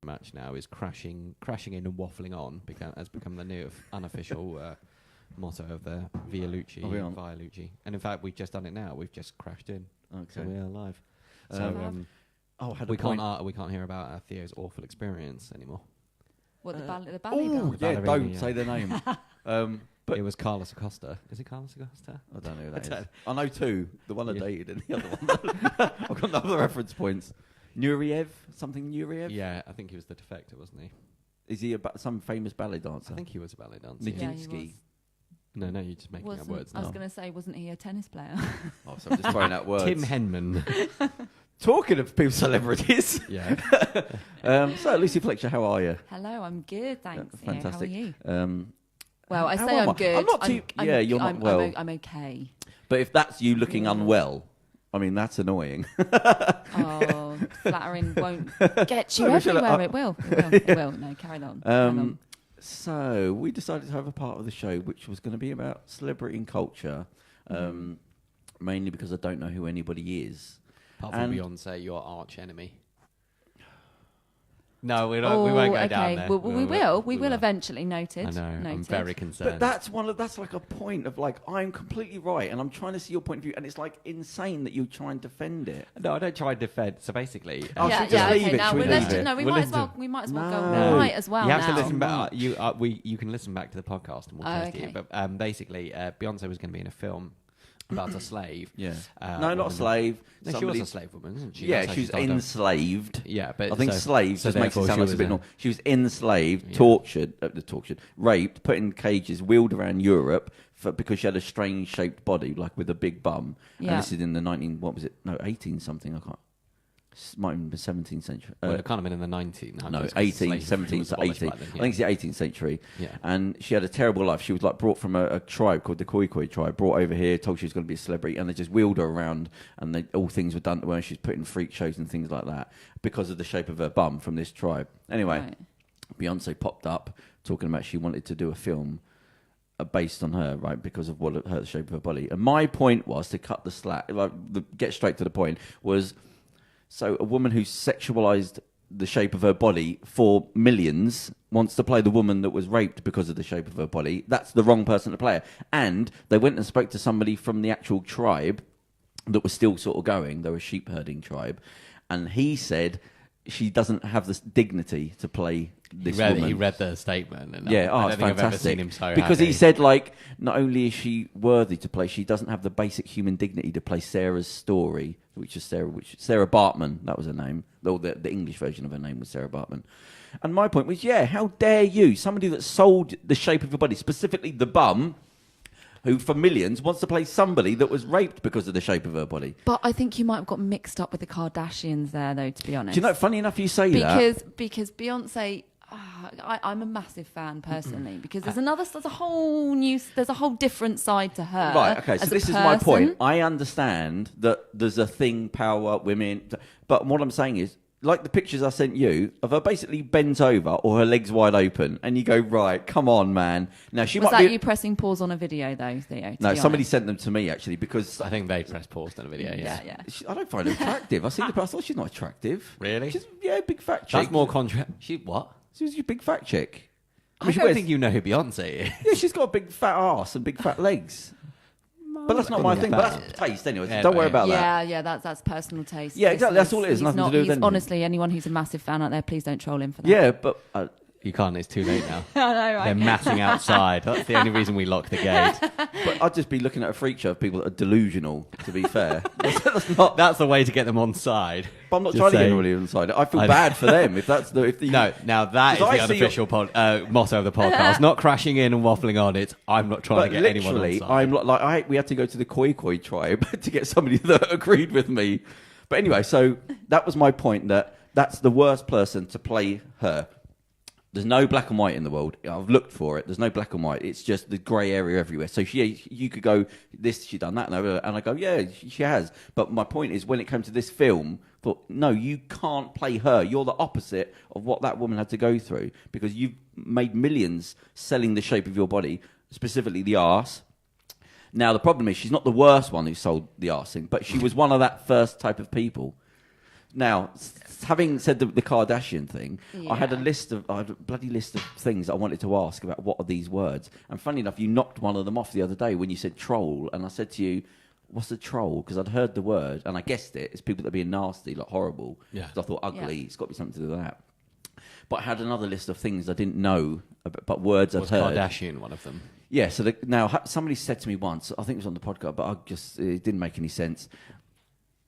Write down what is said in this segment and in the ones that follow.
match now is crashing in and waffling on has become the new unofficial motto of the Vialucci. And in fact, we've just done it now. We've just crashed in. Okay. So we are live. We can't hear about Theo's awful experience anymore. What, the ballet dance? Yeah, don't say the name. But it was Carlos Acosta. Is it Carlos Acosta? I don't know who that is. I know two. The one I dated and the other one. I've got no other reference points. Nureyev? Something Nureyev? Yeah, I think he was the defector, wasn't he? Is he some famous ballet dancer? I think he was a ballet dancer. Nijinsky? No, you're just making up words now. I was going to say, wasn't he a tennis player? Oh, so I'm just throwing out words. Tim Henman. Talking of people celebrities. Yeah. So, Lucy Fletcher, how are you? Hello, I'm good, thanks. Fantastic. How are you? Well, I how say am I'm I? good. I'm not too... you're not well. I'm okay. But if that's you looking unwell, I mean, that's annoying. Oh, flattering won't get you everywhere. It will. It will. No, carry on. So we decided to have a part of the show which was going to be about celebrity and culture, mainly because I don't know who anybody is. Apart from Beyonce, your arch enemy. No, we won't go down there. We will eventually. Noted. I know. Noted. I'm very concerned. But that's like a point of like, I'm completely right and I'm trying to see your point of view, and it's like insane that you try and defend it. No, I don't try and defend. So basically, leave it. Now we might as well. We might as well go. We might as well. You have to listen back. You can listen back to the podcast and we'll test it. But basically, Beyonce was going to be in a film about a slave. Yeah. No, not a slave. No, she was a slave woman, isn't she? Yeah, she was enslaved. Yeah, but I think slave just makes it sound like a bit normal. She was enslaved, tortured, raped, put in cages, wheeled around Europe because she had a strange shaped body, like with a big bum. Yeah. And this is in the 18 something. I can't. Might have been 17th century. Well, it can't have been in the 1900s. No, 18, 17 to 18. Then, yeah. I think it's the 18th century. Yeah. And she had a terrible life. She was like brought from a tribe called the Khoikhoi tribe, brought over here, told she was going to be a celebrity, and they just wheeled her around, and all things were done to her. She was put in freak shows and things like that because of the shape of her bum from this tribe. Anyway, Beyonce popped up talking about she wanted to do a film based on her, right, because of the shape of her body. And my point was to cut the slack, get straight to the point, was... So a woman who's sexualized the shape of her body for millions wants to play the woman that was raped because of the shape of her body. That's the wrong person to play her. And they went and spoke to somebody from the actual tribe that was still sort of going. They were a sheep herding tribe. And he said she doesn't have the dignity to play this woman. He read the statement. And yeah, I don't it's think fantastic. I've ever seen him so because happy. He said, like, not only is she worthy to play, she doesn't have the basic human dignity to play Sarah's story, which is Sarah Bartman, that was her name. The English version of her name was Sarah Bartman. And my point was, how dare you, somebody that sold the shape of your body, specifically the bum, who for millions wants to play somebody that was raped because of the shape of her body. But I think you might have got mixed up with the Kardashians there, though, to be honest. Do you know, funny enough you say that. Because Beyonce... I'm a massive fan personally because there's a whole different side to her. Right, okay, so this is my point. I understand that there's a thing, power, women, but what I'm saying is, like the pictures I sent you of her basically bent over or her legs wide open, and you go, right, come on, man. Now she was might that be... you pressing pause on a video though, Theo? No, somebody sent them to me actually because I think they pressed pause on a video. Yeah. I don't find her attractive. I see the person. She's not attractive. Really? She's big fat chick. That's more She what? She's a big fat chick. I don't think you know who Beyonce is. Yeah, she's got a big fat ass and big fat legs. But that's not my thing. But that's taste anyway. So don't worry about that. Yeah, that's personal taste. Yeah, exactly. That's all it is. Nothing to do with anything. Honestly, anyone who's a massive fan out there, please don't troll him for that. Yeah, but... You can't, it's too late now. I know, right? They're massing outside. That's the only reason we lock the gate. But I'd just be looking at a freak show of people that are delusional, to be fair. That's the way to get them on side. But I'm not trying to get anybody on side. I feel bad for them if that's the... No, now that is the unofficial motto of the podcast. Not crashing in and waffling on it. I'm not trying to get anyone on side. We had to go to the Khoikhoi tribe to get somebody that agreed with me. But anyway, so that was my point, that's the worst person to play her. There's no black and white in the world. I've looked for it. There's no black and white. It's just the grey area everywhere. So you could go, she done that, and I go, yeah, she has. But my point is, when it came to this film, I thought, no, you can't play her. You're the opposite of what that woman had to go through because you've made millions selling the shape of your body, specifically the arse. Now, the problem is she's not the worst one who sold the arse thing, but she was one of that first type of people. Now, having said the Kardashian thing, Yeah. I had a bloody list of things I wanted to ask about what are these words. And funny enough, you knocked one of them off the other day when you said troll, and I said to you, what's a troll? Because I'd heard the word, and I guessed it. It's people that are being nasty, like horrible. Yeah. So I thought ugly. Yeah. It's got to be something to do with that. But I had another list of things I didn't know, but words I'd Was heard. Kardashian one of them? Yeah, so now somebody said to me once, I think it was on the podcast, but it didn't make any sense.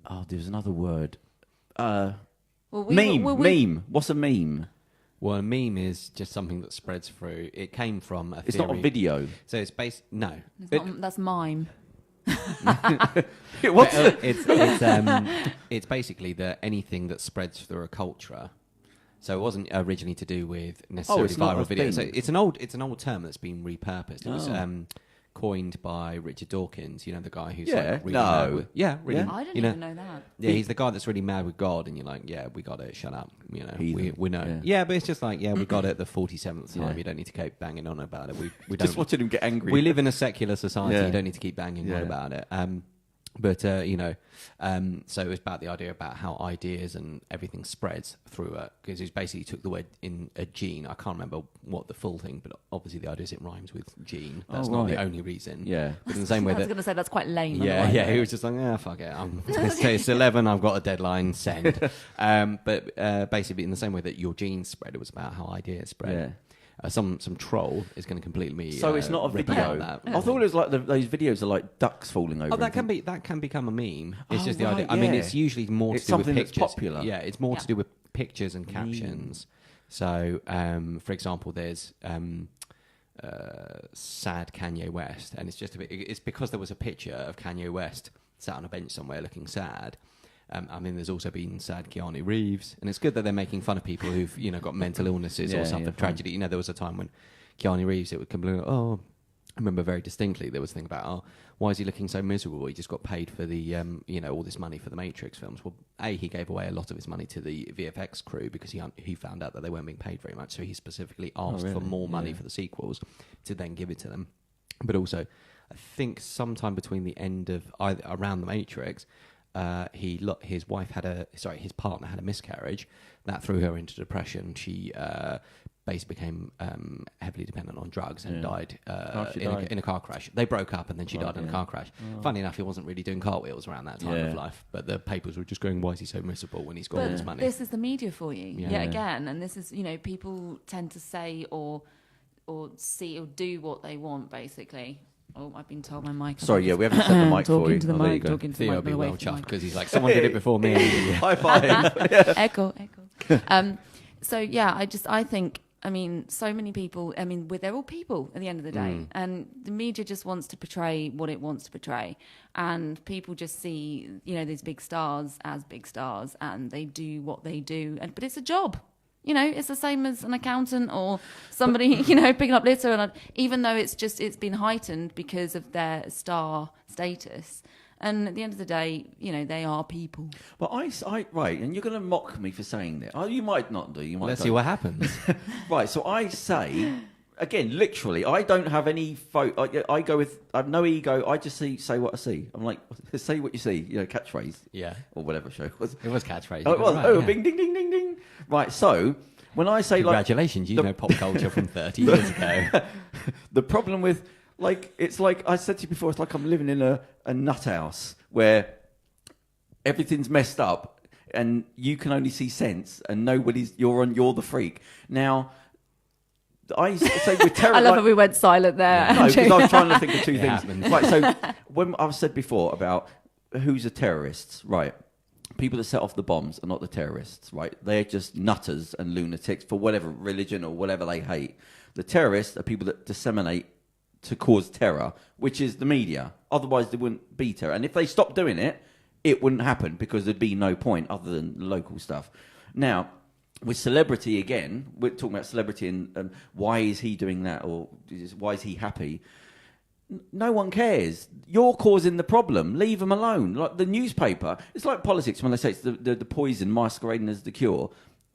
Oh, there was another word. Meme. What's a meme? Well, a meme is just something that spreads through. It came from a It's theory. not a video. So it's based. No. That's mime. What's It's basically anything that spreads through a culture. So it wasn't originally to do with necessarily it's not viral a videos. So thing. it's an old term that's been repurposed. It was coined by Richard Dawkins. You know, the guy who's Yeah. like really No. mad with, really. I didn't you know, even know that. Yeah, he's the guy that's really mad with God, and you're like, yeah, we got it. Shut up. You know, we know. Yeah. Yeah, but it's just like, yeah, we got it the 47th time. Yeah. You don't need to keep banging on about it. We just don't. watching him get angry. We live in a secular society. Yeah. You don't need to keep banging on about it. So it was about the idea about how ideas and everything spreads through it, because he basically took the word in a gene. I can't remember what the full thing, but obviously the idea is it rhymes with gene. That's not the only reason. Yeah. But in the same way I was that... going to say that's quite lame. Yeah, he was just like, fuck it. It's 11, I've got a deadline, send. But basically in the same way that your genes spread, it was about how ideas spread. Yeah. Some troll is going to completely. So it's not a rip video. about that. I thought it was like those videos are like ducks falling over. Oh, that can become a meme. It's Oh, just the right, idea. I mean, yeah. it's usually more It's to do with something that's pictures. popular. Yeah, it's more Yeah. to do with pictures and captions. So, for example, there's sad Kanye West, and it's just a bit. It's because there was a picture of Kanye West sat on a bench somewhere looking sad. I mean, there's also been sad Keanu Reeves, and it's good that they're making fun of people who've got mental illnesses or suffered tragedy. You know, there was a time when Keanu Reeves, it would come along, I remember very distinctly there was a thing about, why is he looking so miserable? He just got paid for the, all this money for the Matrix films. Well, he gave away a lot of his money to the VFX crew because he found out that they weren't being paid very much, so he specifically asked for more money for the sequels to then give it to them. But also, I think sometime between the end of around the Matrix, his partner had a miscarriage that threw her into depression. She basically became heavily dependent on drugs and died, in a car crash. They broke up and then she died in a car crash. Funny enough, he wasn't really doing cartwheels around that time of life, but the papers were just going, why is he so miserable when he's got all this money? This is the media for you, Yeah. yet again, and this is, people tend to say or see or do what they want, basically. Oh, I've been told my mic. Sorry, we haven't set the mic for talking you. to the mic, talking to the Theo mic, will be away well from the chuffed mic. because he's like, someone did it before me. High five. Echo. So yeah, I think, so many people, they're all people at the end of the day, and the media just wants to portray what it wants to portray, and people just see, these big stars as big stars, and they do what they do, but it's a job. It's the same as an accountant or somebody, picking up litter, and even though it's been heightened because of their star status. And at the end of the day, they are people. But right, and you're going to mock me for saying that. Oh, you might not do. You might. Let's see what happens. Right, so I say, again, literally, I don't have any I go with, I have no ego. I just say what I see. I'm like, say what you see, catchphrase. Yeah. Or whatever show it was. It was catchphrase. Oh, it was. Right, Bing, ding, ding, ding, ding. Right, so when I say congratulations, you know pop culture from 30 years ago. The problem with, it's like I said to you before, it's like I'm living in a nut house where everything's messed up and you can only see sense and you're the freak. Now, I say we're terrible. I love how we went silent there. No, because I was trying to think of two things. happens. Right, so when I've said before about who's the terrorists, right? People that set off the bombs are not the terrorists, right? They're just nutters and lunatics for whatever religion or whatever they hate. The terrorists are people that disseminate to cause terror, which is the media. Otherwise, there wouldn't be terror. And if they stopped doing it, it wouldn't happen because there'd be no point other than local stuff. Now, with celebrity again, we're talking about celebrity and why is he doing that or why is he happy? No one cares. You're causing the problem. Leave them alone. Like the newspaper, it's like politics when they say it's the poison masquerading as the cure.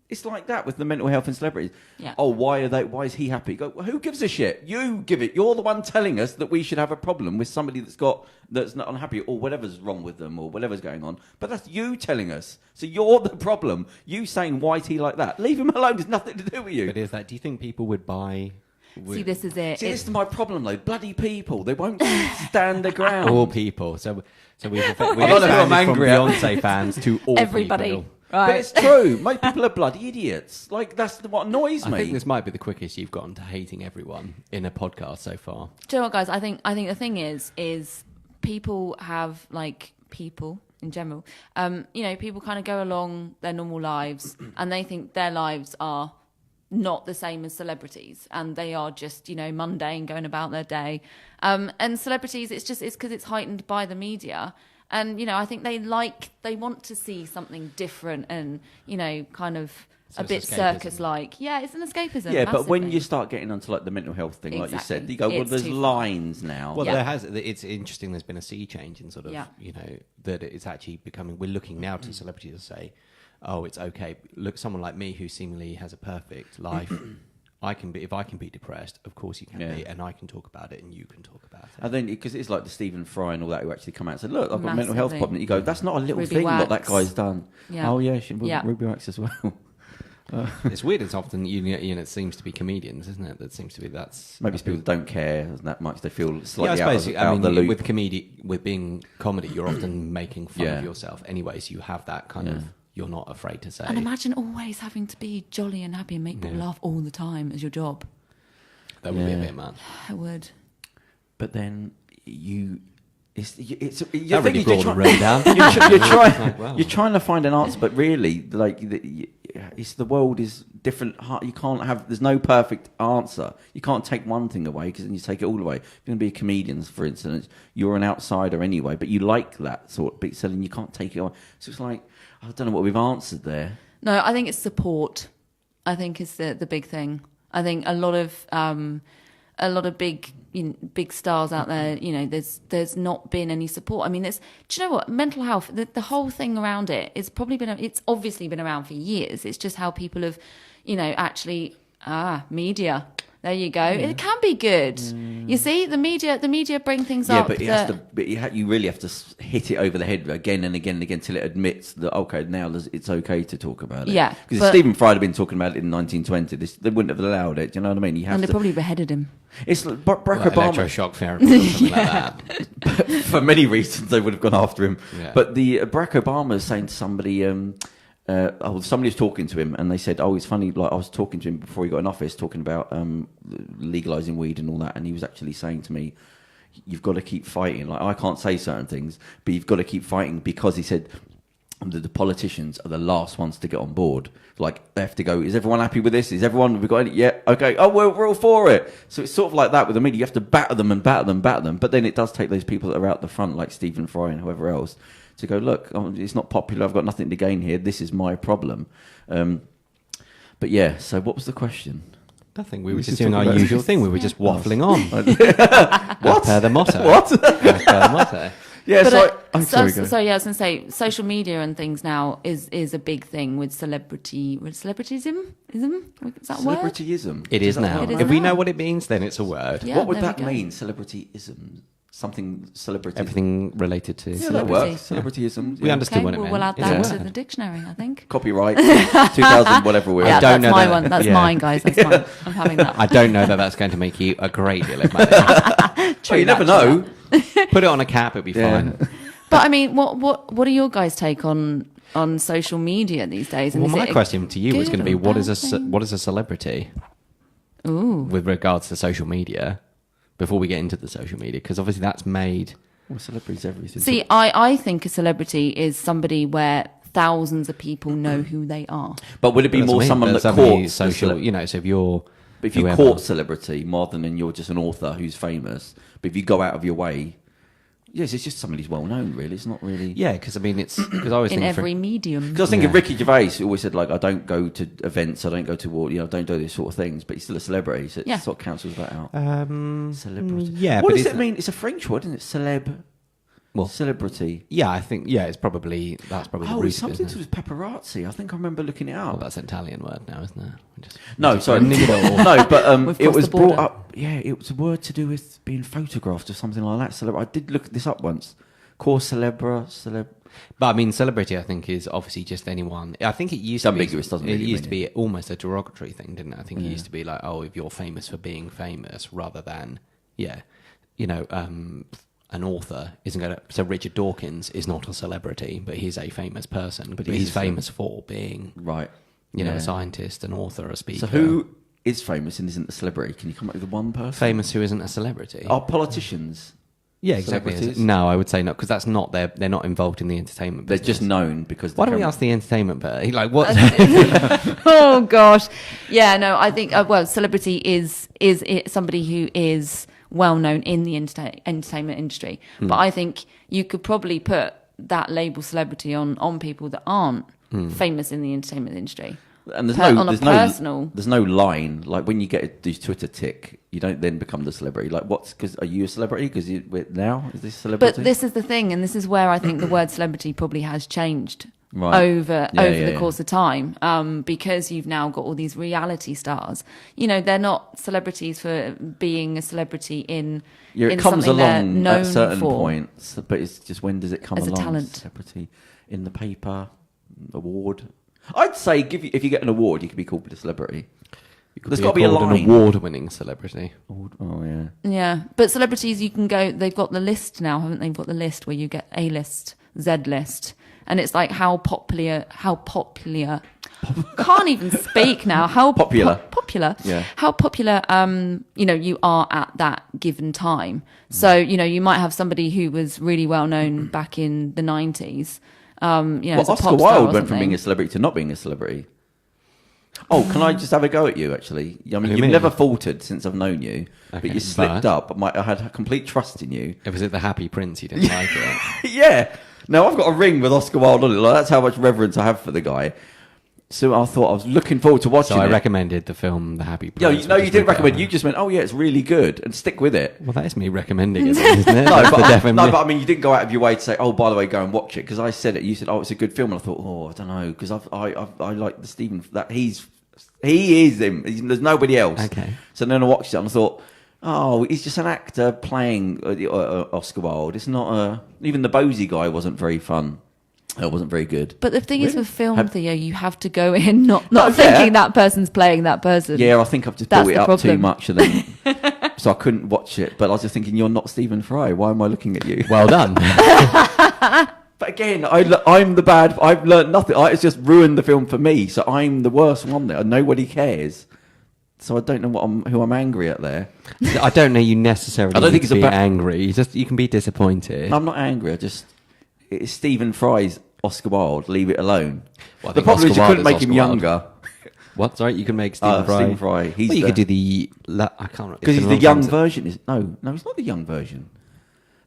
It's like that with the mental health and celebrities. Yeah. Oh, why is he happy? Go, well, who gives a shit? You give it. You're the one telling us that we should have a problem with somebody that's not unhappy or whatever's wrong with them or whatever's going on. But that's you telling us. So you're the problem. You saying, why is he like that? Leave him alone. There's nothing to do with you. But do you think people would buy... See, this is it. See, this is my problem, though. Bloody people. They won't stand their ground. All people. So we've I'm angry from Beyonce fans to all everybody. people. Right. But it's true. Most people are bloody idiots. Like, that's what annoys me. I think this might be the quickest you've gotten to hating everyone in a podcast so far. Do you know what, guys? I think the thing is people have, like, people in general, people kind of go along their normal lives and they think their lives are not the same as celebrities and they are just, mundane, going about their day. And celebrities, it's because it's heightened by the media. And, I think they want to see something different and, kind of a bit circus-like. Yeah, it's an escapism. Yeah, but when massively. you start getting onto like the mental health thing, like you said, Exactly. you go, well, It's there's too far. lines now. Well, Yeah. it's interesting. There's been a sea change in sort of, that it's actually becoming. We're looking now to celebrities to say, "Oh, it's okay." Look, someone like me who seemingly has a perfect life. If I can be depressed, of course you can be, and I can talk about it, and you can talk about it. And then, because it's like the Stephen Fry and all that who actually come out and say, look, I've got a mental health Massively. problem. You go, that's not a little Ruby thing what that Wax. guy's done. Yeah. Oh, yeah, Yeah. Ruby Wax as well. It's weird. It's often it seems to be comedians, isn't it? That seems to be Maybe it's people that don't care that much. They feel slightly I suppose. out of the loop. With being comedy, you're often making fun Yeah. of yourself anyway. So you have that kind of. You're not afraid to say. And imagine always having to be jolly and happy and make people laugh all the time as your job. That would be a bit mad. I would. But then you're That really brought the room down. You're trying to find an answer, but really, like, the world is different. You can't have. There's no perfect answer. You can't take one thing away because then you take it all away. If you're going to be a comedian, for instance, you're an outsider anyway, but you like that sort of bit selling. You can't take it away. So it's like, I don't know what we've answered there. No, I think it's support. I think is the big thing. I think a lot of big big stars out there. There's not been any support. I mean, do you know what? Mental health, the whole thing around it, it's obviously been around for years. It's just how people have, actually media. There you go. It can be good. You see, the media bring things up. Yeah, but you really have to hit it over the head again and again and again till it admits that, okay, now it's okay to talk about it. Yeah, because if Stephen Fry had been talking about it in 1920, they wouldn't have allowed it. Do you know what I mean? They probably beheaded him. It's like Barack Obama. Electroshock therapy or something like that. For many reasons, they would have gone after him. Yeah. But the Barack Obama is saying to somebody, somebody was talking to him, and they said, "Oh, it's funny. Like I was talking to him before he got in office, talking about legalizing weed and all that, and he was actually saying to me, you've got to keep fighting. Like I can't say certain things, but you've got to keep fighting because he said." The politicians are the last ones to get on board. Like, they have to go, is everyone happy with this? Is everyone, have we got any? Yeah, okay. Oh, we're all for it. So it's sort of like that with the media. You have to batter them. But then it does take those people that are out the front, like Stephen Fry and whoever else, to go, look, it's not popular. I've got nothing to gain here. This is my problem. But yeah, so what was the question? Nothing. We were just doing our usual thing. We were just waffling on. What? Per the motto. What? Per the motto. Yeah, I was go. going to say, social media and things now is a big thing with celebrityism. Is that a word? Celebrityism. It is now. It is If we now. know what it means, then it's a word. Yeah, What would there we that go. mean? Celebrityism? Something celebrity. Everything related to. Yeah, that Celebrity. works. Celebrityism. We yeah. understood Okay, what it meant. we'll add It's a that to word. the dictionary, I think. Copyright 2000, whatever we're Yeah, at. don't that's know my that. one. That's Yeah. mine, guys. That's mine. I'm having that. I don't know that that's going to make you a great deal of money. Oh, you never know. Put it on a cap, it'll be fine. But I mean, what are your guys' take on social media these days? And Well, is my it a question to you was good going to be, or what bad is a thing? what is a celebrity Ooh. with regards to social media? Before we get into the social media, because obviously that's made. Well, celebrities, everything. See, I think a celebrity is somebody where thousands of people know who they are. But would it be That's what I more mean, someone but that somebody courts social? the cele- You know, so if you're. But if you whoever- court celebrity more than you're just an author who's famous, but if you go out of your way, yes, it's just somebody who's well known. Really, it's not really. Yeah, because I mean, it's because I always In think every medium. Because I was thinking Yeah. Ricky Gervais always said, like, I don't go to events, I don't go to don't do this sort of things, but he's still a celebrity, so it Yeah. sort of cancels that out. for. Celebrity. Yeah, What but does it's- it mean? It's a French word, isn't it? Celeb. Well, celebrity. Yeah, I think that's probably the root of it, It's something isn't to it? do with paparazzi. I think I remember looking it Well, up. that's an Italian word now, isn't it? No, sorry, Or- no, but We've it crossed was the border. brought up. Yeah, it was a word to do with being photographed or something like that. I did look this up once. Core celeb. But I mean, celebrity, I think, is obviously just anyone. I think it used ambiguous, to be. doesn't It really used to mean be almost a derogatory thing, didn't it? I think it used to be like, oh, if you're famous for being famous, rather than, an author isn't going to. So Richard Dawkins is not a celebrity, but he's a famous person. But he's famous for being, Right. a scientist, an author, a speaker. So who is famous and isn't a celebrity? Can you come up with one person? famous who isn't a celebrity? Are politicians? Yeah, exactly. Celebrities? No, I would say not, because that's not they're not involved in the entertainment They're business. just known because. Why don't we ask the entertainment bit? Like, what? Oh gosh, yeah. No, I think celebrity is somebody who is well known in the entertainment industry. But I think you could probably put that label celebrity on people that aren't famous in the entertainment industry. And there's personal. no line. Like when you get these Twitter tick, you don't then become the celebrity. Like because are you a celebrity? Because now is this celebrity? But this is the thing, and this is where I think the word celebrity probably has changed Right. over the course of time, because you've now got all these reality stars. They're not celebrities for being a celebrity in it in comes something they're along known at certain for. points, but it's just when does it come As a along? talent. Celebrity in the paper, award. I'd say if you get an award, you could be called a celebrity. There's got to be a called line. an award-winning celebrity. Oh yeah. Yeah, but celebrities, you can go. They've got the list now, haven't they? They've got the list where you get A list, Z list, and it's like how popular. Can't even speak now. How Popular. popular. Yeah. How popular. You are at that given time. So you might have somebody who was really well known back in the 90s. As a Oscar pop star or Wilde went from something. being a celebrity to not being a celebrity. Oh, can I just have a go at you, actually? I mean, Who, you've me? never faltered since I've known you, Okay, but you slipped but- up. I had complete trust in you. Was it the Happy Prince? You didn't like it. Yeah. Now, I've got a ring with Oscar Wilde on it. Like, that's how much reverence I have for the guy. So I thought I was looking forward to watching So I it. recommended the film The Happy No, Prince. you which is didn't with, recommend. You just went, oh, yeah, it's really good, and stick with it. Well, that is me recommending it, then, isn't it? No, That's the but definition. I mean, you didn't go out of your way to say, "Oh, by the way, go and watch it." Because I said it. You said, "Oh, it's a good film," and I thought, "Oh, I don't know," because I like the Stephen that he is him. There's nobody else. Okay. So then I watched it and I thought, "Oh, he's just an actor playing Oscar Wilde. It's not even the Bosie guy wasn't very fun. It wasn't very good." But the thing is Really? with film, Have- Theo, you have to go in not No, thinking yeah. that person's playing that person. Yeah, I think I've just That's built it the up too problem. much, and then so I couldn't watch it. But I was just thinking, you're not Stephen Fry. Why am I looking at you? Well done. But again, I'm the bad. I've learned nothing. It's just ruined the film for me. So I'm the worst one there. Nobody cares. So I don't know who I'm angry at there. I don't know you necessarily I don't need think to it's be about- angry. You can be disappointed. I'm not angry. It's Stephen Fry's Oscar Wilde. Leave it alone. Well, I The think problem is Oscar you Wilde couldn't make him Oscar Wilde. younger What? Sorry, you can make Stephen Fry. Stephen Fry. He's Well, you the- could do the. I can't remember. because It's he's been the a long young time version. No, he's not the young version.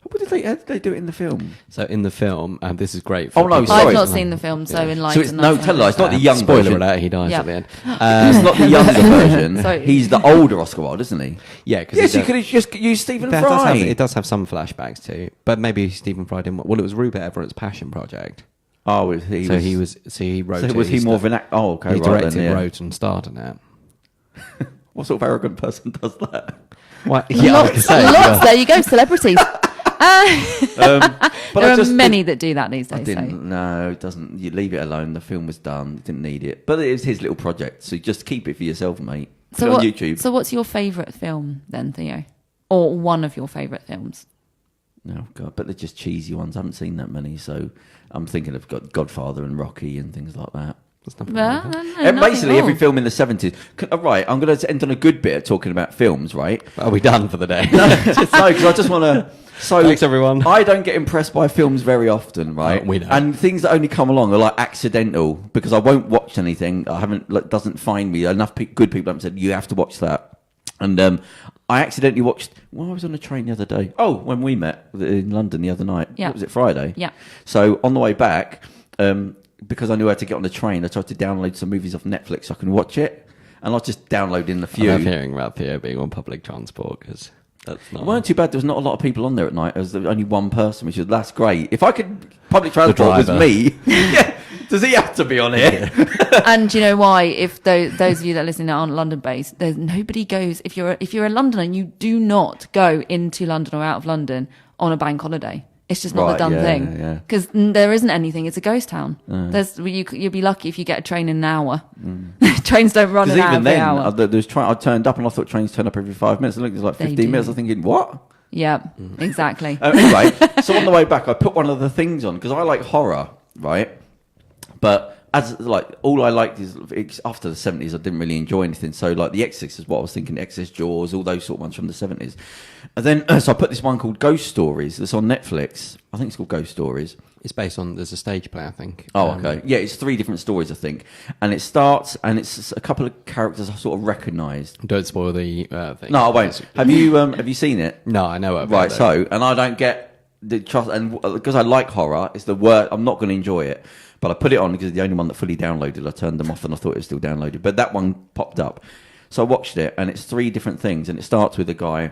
How did they do it in the film? So in the film, this is great. Oh, no, people- sorry. I've not seen the film, so Yeah. enlighten So it's us. tell her, it's not the young Spoiler version. alert: he dies Yeah. at the end. It's not the younger version. Sorry. He's the older Oscar Wilde, isn't he? Yeah, because Yes, you could have just used Stephen It Fry. does have some flashbacks too, but maybe Stephen Fry didn't. Well, it was Rupert Everett's passion project. Oh, He wrote. So was he more of an act? Oh, okay, He right directed, then, yeah. wrote, and starred in it. What sort of arrogant person does that? What? Yeah, like I Lots, say, lots. There you go, celebrities. But There I are just many that do that these I days. So. didn't. No, it doesn't. You leave it alone. The film was done. Didn't need it. But it was his little project. So just keep it for yourself, mate. Put it on YouTube. So what's your favourite film then, Theo? Or one of your favourite films? Oh God, but they're just cheesy ones. I haven't seen that many, so I'm thinking of Godfather and Rocky and things like that. There's nothing Well, wrong with it. no, And nothing basically, wrong. every film in the 70s. Right, I'm going to end on a good bit talking about films, right? Are we done for the day? No, because I just want to. So Thanks, everyone. I don't get impressed by films very often, right? We know. And things that only come along are like accidental because I won't watch anything. I haven't doesn't find me enough. Good people haven't said you have to watch that. And I accidentally watched. Well, I was on a train the other day. Oh, when we met in London the other night. Yeah. What was it, Friday? Yeah. So on the way back, because I knew how to get on the train, I tried to download some movies off Netflix so I can watch it. And I was just downloading the I few. love hearing about Theo being on public transport because That's not. It weren't too bad. There was not a lot of people on there at night. There was only one person, which is that's great. If I could, public transport was me. Yeah. Does he have to be on here? And do you know why? If those of you that are listening aren't London-based, there's nobody goes. If you're a Londoner, you do not go into London or out of London on a bank holiday. It's just not the done thing because there isn't anything. It's a ghost town. You'll be lucky if you get a train in an hour. Trains don't run an hour. Even then, I turned up and I thought trains turn up every 5 minutes. I looked, it was like 15 minutes. I'm thinking, what? Yeah, exactly. Anyway, so on the way back, I put one of the things on because I like horror, right? But as like all I liked is after the 70s, I didn't really enjoy anything. So like The Exorcist is what I was thinking. Exorcist, Jaws, all those sort of ones from the 70s. And then so I put this one called Ghost Stories. That's on Netflix. I think it's called Ghost Stories. It's based on, there's a stage play, I think. Oh, okay. Yeah, it's 3 different stories, I think. And it starts, and it's a couple of characters I sort of recognised. Don't spoil the thing. No, I won't. Have you seen it? No, I know it. Right, so, and I don't get the trust, and because I like horror, it's the word, I'm not going to enjoy it. But I put it on because it's the only one that fully downloaded. I turned them off and I thought it was still downloaded. But that one popped up. So I watched it, and it's 3 different things. And it starts with a guy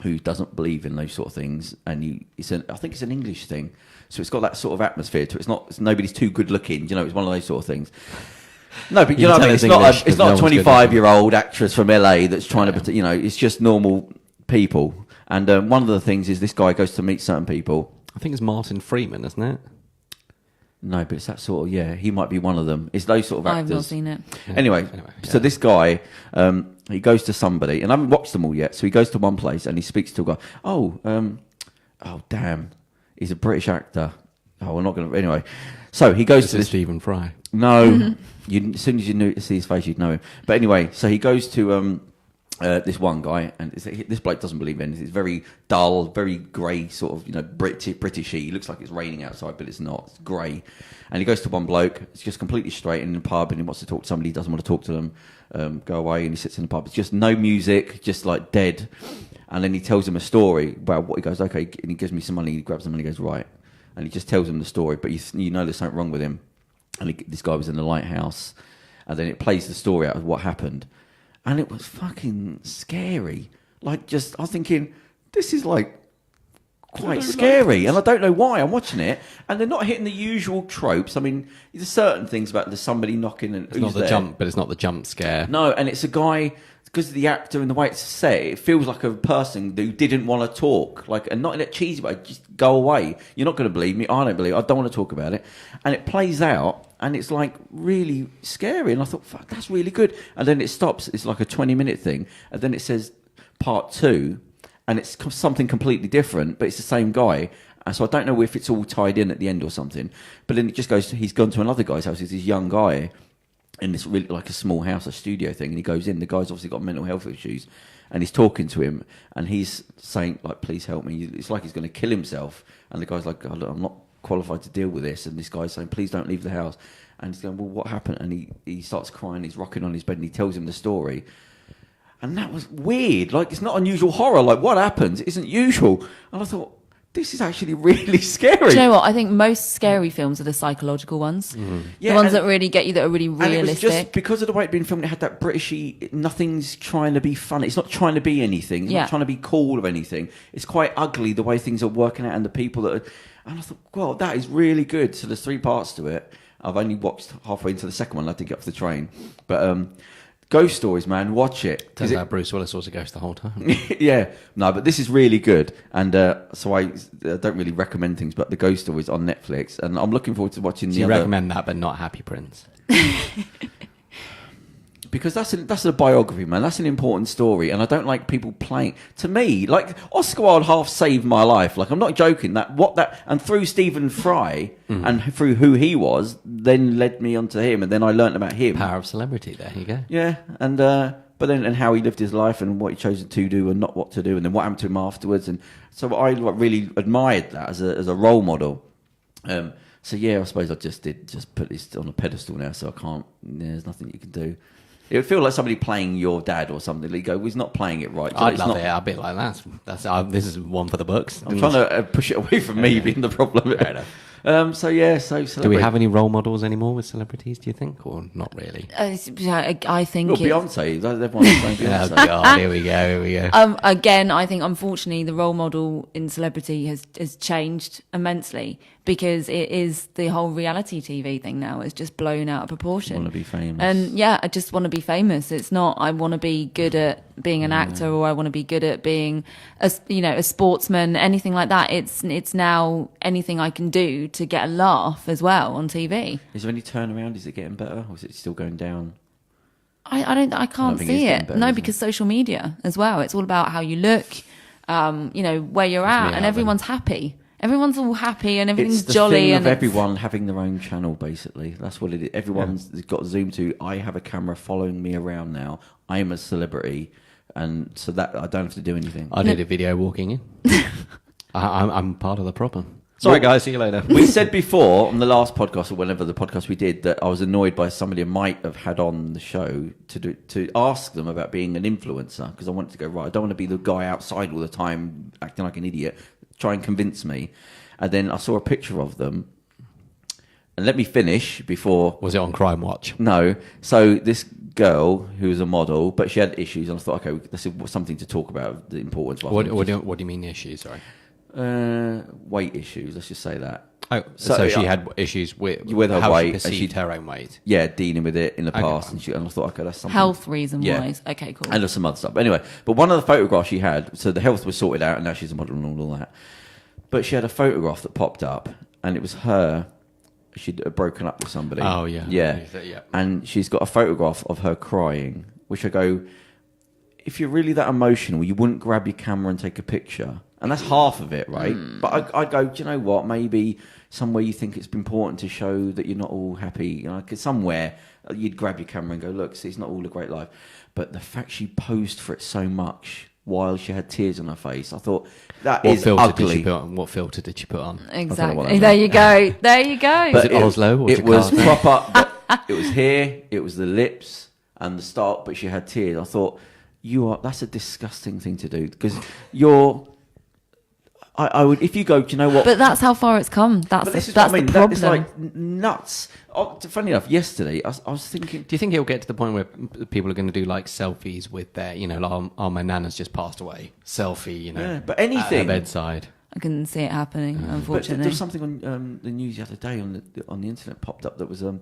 who doesn't believe in those sort of things. And I think it's an English thing. So it's got that sort of atmosphere to it. It's nobody's too good looking. You know, it's one of those sort of things. No, but you know what I mean? It's not a 25-year-old actress from LA that's trying to, you know, it's just normal people. And one of the things is this guy goes to meet certain people. I think it's Martin Freeman, isn't it? No, but it's that sort of, he might be one of them. It's those sort of actors. I've not seen it. Anyway, so this guy, he goes to somebody, and I haven't watched them all yet, so he goes to one place and he speaks to a guy. Oh, damn, he's a British actor. Oh, we're not going to, anyway. So he goes to this... Stephen Fry. No, as soon as you see his face, you'd know him. But anyway, so he goes to... this one guy, and this bloke doesn't believe in it. It's very dull, very grey, sort of, you know, Britishy. It looks like it's raining outside, but it's not. It's grey. And he goes to one bloke. It's just completely straight in the pub, and he wants to talk to somebody. He doesn't want to talk to them. Go away, and he sits in the pub. It's just no music, just like dead. And then he tells him a story about what he goes, okay, and he gives me some money. He grabs the money, he goes, right. And he just tells him the story, but you know there's something wrong with him. And this guy was in the lighthouse, and then it plays the story out of what happened. And it was fucking scary. Like, I was thinking, this is like quite scary. And I don't know why I'm watching it. And they're not hitting the usual tropes. I mean, there's certain things about there's somebody knocking and it's not the jump, but it's not the jump scare. No, and it's a guy, because of the actor and the way it's set, it feels like a person who didn't want to talk. Like, and not in a cheesy way, just go away. You're not going to believe me. I don't believe it. I don't want to talk about it. And it plays out. And it's like really scary. And I thought, fuck, that's really good. And then it stops. It's like a 20-minute thing. And then it says part 2. And it's something completely different. But it's the same guy. And so I don't know if it's all tied in at the end or something. But then it just goes he's gone to another guy's house. It's this young guy in this really like a small house, a studio thing. And he goes in. The guy's obviously got mental health issues. And he's talking to him. And he's saying, like, please help me. It's like he's going to kill himself. And the guy's like, oh, look, I'm not qualified to deal with this, and this guy's saying, please don't leave the house. And he's going, well, what happened? And he starts crying, he's rocking on his bed, and he tells him the story. And that was weird. Like, it's not unusual horror. Like, what happens isn't usual. And I thought, this is actually really scary. Do you know what? I think most scary films are the psychological ones. Yeah, the ones that really get you, that are really realistic. And it was just because of the way it'd been filmed, it had that Britishy, nothing's trying to be funny. It's not trying to be anything. It's not trying to be cool or anything. It's quite ugly, the way things are working out, and the people that are... And I thought, well, that is really good. So there's 3 parts to it. I've only watched halfway into the second one. I had to get off the train. But Ghost Stories, man, watch it. Turns out Bruce Willis was a ghost the whole time. Yeah. No, but this is really good. And so I don't really recommend things, but the Ghost Stories on Netflix. And I'm looking forward to watching the other... You recommend that, but not Happy Prince. Because that's a biography, man. That's an important story, and I don't like people playing. To me, like Oscar Wilde half saved my life. Like, I'm not joking. And through Stephen Fry and through who he was, then led me onto him, and then I learnt about him. Power of celebrity. There you go. Yeah, and but then and how he lived his life and what he chose to do and not what to do, and then what happened to him afterwards. And so I really admired that as a role model. So yeah, I suppose I just put this on a pedestal now, so I can't. There's nothing you can do. It would feel like somebody playing your dad or something. You go, well, he's not playing it right. So I'd love it. I'd be like, this is one for the books. I'm trying to push it away from me being the problem. Fair enough. So celebrity. Do we have any role models anymore with celebrities, do you think, or not really? I think Well, Beyonce. Everyone's saying Oh, Beyonce. God, here we go. Again, I think unfortunately the role model in celebrity has changed immensely because it is the whole reality TV thing now. It's just blown out of proportion. Want to be famous. And I just want to be famous. It's not I want to be good at being an actor or I want to be good at being a sportsman, anything like that. It's now anything I can do to get a laugh as well on TV. Is there any turnaround? Is it getting better, or is it still going down? I can't think see it's getting it. better, No, is it? because social media as well. It's all about how you look, where you're at, and everyone's happy. Everyone's all happy and everything's It's the jolly. thing And of everyone having their own channel, basically. That's what it is. Everyone's got Zoom to. I have a camera following me around now. I am a celebrity, and so that I don't have to do anything. I did a video walking in. I'm part of the problem. Sorry, guys. See you later. We said before on the last podcast or whenever the podcast we did that I was annoyed by somebody I might have had on the show to ask them about being an influencer because I wanted to go right. I don't want to be the guy outside all the time acting like an idiot. Try and convince me, and then I saw a picture of them. And let me finish before. Was it on Crime Watch? No. So this girl who was a model, but she had issues, and I thought, okay, this is something to talk about. The importance. What do you mean issues? Sorry. Weight issues. Let's just say that. Oh, so she had issues with her how weight, she and perceived her own weight. Yeah, dealing with it in the Okay. past, and I thought, okay, that's something. health reason Yeah. wise. Okay, cool. And there's some other stuff. But anyway, but one of the photographs she had, so the health was sorted out, and now she's a model and all that. But she had a photograph that popped up, and it was her. She'd broken up with somebody. Oh, yeah. Yeah. Yeah. And she's got a photograph of her crying, which I go, if you're really that emotional, you wouldn't grab your camera and take a picture. And that's half of it, right? But I go, do you know what? Maybe somewhere you think it's important to show that you're not all happy. 'Cause somewhere you'd grab your camera and go, look, see, it's not all a great life. But the fact she posed for it so much while she had tears on her face, I thought, that What is filter ugly. did she put on? What filter did she put on? Exactly. There you go. There you go. But it Oslo or it was Jakarta? proper. It was here. It was the lips and the start. But she had tears. I thought, that's a disgusting thing to do because you're. I would if you go. Do you know what? But that's how far it's come. But That's this is that's what I mean. the That problem. is like nuts. Funny enough, yesterday I was thinking. Do you think it'll get to the point where people are going to do like selfies with their, like, my nana's just passed away, selfie, Yeah, but at anything. her bedside. I can see it happening. But there Unfortunately, was something on the news the other day on the internet popped up that was a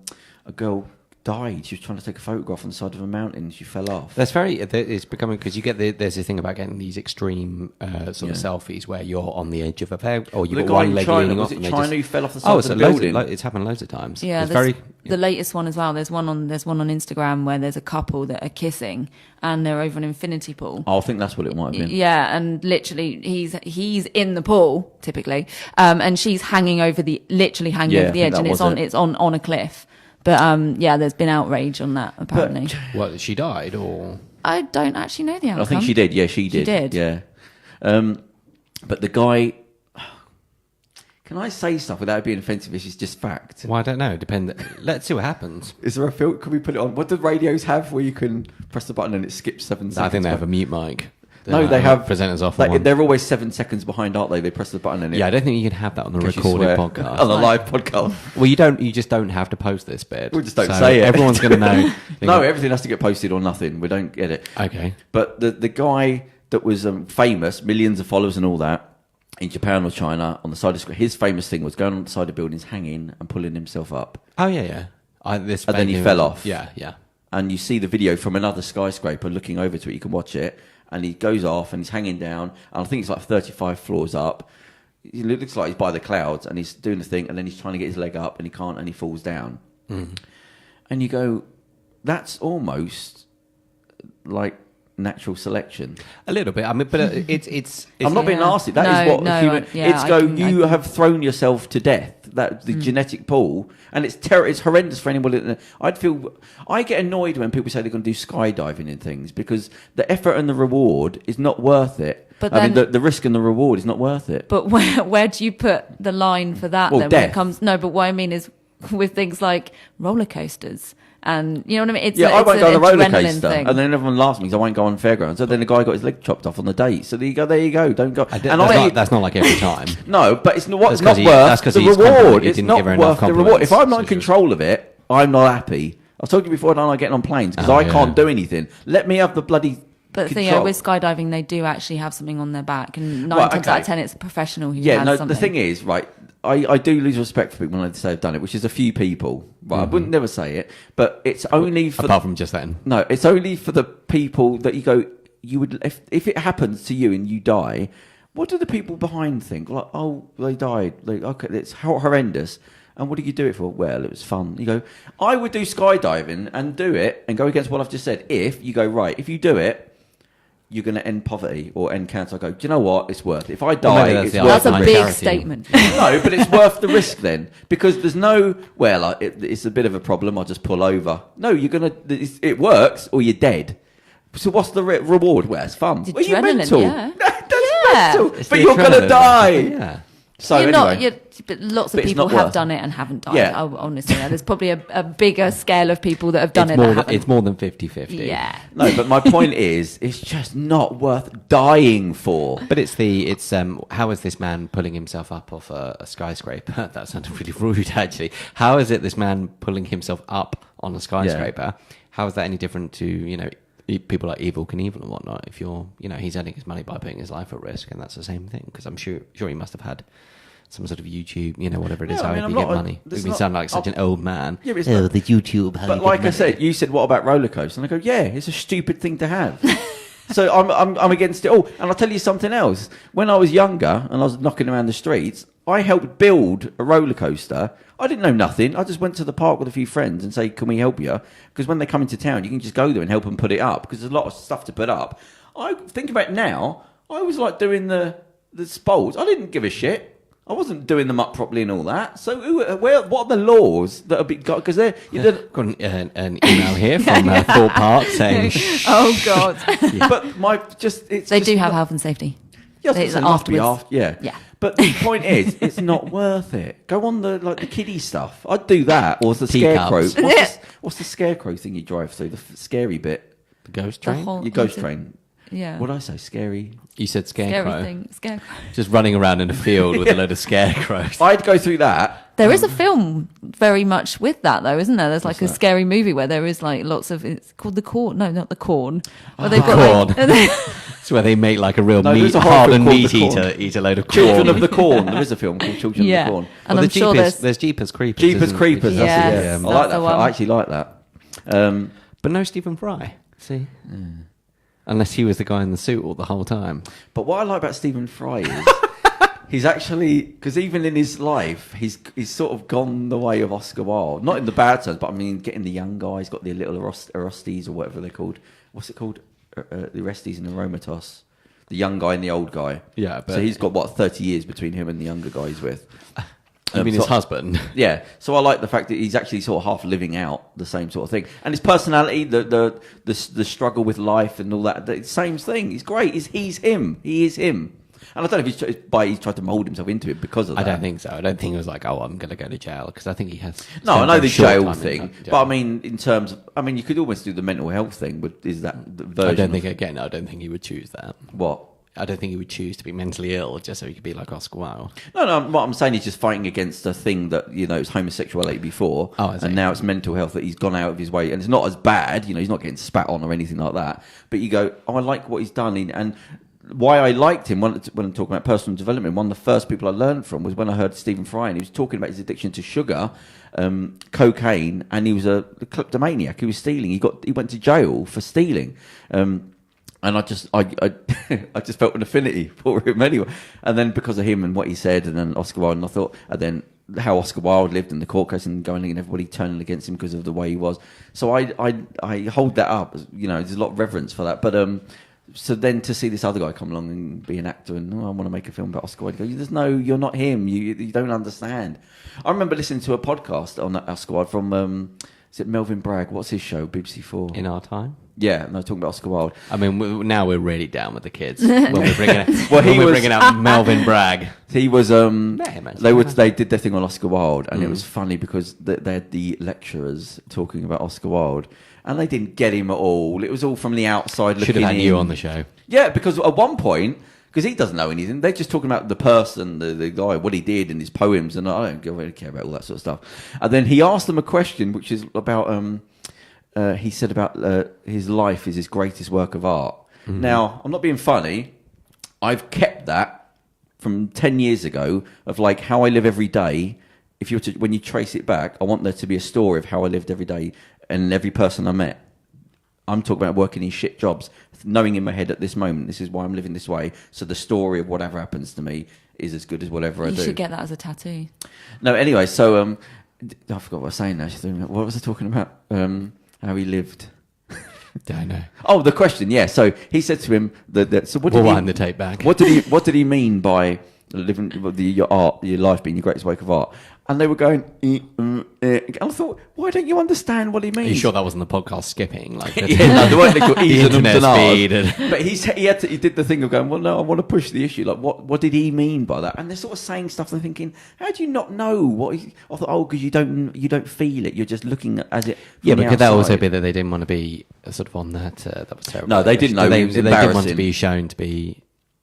girl died. She was trying to take a photograph on the side of a mountain. She fell off. It's becoming, because you get there's a thing about getting these extreme sort of selfies where you're on the edge of a bed or you've The got guy one in leg China, leaning was off. it and they China just- who fell off the side of the loads building? it's happened loads of times. yeah. It's The latest one as well. There's one on Instagram where there's a couple that are kissing and they're over an infinity pool. Oh, I think that's what it might have been. Yeah, and literally he's in the pool typically, and she's literally hanging Yeah, over the I edge, think and that it's was on it. it's on a cliff. But there's been outrage on that apparently. What, she died or? I don't actually know the outcome. I think she did. Yeah, she did. did? Yeah. But the guy. Can I say stuff without it being offensive? This is just fact. Well, I don't know. Let's see what happens. Is there a filter? Can we put it on? What do radios have where you can press the button and it skips 7 seconds? I think they have a mute mic. No, they have presenters often. one. They're always 7 seconds behind, aren't they? They press the button and Yeah, I don't think you can have that on the Because you recorded swear. podcast. on a live podcast. Well, you just don't have to post this bit. We just don't So say it. Everyone's going to know. No, everything has to get posted or nothing. We don't get it. Okay. But the guy that was famous, millions of followers and all that, in Japan or China, on the side of the screen, his famous thing was going on the side of buildings, hanging and pulling himself up. Oh yeah. And then he fell off. Yeah. And you see the video from another skyscraper looking over to it. You can watch it. And he goes off and he's hanging down. And I think it's like 35 floors up. It looks like he's by the clouds and he's doing the thing. And then he's trying to get his leg up and he can't and he falls down. And you go, that's almost like natural selection. A little bit. I mean, but it's I'm not being Yeah. nasty. That is what No, human. I You have thrown yourself to death. That the genetic pool, and it's It's horrendous for anyone. I get annoyed when people say they're going to do skydiving and things because the effort and the reward is not worth it. But I mean, then- the risk and the reward is not worth it. But where do you put the line for that Well, then? When death. it comes, no, but what I mean is with things like roller coasters And you know what I mean? It's I won't go on the roller adrenaline coaster, thing. and then everyone laughs at me because I won't go on fairgrounds. So then the guy got his leg chopped off on the date. So there you go, don't go. That's not like every time. No, but it's not That's not 'cause worth that's the 'cause he's reward. he It's didn't not give her enough worth the reward. If compliments, I'm not in so she control of it, I'm not happy. I've told you before, I don't like getting on planes because I can't do anything. Let me have the bloody But control. Theo, with skydiving, they do actually have something on their back, and nine times out of 10, it's a professional who has something. The thing is, right, I do lose respect for people when they say they've done it, which is a few people. Right, I wouldn't never say it, but it's only for apart from just then. No, it's only for the people that you go. You would if it happens to you and you die. What do the people behind think? Like, oh, they died. Like, okay, it's horrendous. And what do you do it for? Well, it was fun. You go, I would do skydiving and do it and go against what I've just said. If you go, right, if you do it, you're going to end poverty or end cancer. I go, do you know what? It's worth it. If I die, it's worth That's a the big risk. statement. No, but it's worth the risk then. Because there's no, it's a bit of a problem. I'll just pull over. No, it works or you're dead. So what's the reward? Well, it's fun. The Well, you're adrenaline, mental. yeah. That's mental. It's But the you're going to adrenaline. die. Yeah. So anyway. But lots of But it's people not have worth done it and haven't died. Yeah. Honestly, there's probably a bigger scale of people that have done it. It's more than 50-50. Yeah. No, but my point is, it's just not worth dying for. But it's how is this man pulling himself up off a skyscraper? That sounded really rude, actually. How is it this man pulling himself up on a skyscraper? How is that any different to people like Evel Knievel and whatnot? If he's earning his money by putting his life at risk, and that's the same thing. Because I'm sure he must have had some sort of YouTube, whatever it is, however you get money. We sound like such an old man. Yeah, but the YouTube. But like I said, you said, what about roller coasters? And I go, yeah, it's a stupid thing to have. So I'm against it all. And I'll tell you something else. When I was younger and I was knocking around the streets, I helped build a roller coaster. I didn't know nothing. I just went to the park with a few friends and say, can we help you? Because when they come into town, you can just go there and help them put it up because there's a lot of stuff to put up. I think about it now, I was like doing the spolts. I didn't give a shit. I wasn't doing them up properly and all that. So, what are the laws that have been got? Because they're got an email here from Thorpe Park saying, "Oh God!" But they do have health and safety. Yes, afterwards. Yeah. But the point is, it's not worth it. Go on the kiddie stuff. I'd do that, or the Teacups. scarecrow. What's the scarecrow thing you drive through? The scary bit. The ghost train. Your ghost train. Yeah. What did I say? Scary. You said scarecrow. Scary thing. Scarecrow. Just running around in a field with a load of scarecrows. I'd go through that. There is a film very much with that, though, isn't there? There's like a scary movie where there is like lots of. It's called The Corn. No, not The Corn. Where they've got Corn. It's where they make like a real there's a horror hardened film called meat The Corn. eater eat a load of corn. Children of the Corn. There is a film called Children of the Corn. And I'm sure there's Jeepers Creepers. Jeepers Creepers. Yes, That's it. that's I like the that. one. I actually like that. But no Stephen Fry. See, unless he was the guy in the suit all the whole time. But what I like about Stephen Fry is he's actually, because even in his life, he's sort of gone the way of Oscar Wilde. Not in the bad sense, but I mean, getting the young guys, got the little Arostes or whatever they're called. What's it called? The Arostes and the Aromatos. The young guy and the old guy. Yeah, but so he's got 30 years between him and the younger guy he's with. I mean, his husband. Yeah, so I like the fact that he's actually sort of half living out the same sort of thing, and his personality, the struggle with life and all that, the same thing. He's great. He's him. He is him. And I don't know if he's tried to mould himself into it because of that. I don't think so. I don't think he was like, oh, I'm going to go to jail, because I think he has. No, I know the jail time thing, jail. but I mean, in terms of, you could almost do the mental health thing, but is that the version? I don't think he would choose that. What? I don't think he would choose to be mentally ill just so he could be like Oscar Wilde. No. What I'm saying is just fighting against a thing that it's homosexuality before, and now it's mental health that he's gone out of his way, and it's not as bad. He's not getting spat on or anything like that. But you go, I like what he's done, and why I liked him when I'm talking about personal development. One of the first people I learned from was when I heard Stephen Fry, and he was talking about his addiction to sugar, cocaine, and he was a kleptomaniac. He was stealing. He went to jail for stealing. And I just felt an affinity for him anyway. And then because of him and what he said, and then Oscar Wilde, and I thought, and then how Oscar Wilde lived in the court case and going and everybody turning against him because of the way he was. So I hold that up. There's a lot of reverence for that. But so then to see this other guy come along and be an actor and I want to make a film about Oscar Wilde, you're not him. You don't understand. I remember listening to a podcast on Oscar Wilde from Is it Melvin Bragg? What's his show? BBC Four. In Our Time. Yeah, no, talking about Oscar Wilde. I mean, now we're really down with the kids when we're bringing out Melvin Bragg. He was. They did their thing on Oscar Wilde, and it Mm. was funny because they had the lecturers talking about Oscar Wilde, and they didn't get him at all. It was all from the outside. Should have had you on the show. Yeah, because at one point, because he doesn't know anything, they're just talking about the person, the guy, what he did in his poems, and I don't really care about all that sort of stuff. And then he asked them a question, which is about. He said about his life is his greatest work of art. Mm-hmm. Now, I'm not being funny. I've kept that from 10 years ago of like how I live every day. If you were to, when you trace it back, I want there to be a story of how I lived every day and every person I met. I'm talking about working in shit jobs, knowing in my head at this moment, this is why I'm living this way. So the story of whatever happens to me is as good as whatever I do. You should get that as a tattoo. No, anyway, so I forgot what I was saying now. What was I talking about? How he lived. Don't know. Oh, the question. Yeah. So he said to him that. So what did we'll he? wind the tape back. What did he mean by living your art, your life being your greatest work of art? And they were going. And I thought, why don't you understand what he means? Are you sure that wasn't the podcast skipping? Like the, yeah, no, there weren't little the internet speed. But he did the thing of going, well, no, I want to push the issue. Like, what did he mean by that? And they're sort of saying stuff and thinking, how do you not know what? I thought, because you don't feel it. You're just looking at it. Yeah, but could that also be that they didn't want to be sort of on that? That was terrible. No, they didn't know. They didn't want to be shown to be.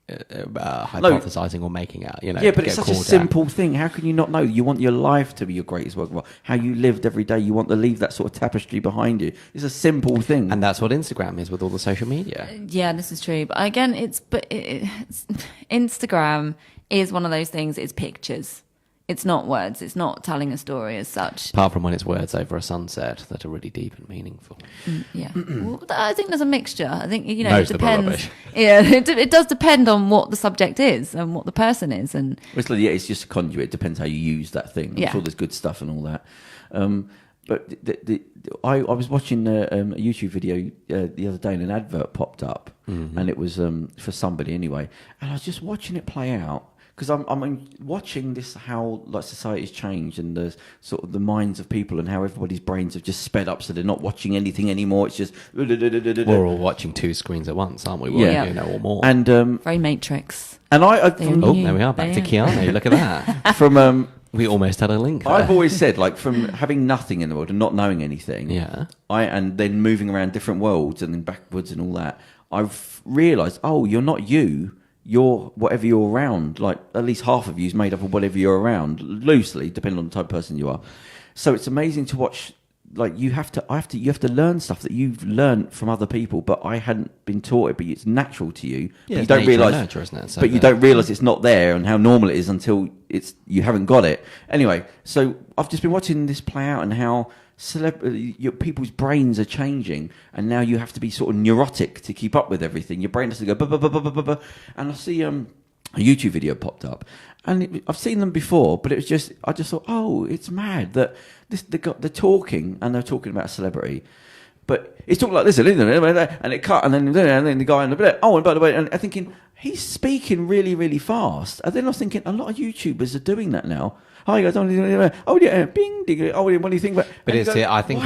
Hypothesizing or making out, yeah, but it's such a simple thing. How can you not know? You want your life to be your greatest work of art. How you lived every day. You want to leave that sort of tapestry behind you. It's a simple thing, and that's what Instagram is with all the social media. Yeah, this is true. But again, Instagram is one of those things. It's pictures. It's not words. It's not telling a story as such. Apart from when it's words over a sunset that are really deep and meaningful. Yeah, well, I think there's a mixture. I think Most it of them are depends. rubbish. Yeah, it does depend on what the subject is and what the person is, and it's just a conduit. It depends how you use that thing. I'm sure there's good stuff and all that. But I was watching a YouTube video the other day, and an advert popped up, and it was for somebody anyway, and I was just watching it play out. Because I'm watching this, how like society's changed and the sort of the minds of people and how everybody's brains have just sped up, so they're not watching anything anymore. It's just we're all watching two screens at once, aren't we? Or more. And very Matrix. And there we are back to Keanu. Look at that. From we almost had a link there. I've always said, like, from having nothing in the world and not knowing anything, and then moving around different worlds and then backwards and all that, I've realised, you're not you. You're whatever you're around. Like, at least half of you is made up of whatever you're around, loosely, depending on the type of person you are. So it's amazing to watch. Like, you have to learn stuff that you've learned from other people, but I hadn't been taught it. But it's natural to you. Yeah, but you don't realise. You don't realise it's not there and how normal it is until you haven't got it. Anyway, so I've just been watching this play out and how people's brains are changing, and now you have to be sort of neurotic to keep up with everything. Your brain has to go and I see a YouTube video popped up, and I've seen them before, but I just thought, it's mad that they're talking, and they're talking about a celebrity, but it's talking like this, and it cut, and then the guy in the bit. Oh, and by the way, and I'm thinking he's speaking really, really fast, and then I was thinking a lot of YouTubers are doing that now. Hi guys, bing, ding. Oh, what do you think about? But I think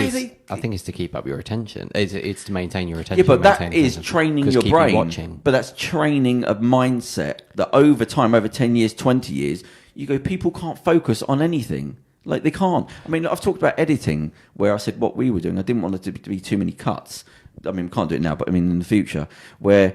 it's to keep up your attention. It's to maintain your attention. Yeah, but that is training your brain. Watching. But that's training a mindset that over time, over 10 years, 20 years, people can't focus on anything. Like, they can't. I mean, I've talked about editing, where I said what we were doing. I didn't want it to be too many cuts. I mean, we can't do it now, but I mean in the future, where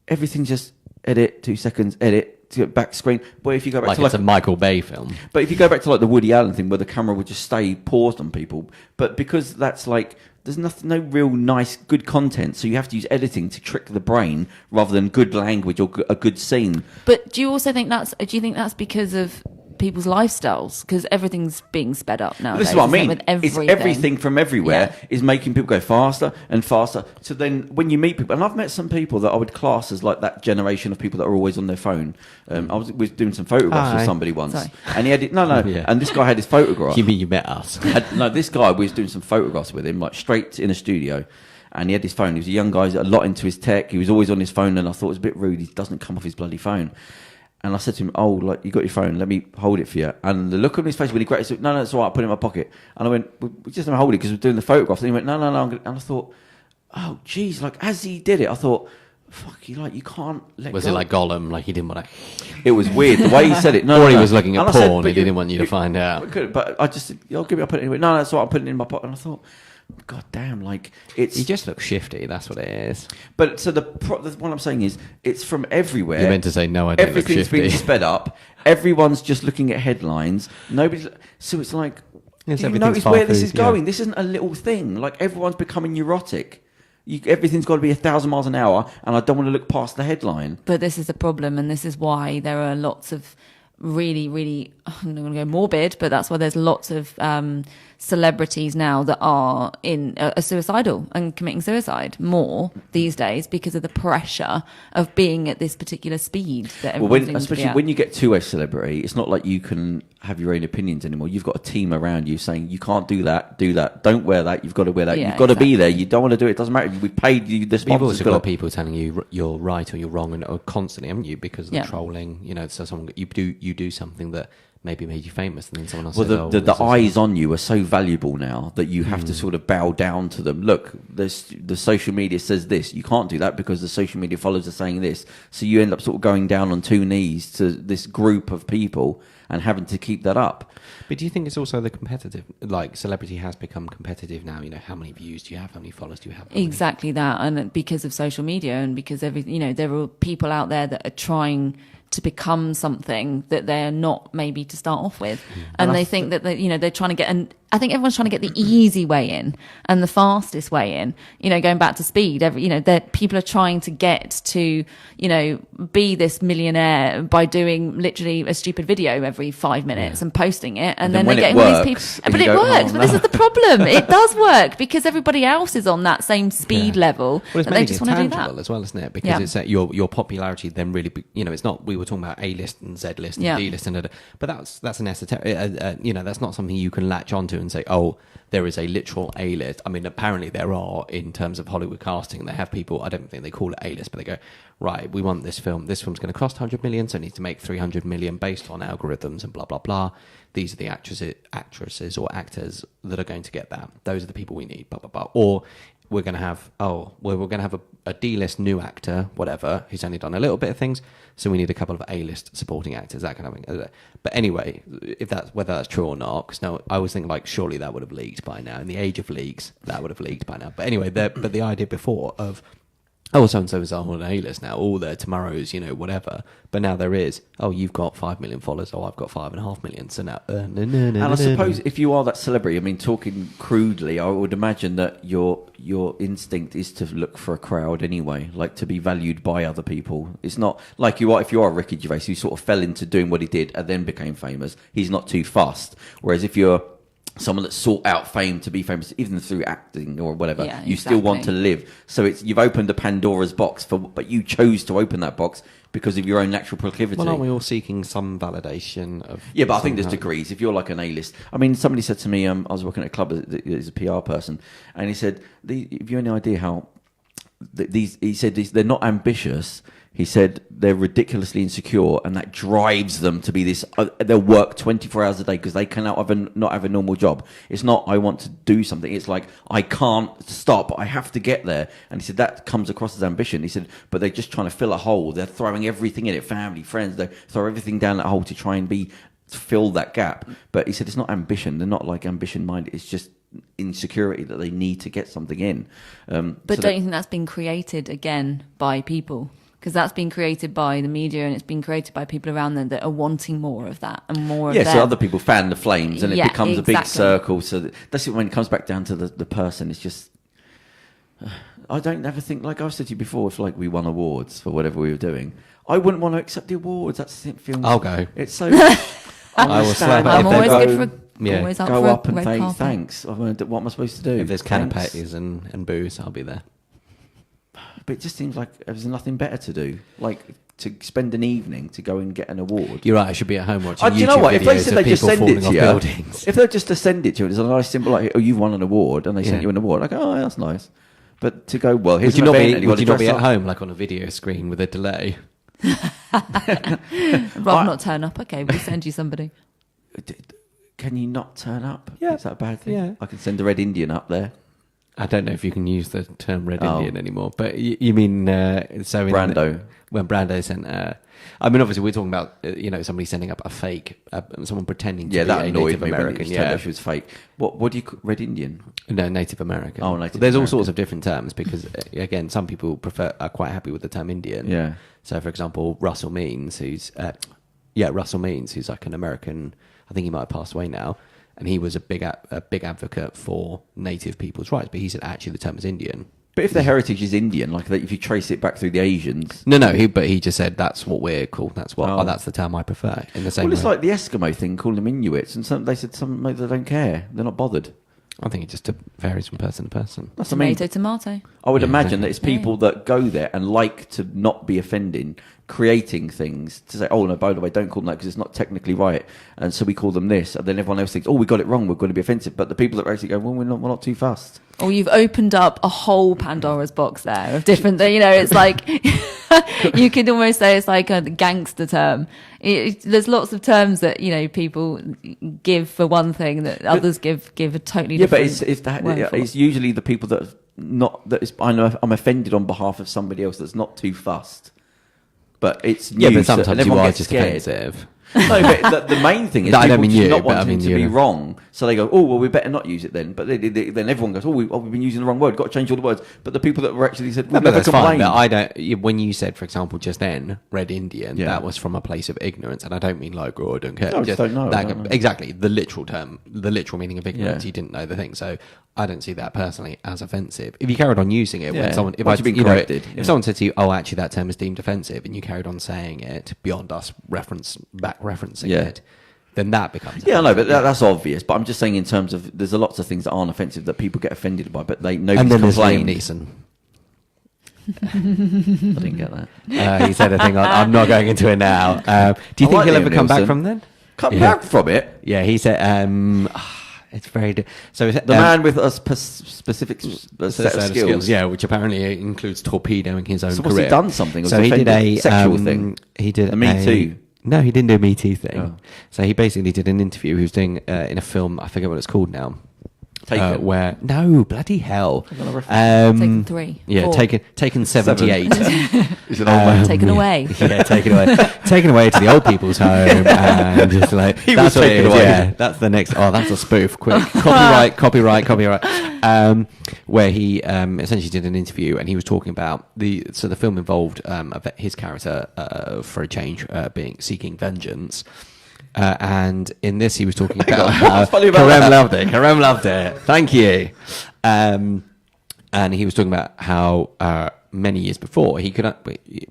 everything's just edit, 2 seconds, edit. To get back screen, but if you go back to it's a Michael Bay film, but if you go back to like the Woody Allen thing, where the camera would just stay paused on people, but because that's like there's no real nice good content, so you have to use editing to trick the brain rather than good language or a good scene. But do you think that's because of people's lifestyles, because everything's being sped up now? This is what I mean. With everything. It's everything from everywhere is making people go faster and faster. So then when you meet people, and I've met some people that I would class as like that generation of people that are always on their phone. I was doing some photographs with somebody once. Sorry. And he had it, and this guy had his photograph. You mean you met us? This guy, we was doing some photographs with him, like straight in a studio. And he had his phone. He was a young guy, a lot into his tech. He was always on his phone, and I thought it was a bit rude. He doesn't come off his bloody phone. And I said to him, "Oh, like you got your phone? Let me hold it for you." And the look on his face when he grabbed it, he said, "No, it's all right. I'll put it in my pocket." And I went, "We just let me hold it because we're doing the photograph." And he went, "No." And I thought, "Oh, geez!" Like as he did it, I thought, "Fuck you! Like you can't let." Was go. it like Gollum? Like he didn't want to. It was weird the way he said it. No, Or no, he no. was looking at And I said, porn. "But He didn't want you to find out. But I just said, "I'll give it. I'll put it in." No, that's all right. I'm putting it in my pocket. And I thought, God damn! Like it's. He just looks shifty. That's what it is. But so what I'm saying is, it's from everywhere. You meant to say no. I don't look Everything's shifty. been sped up. Everyone's just looking at headlines. Nobody's. So it's like, Yes, do you everything's notice where this far-food, is going? This isn't a little thing. Like everyone's becoming neurotic. Everything's got to be 1,000 miles an hour, and I don't want to look past the headline. But this is the problem, and this is why there are lots of really, really, I'm not going to go morbid, but that's why there's lots of celebrities now that are suicidal and committing suicide more these days because of the pressure of being at this particular speed that everyone seems to be especially at. when you get to a celebrity, it's not like you can have your own opinions anymore. You've got a team around you saying you can't do that, don't wear that, you've got to wear that, Yeah, you've got to be exactly. there, you don't want to do it, doesn't matter. We paid you this. You've also got people telling you you're right or you're wrong, and constantly, haven't you? Because of the Yeah. trolling, so someone you do something that maybe made you famous, and then someone else. Well, says, the eyes on you are so valuable now that you have to sort of bow down to them. Look, the social media says this. You can't do that because the social media followers are saying this. So you end up sort of going down on two knees to this group of people and having to keep that up. But do you think it's also the competitive, like celebrity has become competitive now? How many views do you have? How many followers do you have? Exactly that, and because of social media and because there are people out there that are trying to become something that they're not maybe to start off with, and they think that they're trying to get, and I think everyone's trying to get the easy way in and the fastest way in. Going back to speed, people are trying to get to be this millionaire by doing literally a stupid video every 5 minutes and posting it, and then they're getting all these people. But it works. But this is the problem. It does work because everybody else is on that same speed level. Well, it's that they just want to do that tangible as well, isn't it? Because it's your popularity then really, it's not. We were talking about A list and Z list and D list but that's an esoteric. That's not something you can latch onto and say, oh, there is a literal A list. I mean, apparently there are in terms of Hollywood casting. They have people. I don't think they call it A list, but they go, right, we want this film. This film's going to cost 100 million, so it needs to make 300 million based on algorithms and blah blah blah. These are the actresses or actors that are going to get that. Those are the people we need. Blah blah blah. Or we're going to have a D-list new actor, whatever, who's only done a little bit of things. So we need a couple of A-list supporting actors, that kind of thing. But anyway, whether that's true or not, because no, I always think like surely that would have leaked by now. In the age of leaks, that would have leaked by now. But anyway, the idea before of so-and-so is on an A-list now, all their tomorrows, whatever. But now there is, you've got 5 million followers, I've got 5.5 million. So now, And I suppose if you are that celebrity, I mean, talking crudely, I would imagine that your instinct is to look for a crowd anyway, like to be valued by other people. It's not like if you are Ricky Gervais, who sort of fell into doing what he did and then became famous, he's not too fussed. Whereas if you're someone that sought out fame to be famous, even through acting or whatever, you still want to live. So you've opened a Pandora's box, but you chose to open that box because of your own natural proclivity. Well, aren't we all seeking some validation of? Yeah, but I think there's degrees. If you're like an A-list, I mean, somebody said to me, I was working at a club as a PR person, and he said, "Have you any idea how these?" He said, "They're not ambitious." He said they're ridiculously insecure, and that drives them to be this. They'll work 24 hours a day because they cannot not have a normal job. It's not I want to do something. It's like I can't stop. I have to get there. And he said that comes across as ambition. He said, but they're just trying to fill a hole. They're throwing everything in it, family, friends. They throw everything down that hole to try and to fill that gap. But he said it's not ambition. They're not like ambition minded. It's just insecurity that they need to get something in. But don't you think that's been created again by people? Because that's been created by the media and it's been created by people around them that are wanting more of that and more of that. Yeah, so other people fan the flames and it becomes a big exactly. circle. So that's it, when it comes back down to the person, it's just... I don't ever think, like I've said to you before, if like we won awards for whatever we were doing, I wouldn't want to accept the awards. That's it. I'll go. It's so... I will slap I'm always good for always up go for up a and red say carpet. thanks. What am I supposed to do? If there's Thanks. canapes and booze, I'll be there. But it just seems like there's nothing better to do. Like to spend an evening to go and get an award. You're right. I should be at home watching YouTube do you know what? If they videos said of they just people send falling it to off you, buildings. if they just to send it to you, it's a nice symbol like, oh, you've won an award, and they sent you an award. Like, oh, that's nice. But to go, well, here's Would you an not event, be? and you Would want you to not be dress at up. home like on a video screen with a delay? I'd rather not turn up. Okay, we'll send you somebody. Can you not turn up? Yeah. Is that a bad thing? Yeah. I can send a Red Indian up there. I don't know if you can use the term Red Indian anymore, but you mean so in Brando. When Brando sent, I mean, obviously we're talking about somebody sending up a fake, someone pretending to be that a annoyed Native me American. when it was she was fake. What do you call Red Indian? No, Native American. Oh, Native There's all American. sorts of different terms because again, some people are quite happy with the term Indian. Yeah. So, for example, Russell Means, who's like an American. I think he might have passed away now. And he was a big advocate for native people's rights, but he said actually the term is Indian. But if the heritage is Indian, like that, if you trace it back through the Asians, No, he just said that's what we're called. That's what that's the term I prefer. In the same well, it's way. like the Eskimo thing, calling them Inuits, and they said some they don't care, they're not bothered. I think it just varies from person to person. That's what I mean. Tomato. I would Yeah, imagine that it's people that go there and like to not be offending, creating things to say, oh no, by the way, don't call them that because it's not technically right, and so we call them this, and then everyone else thinks, oh, we got it wrong, we're going to be offensive. But the people that actually go, well, we're not too fussed. Or you've opened up a whole Pandora's box there of different, it's like, you could almost say it's like a gangster term. There's lots of terms that, people give for one thing that others give a totally different it's usually the people that I know I'm offended on behalf of somebody else that's not too fussed. But it's news, but sometimes and you everyone are gets just scared. offensive. No, but the main thing is No, I people don't mean just you, not but I wanting mean to be you. wrong. So they go, oh, well, we better not use it then. But then everyone goes, we've been using the wrong word. Got to change all the words. But the people that were actually said, we'll No, but never that's fine. complain. But I don't. When you said, for example, just then, Red Indian, Yeah. that was from a place of ignorance, and I don't mean like, oh, I don't care. No, I just don't know. I don't know. Exactly, the literal term, the literal meaning of ignorance. Yeah. You didn't know the thing, so I don't see that personally as offensive. If you carried on using it, Yeah. when someone, Once you've been corrected, if someone said to you, oh, actually, that term is deemed offensive, and you carried on saying it beyond us referencing Yeah. it, then that becomes Yeah, I know, offensive. but that's obvious. But I'm just saying in terms of there's lots of things that aren't offensive that people get offended by, but nobody's and then there's Liam complained. Neeson. I didn't get that. He said a thing. I'm not going into it now. Do you I think like he'll Liam ever come back Neeson. from then? Come Yeah. back from it. Yeah, he said. It's very. So The man with a specific set of skills. yeah, which apparently includes torpedoing his own So career. what's he done something? So he did a sexual thing. He did A Me Too? No, he didn't do a Me Too thing. Oh. So he basically did an interview. He was doing in a film. I forget what it's called now. Taken. Where no bloody hell. Taken 3. Yeah, 4. taken 78. He's an old man. Taken away. Yeah, taken away to the old people's home, and just like He that's was what it taken is, away. Yeah, that's the next. Oh, that's a spoof. Quick, copyright. Where he essentially did an interview, and he was talking about the film involved his character for a change seeking vengeance. And in this, he was talking about how what's funny about Kerem that? loved it. Kerem loved it. Thank you. And he was talking about how many years before he could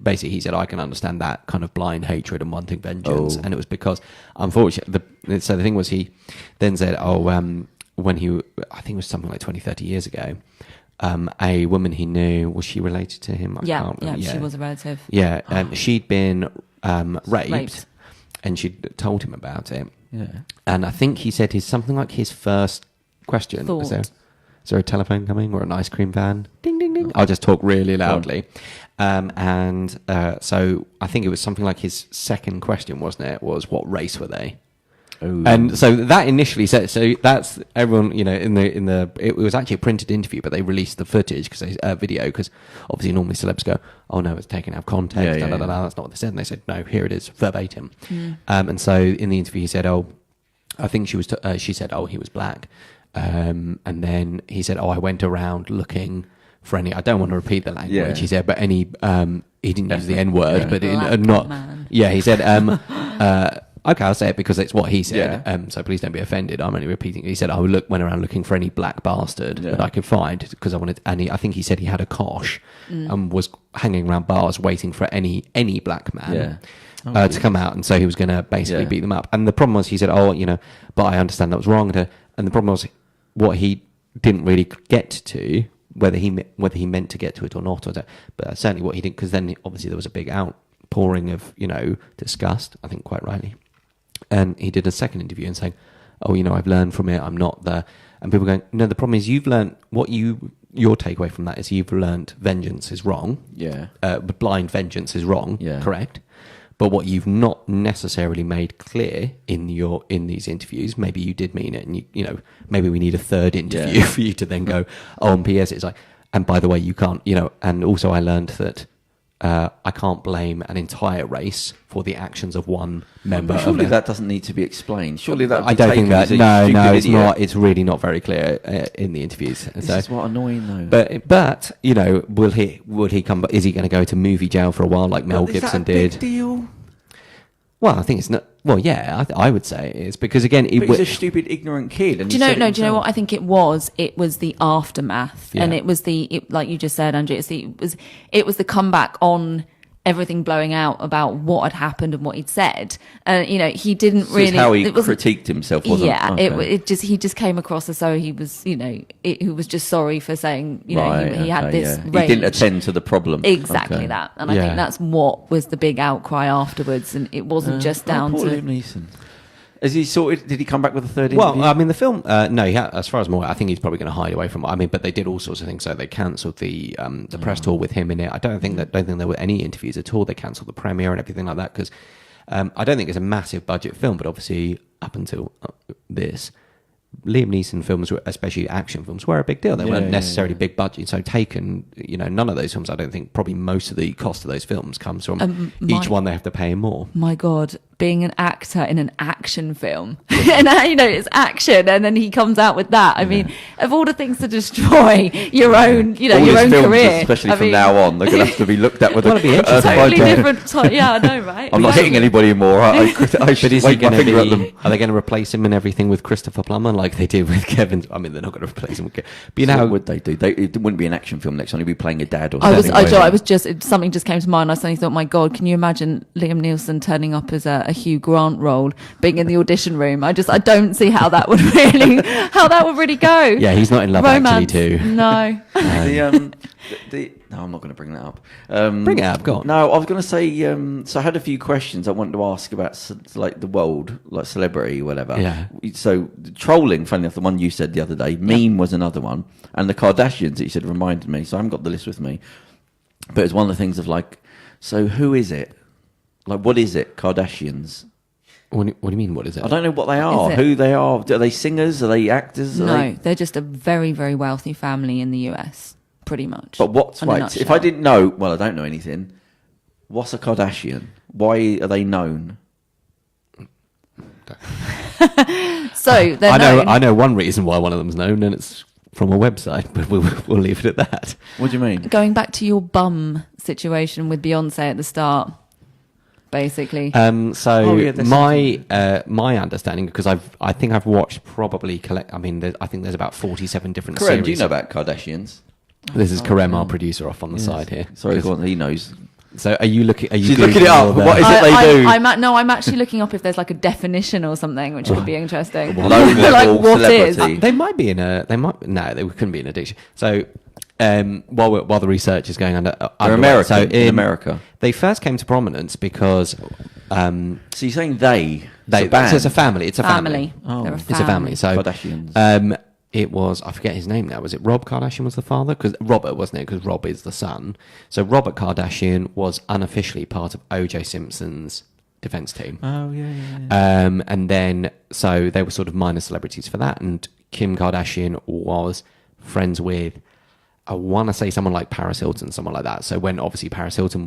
basically he said, I can understand that kind of blind hatred and wanting vengeance, and it was because unfortunately the thing was he then said, when I think it was something like 20, 30 years ago. A woman he knew, was she related to him? Yeah, she was a relative. Yeah, she'd been raped. And she'd told him about it. Yeah. And I think he said something like his first question. Is there a telephone coming or an ice cream van? Ding, ding, ding. I'll just talk really loudly. So I think it was something like his second question, wasn't it? Was what race were they? Ooh. And so that initially said, so that's everyone, it was actually a printed interview, but they released the footage video, because obviously normally celebs go, oh no, it's taken out of context, that's not what they said. And they said, no, here it is, verbatim. And so in the interview, he said, I think she said, he was black. And then he said, I went around looking for any, I don't want to repeat the language, he said, but any, he didn't use the N word, but not, man. he said, okay, I'll say it because it's what he said. Yeah. So please don't be offended. I'm only repeating. He said, I went around looking for any black bastard that I could find, because I wanted. And I think he said he had a kosh and was hanging around bars waiting for any black man to come out, and so he was going to basically beat them up. And the problem was, he said, but I understand that was wrong. And the problem was, what he didn't really get to, whether he meant to get to it or not, but certainly what he didn't, because then obviously there was a big outpouring of disgust. I think quite rightly. And he did a second interview and saying, oh, I've learned from it. I'm not the, and people going, no, the problem is you've learned your takeaway from that is you've learned vengeance is wrong. Yeah. Blind vengeance is wrong. Yeah. Correct. But what you've not necessarily made clear in these interviews, maybe you did mean it, and maybe we need a third interview for you to then go, oh, and P.S. it's like, and by the way, you can't, and also I learned that I can't blame an entire race for the actions of one member. Surely that doesn't need to be explained. Surely that. I don't think that. No, it's not. It's really not very clear in the interviews. This is what annoying though. But will he come? Is he going to go to movie jail for a while like Mel Gibson did? Big deal? Well, I think it's not. Well, yeah, I would say it is because again, he's a stupid, ignorant kid. And do you know? No, do you know what I think it was? It was the aftermath, and it was like you just said, Andrew. It was the comeback on everything blowing out about what had happened and what he'd said. And he didn't really. How he critiqued himself, wasn't it? Yeah, okay. He just came across as though he was, who was just sorry for saying, he had this rage. He didn't attend to the problem. Exactly that, and I think that's what was the big outcry afterwards, and it wasn't just down poor to. Liam Neeson. Is he sorted? Did he come back with a third interview? interview? Well, I mean, the film, no, as far as I'm aware, I think he's probably going to hide away from it. But they did all sorts of things. So they cancelled the press tour with him in it. I don't think there were any interviews at all. They cancelled the premiere and everything like that because I don't think it's a massive budget film, but obviously up until this, Liam Neeson films, especially action films, were a big deal. They weren't necessarily big budget. So Taken, none of those films, I don't think, probably most of the cost of those films comes from each one they have to pay more. My God, being an actor in an action film. And, it's action. And then he comes out with that. I mean, of all the things to destroy your own, your own films, career. Especially from now on, they're going to have to be looked at with a totally different. Yeah, I know, right? I'm not hitting anybody more. But is he going to be? Are they going to replace him and everything with Christopher Plummer like they did with Kevin? I mean, they're not going to replace him with Kevin. But what would they do? It wouldn't be an action film next time. He'd be playing a dad or something. Something something just came to mind. I suddenly thought, my God, can you imagine Liam Neeson turning up as a Hugh Grant role, being in the audition room? I don't see how that would really go. Yeah, he's not in Love Actually too. No. No, I'm not going to bring that up. Bring it up, go on. No, I was going to say, so I had a few questions I wanted to ask about like the world, like celebrity, whatever. Yeah. So trolling, funny enough, the one you said the other day, meme was another one, and the Kardashians that you said reminded me, so I haven't got the list with me, but it's one of the things of like, so who is it? Like, what is it, Kardashians? What do you mean, what is it? I don't know what they are, who they are. Are they singers? Are they actors? They're just a very, very wealthy family in the US. Pretty much. But if I didn't know, well, I don't know anything. What's a Kardashian? Why are they known? I know one reason why one of them's known, and it's from a website, but we'll leave it at that. What do you mean? Going back to your bum situation with Beyonce at the start, basically. My understanding, because I think I've watched probably I think there's about 47 different series. Do you know about Kardashians? This is Kerem, our producer, off on the side here. Sorry, go on, he knows. So are you looking? She's looking it up. What is it they do? I'm actually looking up if there's like a definition or something, which would be interesting. Low-level what celebrity. is? They might be in a. They couldn't be in a dictionary. So while the research is going on, they're American. So in America, they first came to prominence because. So you're saying they? It's a family. It's a family. Oh, it's a family. So Kardashians. It was, I forget his name now, was it Rob Kardashian was the father? Because Robert, wasn't it? Because Rob is the son. So Robert Kardashian was unofficially part of O.J. Simpson's defense team. Oh, yeah. And then, so they were sort of minor celebrities for that. And Kim Kardashian was friends with, I want to say someone like Paris Hilton, someone like that. So when obviously Paris Hilton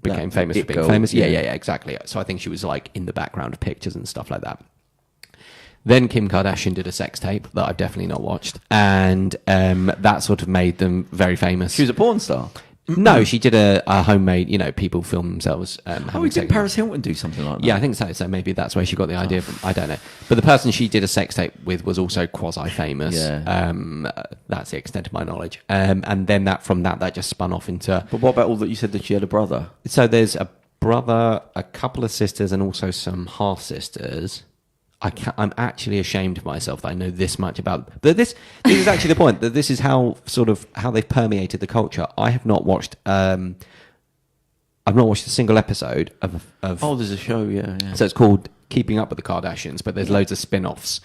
became famous for being famous. Yeah, exactly. So I think she was like in the background of pictures and stuff like that. Then Kim Kardashian did a sex tape that I've definitely not watched, and that sort of made them very famous. She was a porn star? No, she did a homemade, people film themselves. Did Paris Hilton do something like that? Yeah, I think so. So maybe that's where she got the idea from. I don't know. But the person she did a sex tape with was also quasi-famous. Yeah. That's the extent of my knowledge. And then that just spun off into... But what about all that you said that she had a brother? So there's a brother, a couple of sisters, and also some half-sisters. I'm actually ashamed of myself that I know this much about this. This is actually the point, that this is how they've permeated the culture. I have not watched. I've not watched a single episode of. Oh, there's a show, yeah. So it's called Keeping Up with the Kardashians, but there's loads of spin-offs.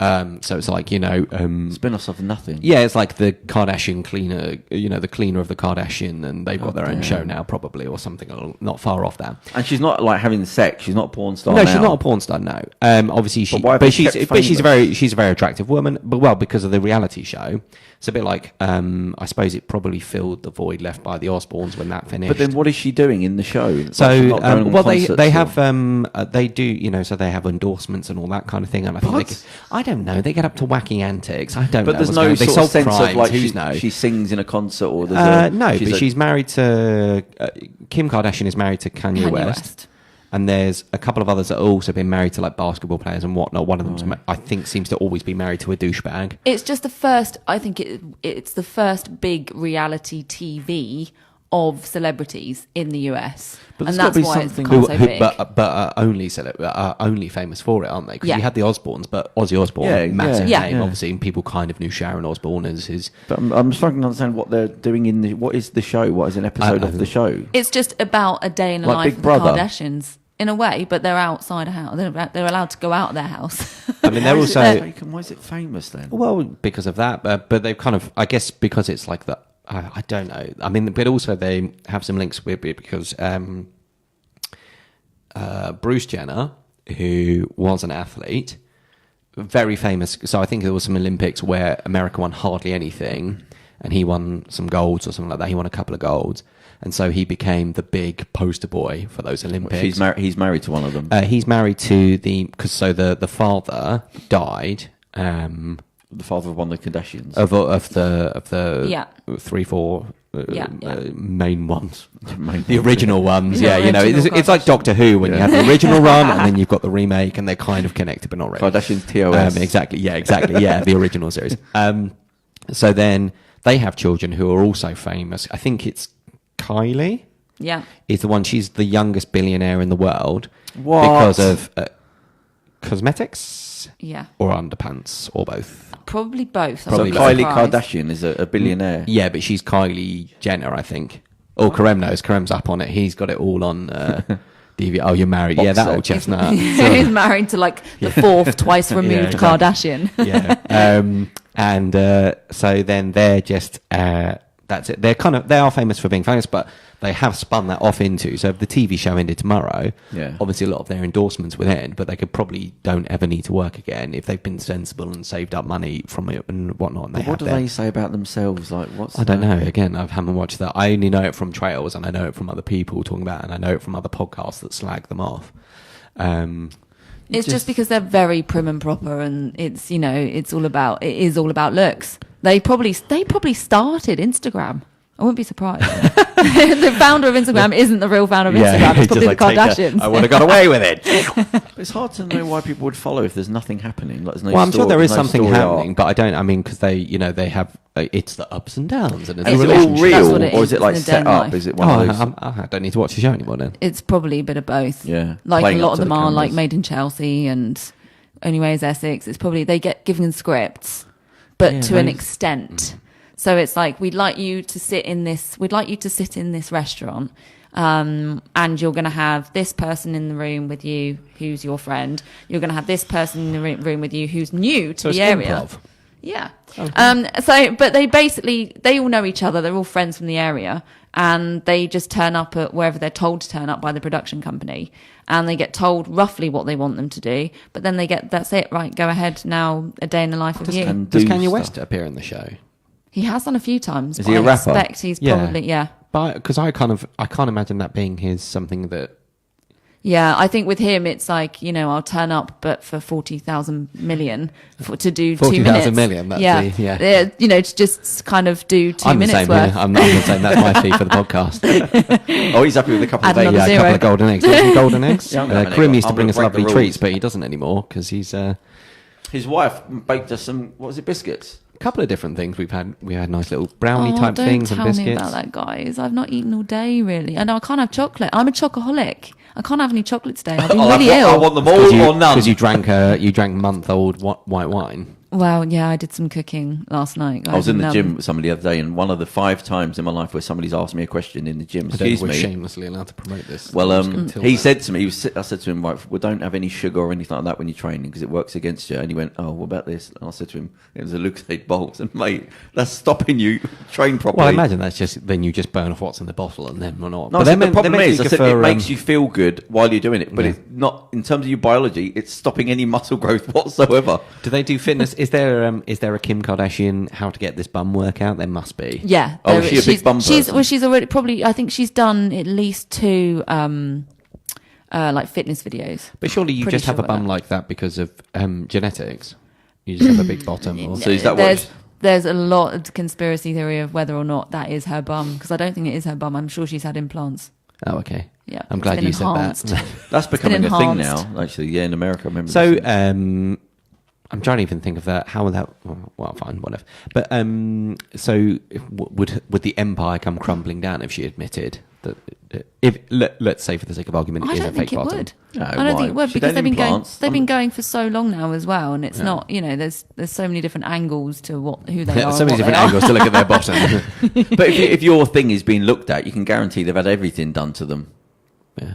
So it's like, Spin-offs of nothing. Yeah, it's like the Kardashian cleaner, the cleaner of the Kardashian, and they've got their own show now, probably, or something not far off that. And she's not like having sex. She's not a porn star. No, now. she's not a porn star. No, obviously she's a very attractive woman. But because of the reality show, it's a bit like I suppose it probably filled the void left by the Osbournes when that finished. But then what is she doing in the show? So they have they do so they have endorsements and all that kind of thing. And I think I don't know. They get up to wacky antics. I don't know. But there's no they sort solve of sense crimes. of like Who's knows? she sings in a concert or she's married to Kim Kardashian is married to Kanye West. And there's a couple of others that have also been married to like basketball players and whatnot. One of them, I think, seems to always be married to a douchebag. It's just the first. I think it's the first big reality TV of celebrities in the US, but and that's why it's become so big. But are only famous for it, aren't they? Because you had the Osbournes, but Ozzy Osbourne, massive name, obviously, and people kind of knew Sharon Osbourne as his. But I'm struggling to understand what they're doing in what is the show? What is an episode of the show? It's just about a day in the life of the Kardashians. In a way, but they're outside a house. They're allowed to go out of their house. I mean, they're also. Why is it famous then? Well, because of that, but they've kind of, I guess, because it's like the. I don't know. I mean, but also they have some links with it because Bruce Jenner, who was an athlete, very famous. So I think there was some Olympics where America won hardly anything, and he won some golds or something like that. He won a couple of golds. And so he became the big poster boy for those Olympics. He's married to one of them. He's married to the father died. The father of one of the Kardashians. Of the 3-4 main ones, the original ones. It's like Doctor Who when you have the original run and then you've got the remake, and they're kind of connected but not really. Kardashians TOS. Exactly. The original series. So then they have children who are also famous. I think it's Kylie. Yeah, is the one. She's the youngest billionaire in the world because of cosmetics. Yeah, or underpants, or both. Probably both. So Kylie Kardashian is a billionaire. Yeah, but she's Kylie Jenner, I think. Oh, Kerem knows. Kerem's up on it. He's got it all on DV. Oh, you're married. Box yeah, that set. old chestnut. He's married to like the fourth twice removed Kardashian. So then they're just that's it. They are famous for being famous, but they have spun that off into. So if the TV show ended tomorrow, obviously a lot of their endorsements would end, but they could probably don't ever need to work again if they've been sensible and saved up money from it and whatnot. And what do they say about themselves? Like, I don't know. Again, I haven't watched that. I only know it from trails, and I know it from other people talking about it, and I know it from other podcasts that slag them off. It's just because they're very prim and proper, and it is all about looks. They probably started Instagram. I wouldn't be surprised. The founder of Instagram isn't the real founder of Instagram. It's probably the Kardashians. I would have got away with it. It's hard to know why people would follow if there's nothing happening. Like, there's no I'm sure there is something happening, arc. but I don't. I mean, because they have it's the ups and downs, and is it all real, or is it like set up? Life. Is it one of those? I don't need to watch the show anymore then. It's probably a bit of both. Yeah, like playing a lot up of to them the are like cameras. Made in Chelsea and Only Way is Essex. It's probably they get given scripts, but to an extent. So it's like we'd like you to sit in this restaurant, and you're going to have this person in the room with you who's your friend. You're going to have this person in the room with you who's new to the area. Improv. Yeah. Okay. But they all know each other. They're all friends from the area, and they just turn up at wherever they're told to turn up by the production company, and they get told roughly what they want them to do. But then that's it. Right, go ahead now. A day in the life of you. Does Kanye West appear in the show? He has done a few times. Is he a rapper? I expect he's probably But because I can't imagine that being something that. Yeah, I think with him it's like I'll turn up, but for 40,000 million to do 2 minutes. 40,000 million. That's to just kind of do 2 minutes worth. I'm not saying that's my fee for the podcast. Oh, he's happy with a couple of Add eggs. another A couple of golden eggs. Golden eggs. Kerem used to I'm bring us gonna break lovely the treats, rules. but he doesn't anymore because he's. His wife baked us some. What was it? Biscuits. Couple of different things we had nice little brownie type things and Don't biscuits. tell me about that, guys. I've not eaten all day, really. I know I can't have chocolate. I'm a chocoholic. I can't have any chocolate today. I'll be really ill. I want them all or none. Because you drank month-old white wine. Well, yeah, I did some cooking last night. I was in the gym with somebody the other day, and one of the 5 times in my life where somebody's asked me a question in the gym. Excuse me. We're shamelessly allowed to promote this. Well, he said to me, I said to him, right, well, don't have any sugar or anything like that when you're training because it works against you. And he went, oh, what about this? And I said to him, it was a Lucozade Bolts. And mate, that's stopping you train properly. Well, I imagine that's just, then you just burn off what's in the bottle and then we're not. No, but the problem is, I said it makes you feel good while you're doing it, but it's not, in terms of your biology, it's stopping any muscle growth whatsoever. Do they do fitness? Is there a Kim Kardashian how to get this bum workout? There must be. Yeah. Oh, is she a big bum person? Well, she's already probably. I think she's done at least 2 like fitness videos. But surely you Pretty just have sure a bum about like that because of genetics. You just have a big bottom. Or... So is that what? There's a lot of conspiracy theory of whether or not that is her bum because I don't think it is her bum. I'm sure she's had implants. Oh, okay. Yeah, I'm glad you said that. That's becoming a thing now. Actually, yeah, in America, I remember. So, I'm trying to even think of that. How would that? Well, fine, whatever. But so would the empire come crumbling down if she admitted that? If let's say, for the sake of argument, it is a fake bottom. No, I don't think it would She because done implants. they've been going for so long now as well, and it's not there's so many different angles to who they are. So many different angles to look at their bottom. But if your thing is being looked at, you can guarantee they've had everything done to them. Yeah.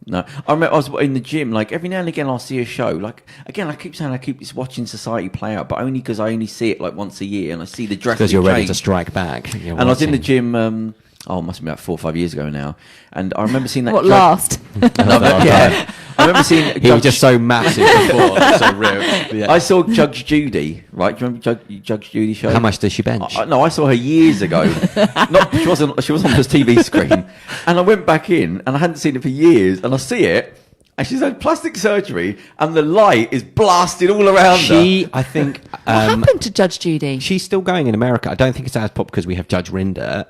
No, I remember I was in the gym. Like every now and again, I'll see a show. Like again, I keep saying I keep watching society play out, but only because I only see it like once a year, and I see the drastic Because you're ready change. to strike back. And I was in the gym. It must be about 4 or 5 years ago now, and I remember seeing that. What last? Yeah, I remember seeing. He was just so massive before, so real. Yeah. I saw Judge Judy. Right, do you remember Judge Judy show? How much does she bench? No, I saw her years ago. She wasn't on this TV screen, and I went back in, and I hadn't seen it for years, and I see it. And she's had plastic surgery, and the light is blasted all around her. I think... What happened to Judge Judy? She's still going in America. I don't think it's as pop because we have Judge Rinder,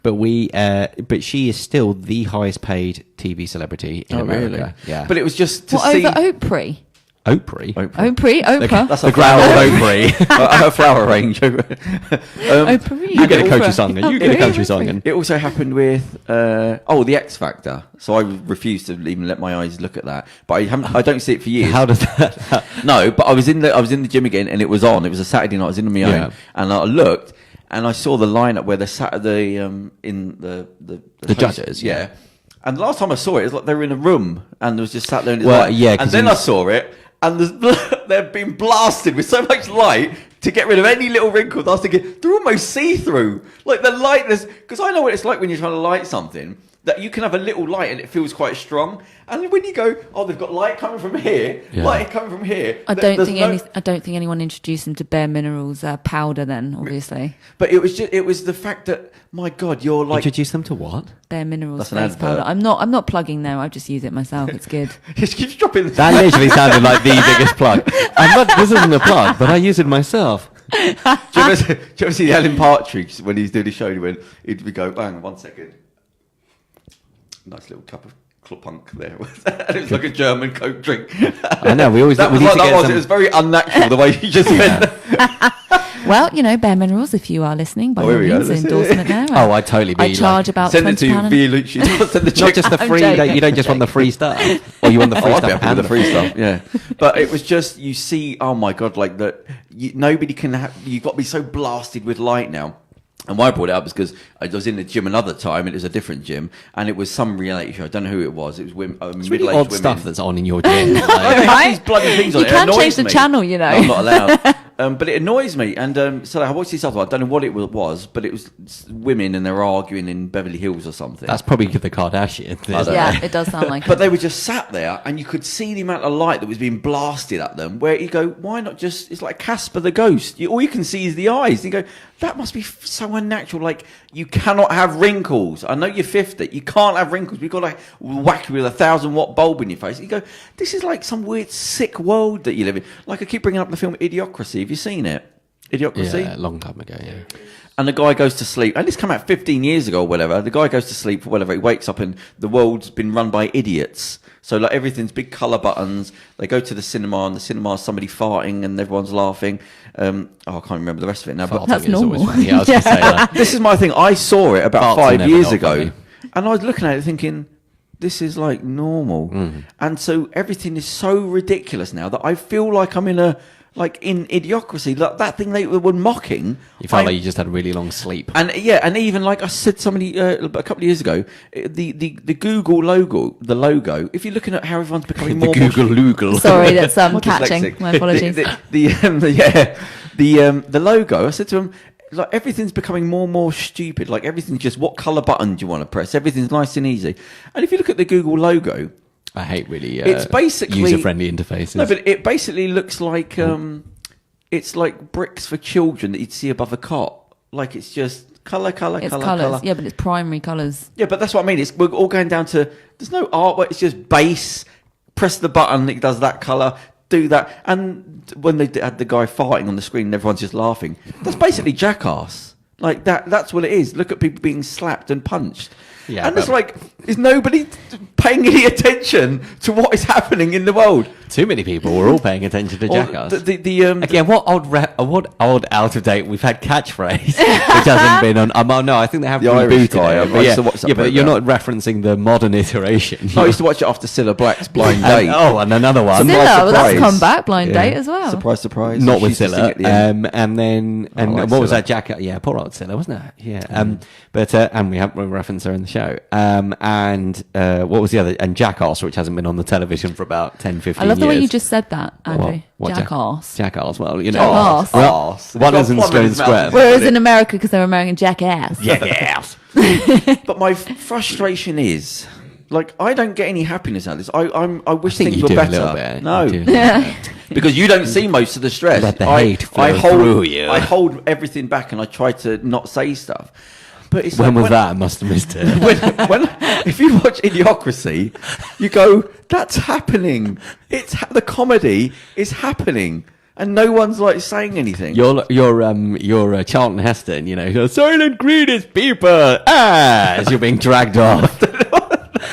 but she is still the highest paid TV celebrity in America. Really? Yeah. But it was just to What, see... over Oprah? Oprah? Oprah? That's The ground of Oprah. her flower range. Oprah. You get a country song, and you get a country song. And It also happened with the X Factor. So I refused to even let my eyes look at that. But I don't see it for years. how does that... No, but I was in the gym again, and it was on. It was a Saturday night. I was in on my own, and I looked, and I saw the lineup where they sat at the judges. Yeah. And the last time I saw it was like they were in a room, and there was just sat there. And and then I saw it. And they've been blasted with so much light to get rid of any little wrinkles. I was thinking, they're almost see-through. Like the light, because I know what it's like when you're trying to light something, that you can have a little light and it feels quite strong. And when you go, they've got light coming from here, light coming from here. I don't think anyone introduced them to Bare Minerals powder then, obviously. But it was the fact that, my God, you're like... Introduce them to what? Bare Minerals That's an face advert. powder. I'm not plugging there. I just use it myself. It's good. Just keeps dropping That literally sounded like the biggest plug. This isn't a plug, but I use it myself. Do you ever see Alan Partridge when he's doing his show? He'd be going, bang, 1 second. Nice little cup of Klopunk there. And it was like a German Coke drink. I know, we need to get It was very unnatural the way you just went. Well, Bare Minerals, if you are listening, by all means, endorsement there. I'd totally be I charge about Send it to £20. Vialucci. Send the check. Not just the free, you don't just want the free stuff. Or you want the free I'd be stuff happy and with the free stuff, yeah. But it was just, you see, oh my God, like that. Nobody can have, you've got to be so blasted with light now. And why I brought it up is because I was in the gym another time, and it was a different gym, and it was some reality show. I don't know who it was. It was women, It's middle-aged really odd women. stuff that's on in your gym. They have these bloody things on You it. can It annoys change the me. channel, No, I'm not allowed. But it annoys me. And so I watched this other one. I don't know what it was, but it was women, and they were arguing in Beverly Hills or something. That's probably the Kardashians. Yeah, it does sound like But they were just sat there, and you could see the amount of light that was being blasted at them, where you go, why not just... It's like Casper the Ghost. All you can see is the eyes. And you go, that must be so unnatural. Like, you cannot have wrinkles. I know you're 50. You can't have wrinkles. We've got to whack you with a 1,000-watt bulb in your face. You go, this is like some weird, sick world that you live in. Like, I keep bringing up the film Idiocracy. Have you seen it? Idiocracy? Yeah, a long time ago, yeah. And the guy goes to sleep. And this came out 15 years ago or whatever. The guy goes to sleep or whatever. He wakes up and the world's been run by idiots. So like everything's big colour buttons. They go to the cinema, and the cinema's somebody farting and everyone's laughing. I can't remember the rest of it now. But That's normal. Yeah, I was going to say that. this is my thing. I saw it about Farts are 5 never years not ago. funny. And I was looking at it thinking, this is like normal. And so everything is so ridiculous now that I feel like I'm in a Like in Idiocracy, like that thing they were mocking. You felt like you just had a really long sleep. And and even like I said, somebody a couple of years ago, the Google logo, if you're looking at how everyone's becoming more Google. Sorry, that's I'm catching. dyslexic. My apologies. The logo. I said to him, like everything's becoming more and more stupid. Like everything's just what color button do you want to press? Everything's nice and easy. And if you look at the Google logo, I hate really it's basically user-friendly interfaces. No, but it basically looks like it's like bricks for children that you'd see above a cot. Like it's just colour. It's colours. Yeah, but it's primary colours. Yeah, but that's what I mean. We're all going down to there's no artwork. It's just base. Press the button. It does that colour. Do that. And when they had the guy farting on the screen, and everyone's just laughing. That's basically Jackass. Like that. That's what it is. Look at people being slapped and punched. Yeah, and it's like, is nobody paying any attention to what is happening in the world? Too many people were all paying attention to Jackass. Again, what old out of date we've had catchphrase which hasn't been on. No, I think they have The Irish rebooted guy, it. I used to watch that Yeah, but you're program. not referencing the modern iteration. I used to watch it after Cilla Black's Blind Date. And another one. Surprise, Cilla, well, that's surprise. come back. Blind Yeah. Date as well. Surprise, surprise. Not She with used to sing Cilla. at the end. And like what was Cilla. that Jackass? Yeah, poor old Cilla, wasn't it? Yeah. And we have referenced her in the show. What was the other? And Jackass, which hasn't been on the television for about 10, 15 I love the years. way you just said that, Andrew. What? Jackass. Jackass. Well, you know. Jackass. Well, one is in Got Sloane one in his mouth. Square. Whereas in America, because they're American jackass. Jackass. But my frustration is, like, I don't get any happiness out of this. I wish think things you were do a better. little bit. No, You do. because you don't see most of the stress. Let the hate flow hold, through you. I hold everything back and I try to not say stuff. But it's When like was that? I must have missed it. when if you watch Idiocracy, you go, that's happening. The comedy is happening, and no one's like saying anything. You're Charlton Heston, you know, silent greetings people as you're being dragged off.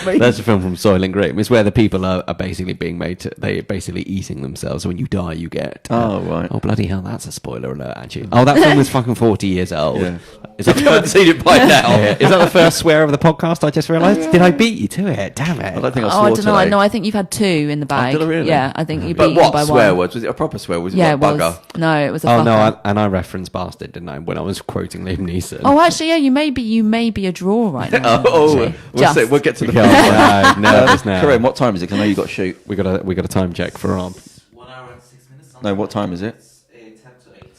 That's a film from Soylent Green. It's where the people are basically being they're basically eating themselves. So when you die, you get. Oh, right. Oh, bloody hell, that's a spoiler alert, actually. Oh, that film is fucking 40 years old. Yeah. Is that I haven't seen it by now. Is that the first swear of the podcast? I just realised. Did I beat you to it? Damn it. I don't think I Oh, swore I don't know. today. No, I think you've had 2 in the bag. did I really? Yeah, I think you beat But you what by swear one. words? Was it a proper swear? Was it Yeah, like it was. bugger? No, it was a Oh fucker. no, and I referenced bastard, didn't I? When I was quoting Liam Neeson. Oh, actually, yeah, you may be a draw right now. We'll get to the God, no, nervous now. Kerem, what time is it? 'Cause I know you got to shoot. We got a time check for Rob. 1 hour and 6 minutes. No, what time is it? It's 10 to 8.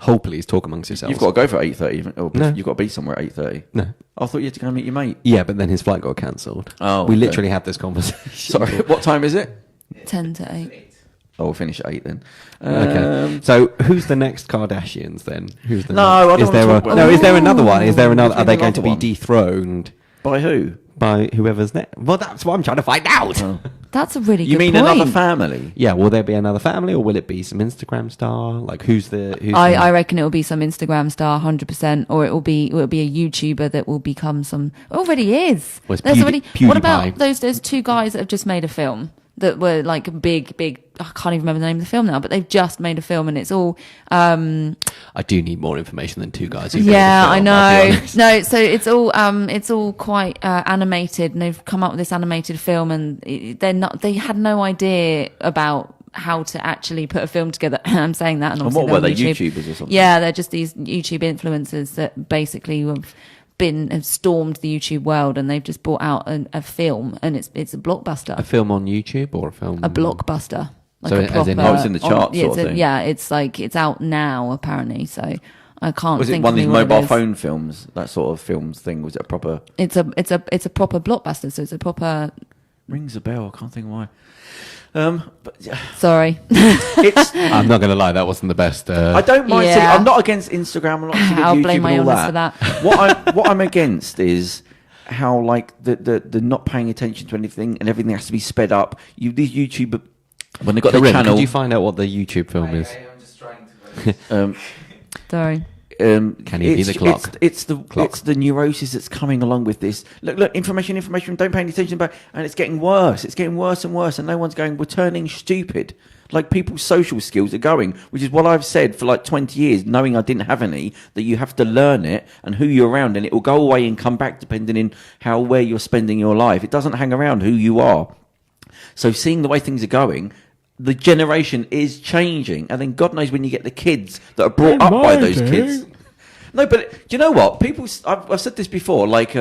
Oh, please talk amongst yourselves. You've got to go for 8:30. No. You've got to be somewhere at 8:30. No. I thought you had to go and meet your mate. Yeah, but then his flight got cancelled. Oh, we okay. literally had this conversation. Sorry, what time is it? 10 to 8. Oh, we'll finish at 8 then. Okay. So who's the next Kardashians then? Who's the No, I don't is wanna there talk about no? that. Is there another one? Is there another? Are Between they the going to be other one. dethroned By who? by whoever's next? Well, that's what I'm trying to find out. That's a really You good mean point. another family? Yeah, will there be another family, or will it be some Instagram star? Like, who's the? I reckon it will be some Instagram star, 100%, or it will be a YouTuber that will become some. Already is. Well, it's There's already. What PewDiePie. about those 2 guys that have just made a film that were like big? I can't even remember the name of the film now, but they've just made a film and it's all. I do need more information than 2 guys. Who made Yeah, a I film, I'll be know. honest. No, so it's all quite animated, and they've come up with this animated film, and they had no idea about how to actually put a film together. I'm saying that, and And obviously what were they're they, on YouTube. YouTubers or something? Yeah, they're just these YouTube influencers that basically have stormed the YouTube world, and they've just brought out a film, and it's a blockbuster, A film on YouTube or a film? a blockbuster. Like So a as in- proper- Oh, it's in the charts yeah, sort of thing. Yeah, it's like it's out now apparently. So I can't. Was it think one of these who it mobile is. phone films? That sort of films thing? Was it a proper? It's a proper blockbuster. So it's a proper. Rings a bell. I can't think why. But yeah, Sorry. it's. I'm not going to lie, that wasn't the best. I don't mind. Yeah. Seeing, I'm not against Instagram. I'm not against I'll YouTube blame my and all illness that. for that. What I'm against is how like the not paying attention to anything and everything has to be sped up. These YouTuber when they got their Kerem, channel. could you find out what the YouTube film is? I'm just trying to. Sorry. Can he be the clock? It's the neurosis that's coming along with this. Look, information. Don't pay any attention back, and it's getting worse. It's getting worse and worse, and no one's going. We're turning stupid. Like people's social skills are going, which is what I've said for like 20 years, knowing I didn't have any. That you have to learn it and who you're around, and it will go away and come back depending on where you're spending your life. It doesn't hang around who you are. So seeing the way things are going, the generation is changing, and then God knows when you get the kids that are brought up by those kids. No, but do you know what? I've said this before, like,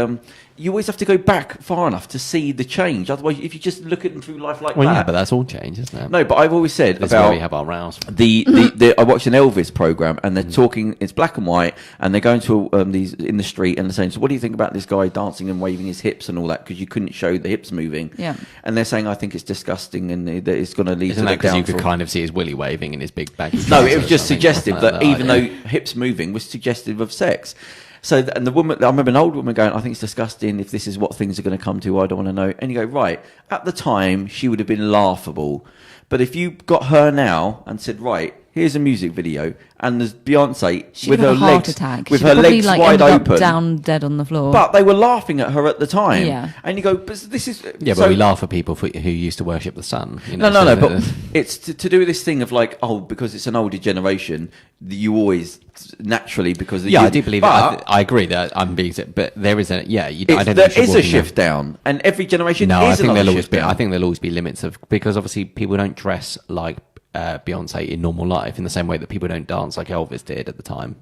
you always have to go back far enough to see the change. Otherwise, if you just look at them through life like that... Well, yeah, but that's all change, isn't it? No, but I've always said That's about... where we have our rows. I watched an Elvis program, and they're talking... It's black and white, and they're going to these in the street, and they're saying, so what do you think about this guy dancing and waving his hips and all that? Because you couldn't show the hips moving. Yeah. And they're saying, I think it's disgusting, and that it's going to lead Isn't to that because you could downfall. kind of see his willy waving in his big baggy No, trousers it was or just something, suggestive something that like even though hips moving was suggestive of sex. So, and the woman, I remember an old woman going, I think it's disgusting. If this is what things are going to come to, I don't want to know. And you go, right, at the time, she would have been laughable. But if you got her now and said, right, here's a music video, and there's Beyonce She with would her have a heart legs, attack. with She'd her probably, legs like, wide ended up open, down dead on the floor. but they were laughing at her at the time. Yeah. And you go, but this is... Yeah, so- but we laugh at people who used to worship the sun. You know, No, so but it's to do with this thing of like, oh, because it's an older generation, you always naturally because of Yeah, you, I do believe but it. I agree that I'm being, but there is a I don't. there think we should is a walk in shift down, and every generation No, I is think another there'll always shift be. down. I think there'll always be limits of because obviously people don't dress like Beyonce in normal life in the same way that people don't dance like Elvis did at the time.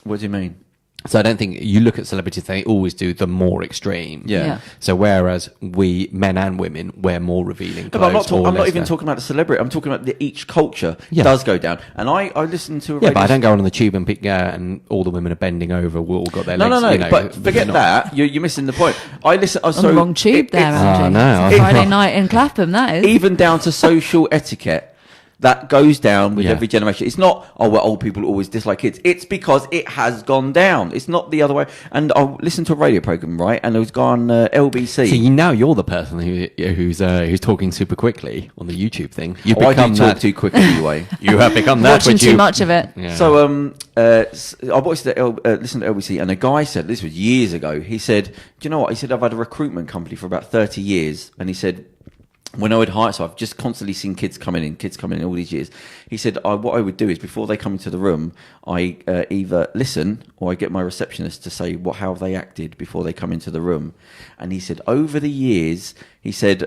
What do you mean? So I don't think you look at celebrities; they always do the more extreme. Yeah. Yeah. So whereas we men and women wear more revealing No, clothes. but I'm not less even than- talking about the celebrity. I'm talking about each culture Yeah. does go down. And I listen to a Yeah, radio but I don't go on the tube and pick and all the women are bending over. We all got their No, legs. no. You know, But forget not- that. You're missing the point. I listen. on the wrong tube there, Andrew. Oh, no. It's a Friday night in Clapham, that is. Even down to social etiquette. That goes down with Yeah. every generation. It's not, oh, well, old people always dislike kids. It's because it has gone down. It's not the other way. And I listened to a radio program, right? And it was on LBC. See, now you're the person who's talking super quickly on the YouTube thing. You I do become talk that. too quick anyway. You have become that. Watching which too you- much of it. Yeah. So I watched listened to LBC, and a guy said, this was years ago, he said, do you know what? He said, I've had a recruitment company for about 30 years. And he said, when I would hire, so I've just constantly seen kids coming in all these years. He said, what I would do is before they come into the room, I either listen or I get my receptionist to say how they acted before they come into the room. And he said, over the years, he said,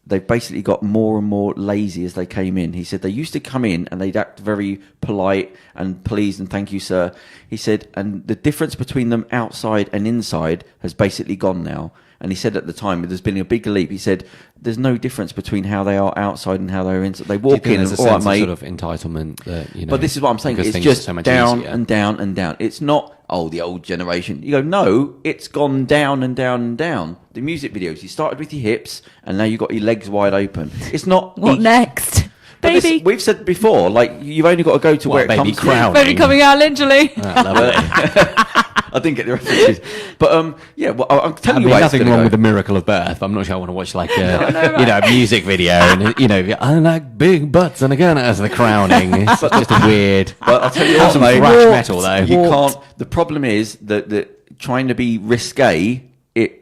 they've basically got more and more lazy as they came in. He said they used to come in and they'd act very polite and please and thank you, sir. He said, and the difference between them outside and inside has basically gone now. And he said at the time, there's been a big leap. He said, there's no difference between how they are outside and how they're inside. They Do you walk think in and, there's a all right, sense of mate. sort of entitlement that, you know, But this is what I'm saying. because It's things are just so much down easier. and down and down. It's not, oh, the old generation. You go, no, it's gone down and down and down. The music videos, you started with your hips and now you've got your legs wide open. It's not... What next? But this- Baby. we've said before, like, you've only got to go to What, where it baby comes crown? Baby coming out literally. Ah, lovely. I didn't get the references. But, yeah, well, I'm telling I mean, you why it's nothing gonna wrong go. with the miracle of birth. But I'm not sure I want to watch like a music video and I like big butts and again as the crowning. It's just a weird. But I'll tell you Have what, some mate. thrash metal though. You can't. The problem is that trying to be risque.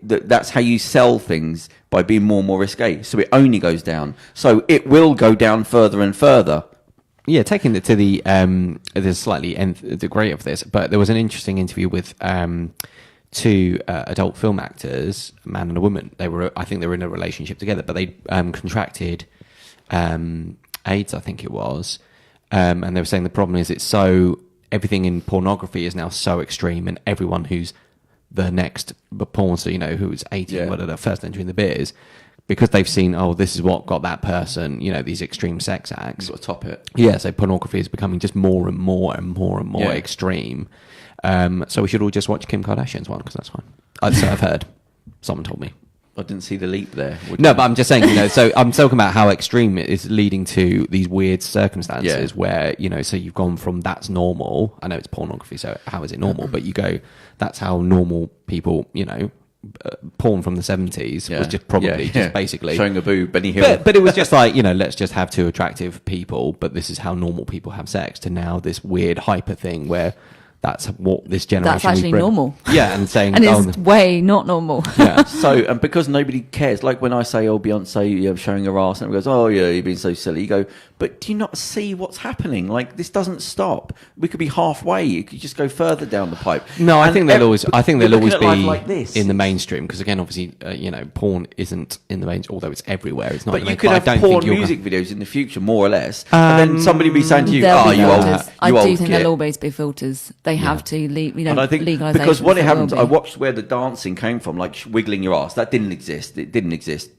That's how you sell things, by being more and more risque. So it only goes down. So it will go down further and further. Yeah, taking it to the slightly nth degree of this, but there was an interesting interview with two adult film actors, a man and a woman. I think they were in a relationship together, but they contracted AIDS, I think it was, and they were saying the problem is everything in pornography is now so extreme, and everyone who's the next porn star, who's 18, Yeah. whatever, first entering the biz, because they've seen, this is what got that person, these extreme sex acts. You've got to top it. Yeah, so pornography is becoming just more and more and more and more Yeah. extreme. So we should all just watch Kim Kardashian's one, because that's fine. So I've heard. Someone told me. I didn't see the leap there. No, but I'm just saying, so I'm talking about how extreme it is leading to these weird circumstances where, so you've gone from that's normal. I know it's pornography, so how is it normal? But you go, that's how normal people, porn from the 70s was just probably just basically showing a boob, Benny Hill. but it was just like, let's just have two attractive people, but this is how normal people have sex, to now this weird hyper thing where that's what this generation. That's actually bring. normal. Yeah, and saying, And it's way not normal. yeah. So, and because nobody cares, like when I say, "Oh, Beyonce, you're showing her ass," and everyone goes, "Oh, yeah, you've been so silly." You go, but do you not see what's happening? Like, this doesn't stop. We could be halfway. You could just go further down the pipe. No, I think they'll always looking at life be like this. in the mainstream because again, obviously, porn isn't in the mainstream, although it's everywhere. It's not. But in the you could I have don't porn think music videos in the future, more or less, and then somebody be saying to you, There'll "Oh, be you old, filters. you I old do think git." there'll always be filters. They have to And I think legalisation. because what it there will happened, be. I watched where the dancing came from, like wiggling your ass. That didn't exist. It didn't exist.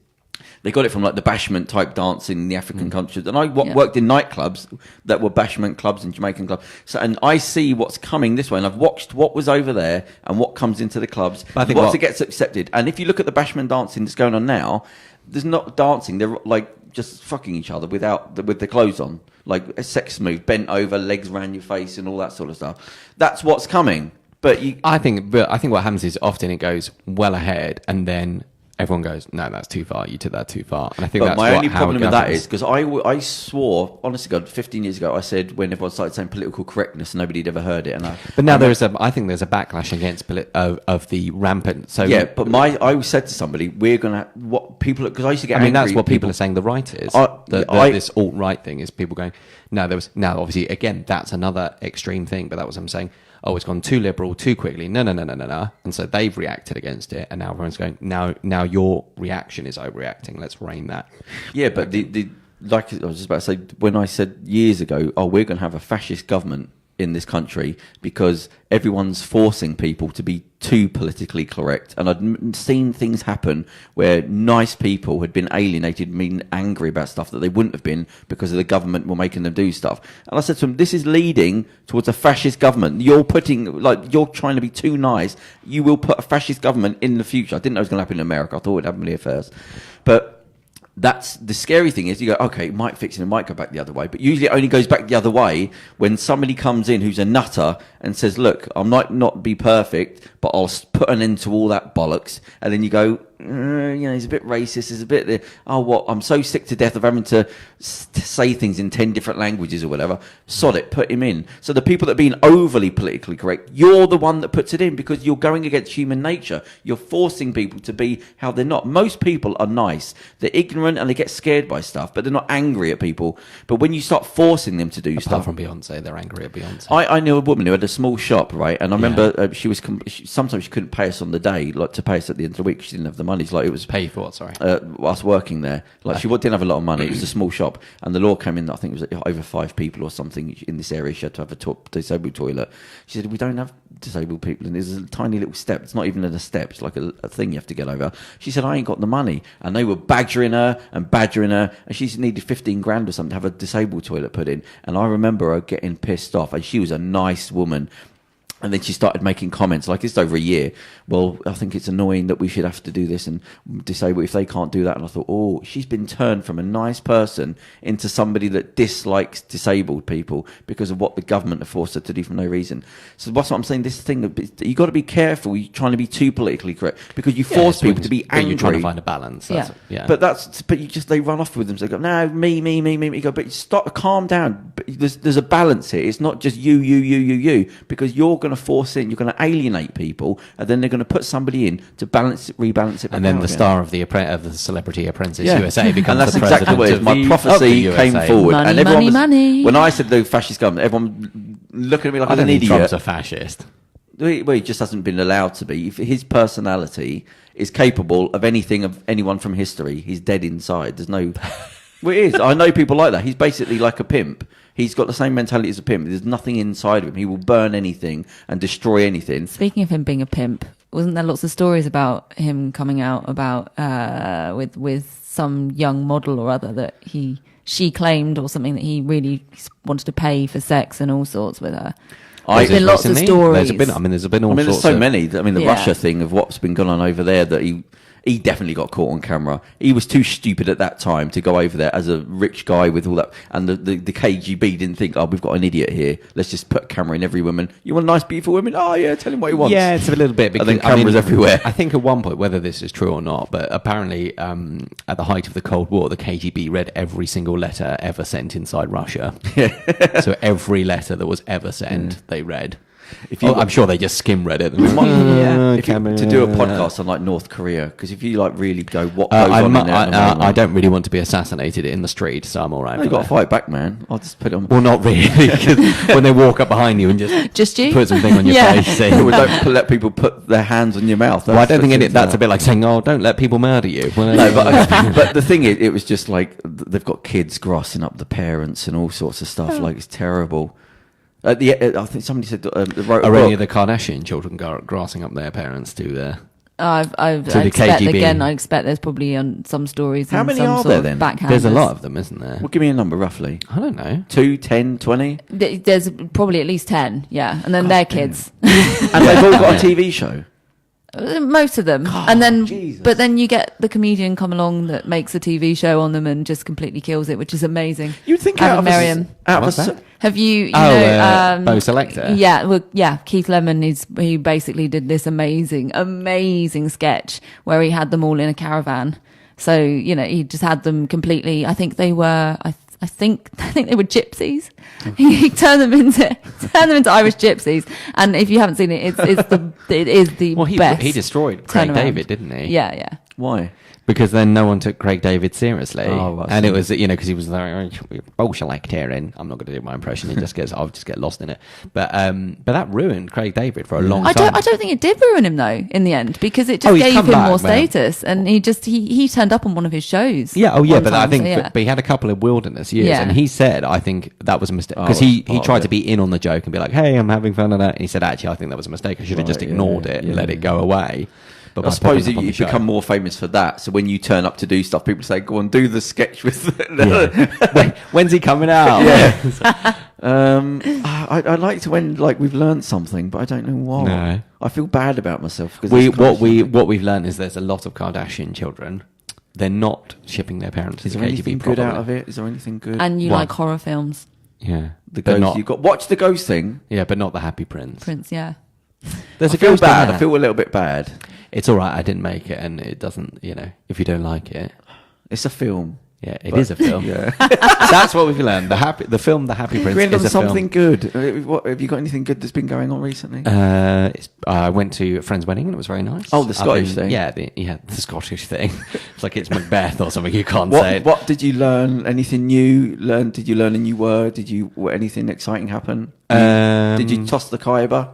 They got it from like the bashment type dancing in the African countries. And I worked in nightclubs that were bashment clubs and Jamaican clubs. So, and I see what's coming this way. And I've watched what was over there and what comes into the clubs. But I think what gets accepted. And if you look at the bashment dancing that's going on now, there's not dancing. They're like just fucking each other with their clothes on. Like a sex move, bent over, legs around your face and all that sort of stuff. That's what's coming. But I think what happens is often it goes well ahead, and then everyone goes, "No, that's too far. You took that too far." And I think that's my only how problem it with that governs. is because I swore, honestly, God, 15 years ago, I said when everyone started saying political correctness, nobody had ever heard it. But now I think there's a backlash against of the rampant. So yeah, but I said to somebody, we're gonna what people because I used to get. I mean, angry that's what people are saying. The right is this alt right thing is people going. No, now obviously again that's another extreme thing, but that was I'm saying. Oh, it's gone too liberal too quickly. No. And so they've reacted against it, and now everyone's going. Now your reaction is overreacting. Let's rein that. Yeah, but the like I was just about to say when I said years ago, oh, we're going to have a fascist government in this country because everyone's forcing people to be too politically correct. And I'd seen things happen where nice people had been alienated, been angry about stuff that they wouldn't have been because of the government were making them do stuff. And I said to them, this is leading towards a fascist government. You're trying to be too nice. You will put a fascist government in the future. I didn't know it was going to happen in America. I thought it would happen here first. But that's the scary thing is you go, okay, it might fix it, it might go back the other way. But usually it only goes back the other way when somebody comes in who's a nutter and says, look, I might not be perfect, but I'll put an end to all that bollocks. And then you go, he's a bit racist, he's a bit, I'm so sick to death of having to say things in 10 different languages or whatever. Sod it, put him in. So the people that are being overly politically correct, you're the one that puts it in because you're going against human nature. You're forcing people to be how they're not. Most people are nice. They're ignorant and they get scared by stuff, but they're not angry at people. But when you start forcing them to do Apart stuff. from Beyonce, they're angry at Beyonce. I knew a woman who had a small shop, right? And I remember sometimes she couldn't pay us on the day, like to pay us at the end of the week. She didn't have the money. Like it was pay for what? Sorry, us working there. Like she didn't have a lot of money. It was a small shop, and the law came in. I think it was over 5 people or something in this area. She had to have a disabled toilet. She said, "We don't have disabled people, and there's a tiny little step. It's not even a step. It's like a thing you have to get over." She said, "I ain't got the money," and they were badgering her, and she needed 15 grand or something to have a disabled toilet put in. And I remember her getting pissed off, and she was a nice woman. And then she started making comments like it's over a year. Well, I think it's annoying that we should have to do this and disable if they can't do that. And I thought, oh, she's been turned from a nice person into somebody that dislikes disabled people because of what the government have forced her to do for no reason. So that's what I'm saying. This thing that you got to be careful. You're trying to be too politically correct because you force people to be angry. You're trying to find a balance. But they run off with them. So they go, no, me. You go, but stop, calm down. But there's a balance here. It's not just you, because you're going to force in, you're going to alienate people, and then they're going to put somebody in to rebalance it. And then the star of the Celebrity Apprentice USA becomes and that's the exactly what it is. My of prophecy came forward, money, and everyone money. when I said the fascist government, everyone looking at me like I I'm don't an think idiot. Trump's a fascist. Well, he just hasn't been allowed to be. If his personality is capable of anything of anyone from history, he's dead inside. There's no. Well, it is. I know people like that. He's basically like a pimp. He's got the same mentality as a pimp. There's nothing inside of him. He will burn anything and destroy anything. Speaking of him being a pimp, wasn't there lots of stories about him coming out about with some young model or other that she claimed or something that he really wanted to pay for sex and all sorts with her? There's been lots of stories. There's been all sorts. There's so many. I mean, the Russia thing of what's been going on over there that he definitely got caught on camera. He was too stupid at that time to go over there as a rich guy with all that. And the KGB didn't think, oh, we've got an idiot here. Let's just put a camera in every woman. You want a nice, beautiful woman? Oh, yeah, tell him what he wants. Yeah, it's a little bit. Because, and then cameras everywhere. I think at one point, whether this is true or not, but apparently at the height of the Cold War, the KGB read every single letter ever sent inside Russia. So every letter that was ever sent, they read. If you, I'm sure they just skim read it. if you, Cameron, to do a yeah. podcast on like North Korea, because if you like really go what goes on in there, I don't really want to be assassinated in the street, so I'm all right. you got to fight back, man. I'll just put it on. Well, not really, because when they walk up behind you and just you put something on your Yeah. face. Saying, Well, don't let people put their hands on your mouth. well, I don't think that's a bit like saying, "Oh, don't let people murder you." Well, No, but the thing is, it was just like they've got kids grassing up the parents and all sorts of stuff. Like it's terrible. I think somebody said wrote a are any book. of the Kardashian children grassing up their parents to their? I To the expect KGB. again. I expect there's probably some stories. How and many some are sort there of then? backhanders. There's a lot of them, isn't there? Well, give me a number roughly. I don't know. 2, 10, 20? There's probably at least 10. Yeah, and then their kids. And they've all got a TV show. Most of them, God, and then Jesus. but then you get the comedian come along that makes a TV show on them and just completely kills it, which is amazing. You'd think Adam out of Merriam. What's a, that? Have you Bo Selector. Yeah, well, yeah. Keith Lemon he basically did this amazing sketch where he had them all in a caravan. So he just had them completely. I think they were. I think they were gypsies. He turned them into Irish gypsies. And if you haven't seen it, it is the Well, best. he destroyed Craig turnaround. David, didn't he? Yeah. Why? Because then no one took Craig David seriously, Oh, right, and so- it was because he was like Bo Selector, and I'm not going to do my impression. I'll just get lost in it. But that ruined Craig David for a long time. I don't think it did ruin him though in the end, because it just he's gave come him back, more man. status, and he turned up on one of his shows. Yeah, one but I time, think so, yeah. but he had a couple of wilderness years, Yeah. and he said, I think that was a mistake, Oh, because it's he part of tried it. to be in on the joke and be like, hey, I'm having fun and that, and he said, actually, I think that was a mistake. I should have just Right, ignored yeah, it yeah. and let it go away. But I by suppose popping up on you the show- become more famous for that. So when you turn up to do stuff, people say, "Go on, do the sketch with." When's he coming out? Yeah. I like to when we've learned something, but I don't know why. No. I feel bad about myself because What we've learned is there's a lot of Kardashian children. They're not shipping their parents Is to there the anything KGB good properly. out of it? Is there anything good? And you What? like horror films, Yeah, the but ghost not, you got. Watch the ghost thing. yeah, but not the Happy Prince. Prince. Yeah. There's I a feel ghost in bad. there. I feel a little bit bad. It's all right. I didn't make it, and it doesn't. If you don't like it, It's a film. yeah, it But- is a film. Yeah. That's what we've learned. The film, The Happy Prince, We end on is a something film. good. What have you got? Anything good that's been going on recently? I went to a friend's wedding and it was very nice. Oh, the Up Scottish thing? Yeah, the Scottish thing. It's like it's Macbeth or something. You can't say it. What did you learn? Anything new? Did you learn a new word? Anything exciting happen? Did you toss the Khyber?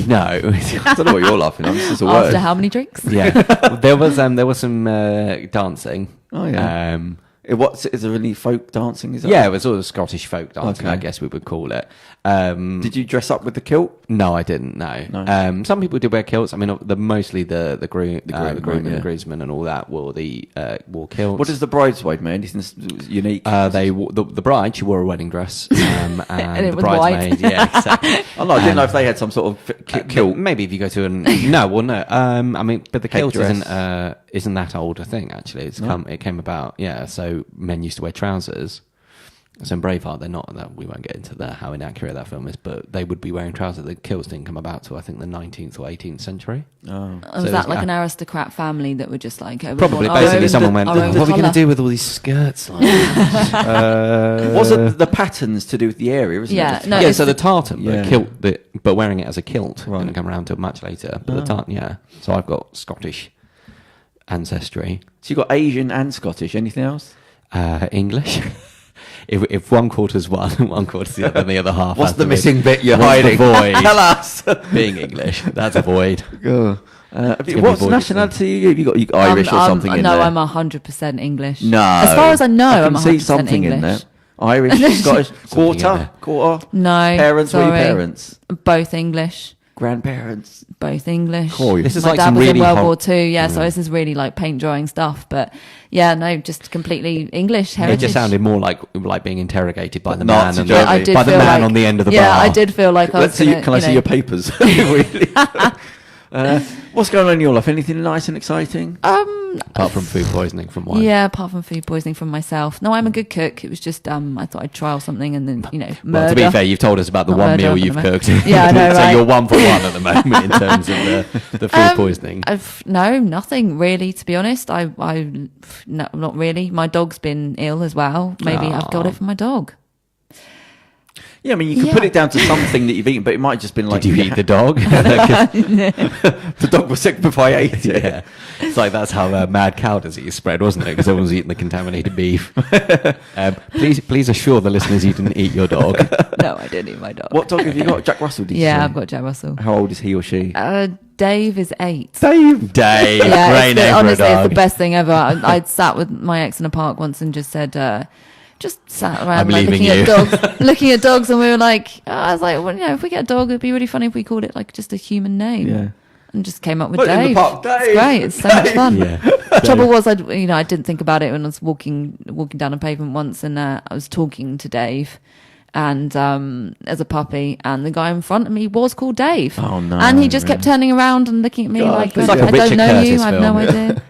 No. I don't know what you're laughing at. This is a After word. how many drinks? Yeah, there was some dancing. Oh, yeah. Is there any folk dancing? Is that Yeah, it was all the Scottish folk dancing, Okay. I guess we would call it. Did you dress up with the kilt? No, I didn't. No. No. Some people did wear kilts. I mean, mostly the groom groom, and yeah. the groomsmen and all that wore kilts. What does the bridesmaid wear? Anything unique? The bride, she wore a wedding dress, and it the was white. bridesmaid, yeah, exactly. Oh, no, I didn't know if they had some sort of kilt. Maybe if you go to no. I mean, but the kilt Headdress. isn't that old a thing actually. It came about, yeah. So men used to wear trousers. So in Braveheart, they're not. We won't get into how inaccurate that film is, but they would be wearing trousers. The kilts didn't come about till I think the 19th or 18th century. Oh. Was So that it like was- an aristocrat family that were just like Probably, basically, someone went, our own "What are we going colour." to do with all these skirts?" Like Was it the patterns to do with the area? Isn't Yeah, it? no, yeah, it's so the the- tartan, Yeah. but kilt, but wearing it as a kilt Right. didn't come around till much later. But the tartan, yeah. So I've got Scottish ancestry, So you got Asian and Scottish. Anything else? English. If one quarter's one and one quarter's the other, and the other half. What's has the to be- missing bit you're What's the hiding? void? Tell us. Being English, that's a void. Go. gonna be What's void, nationality? Have you got Irish or something in no, there? I'm 100% English. No. As far as I know, I I'm can 100% see something English. in there. Irish, Scottish, Something in quarter, there. quarter. No, Parents, were sorry. your parents? Both English. Grandparents. Both English. Cool. This is My like dad some was really in World hot- War II, yeah, so this is really like paint drawing stuff. But yeah, no, just completely English It heritage. just sounded more like being interrogated by the Nazi man and Germany. Yeah, I did by the feel man like- on the end of the yeah, bar. I did feel like I was Let's see. gonna, Can I see know- your papers? Really? What's going on in your life? Anything nice and exciting? Apart from food poisoning from wine. Yeah, apart from food poisoning from myself. No, I'm a good cook. It was just I thought I'd trial something and then murder. Well, to be fair, you've told us about the Not one murder, meal but you've murder. cooked. Yeah, I know, So right? you're 1 for 1 at the moment in terms of the food poisoning. No, nothing really. To be honest, no, not really. My dog's been ill as well. Maybe I've got Aw. it from my dog. Yeah, I mean, you could put it down to something that you've eaten, but it might have just been like... Did you eat the dog? The dog was sick before I ate it. Yeah. It's like that's how mad cow disease spread, wasn't it? Because everyone was eating the contaminated beef. Please assure the listeners you didn't eat your dog. No, I didn't eat my dog. What dog have you got? Jack Russell, did you say? Yeah, I've got Jack Russell. How old is he or she? Dave is 8. Dave, Yeah, great name for a honestly, it's dog. the best thing ever. I'd sat with my ex in a park once and just said, just sat around I'm like, leaving looking at dogs, and we were like, I was like, well, if we get a dog, it'd be really funny if we called it like just a human name. Yeah. And just came up with Put it in Dave. the park, Dave. It's great. It's so much fun. Yeah. The trouble was, I didn't think about it when I was walking down a pavement once, and I was talking to Dave, and as a puppy, and the guy in front of me was called Dave. Oh, no. And he just kept turning around and looking at me God, like, it's I like a don't Richard know you. Curtis I have no idea.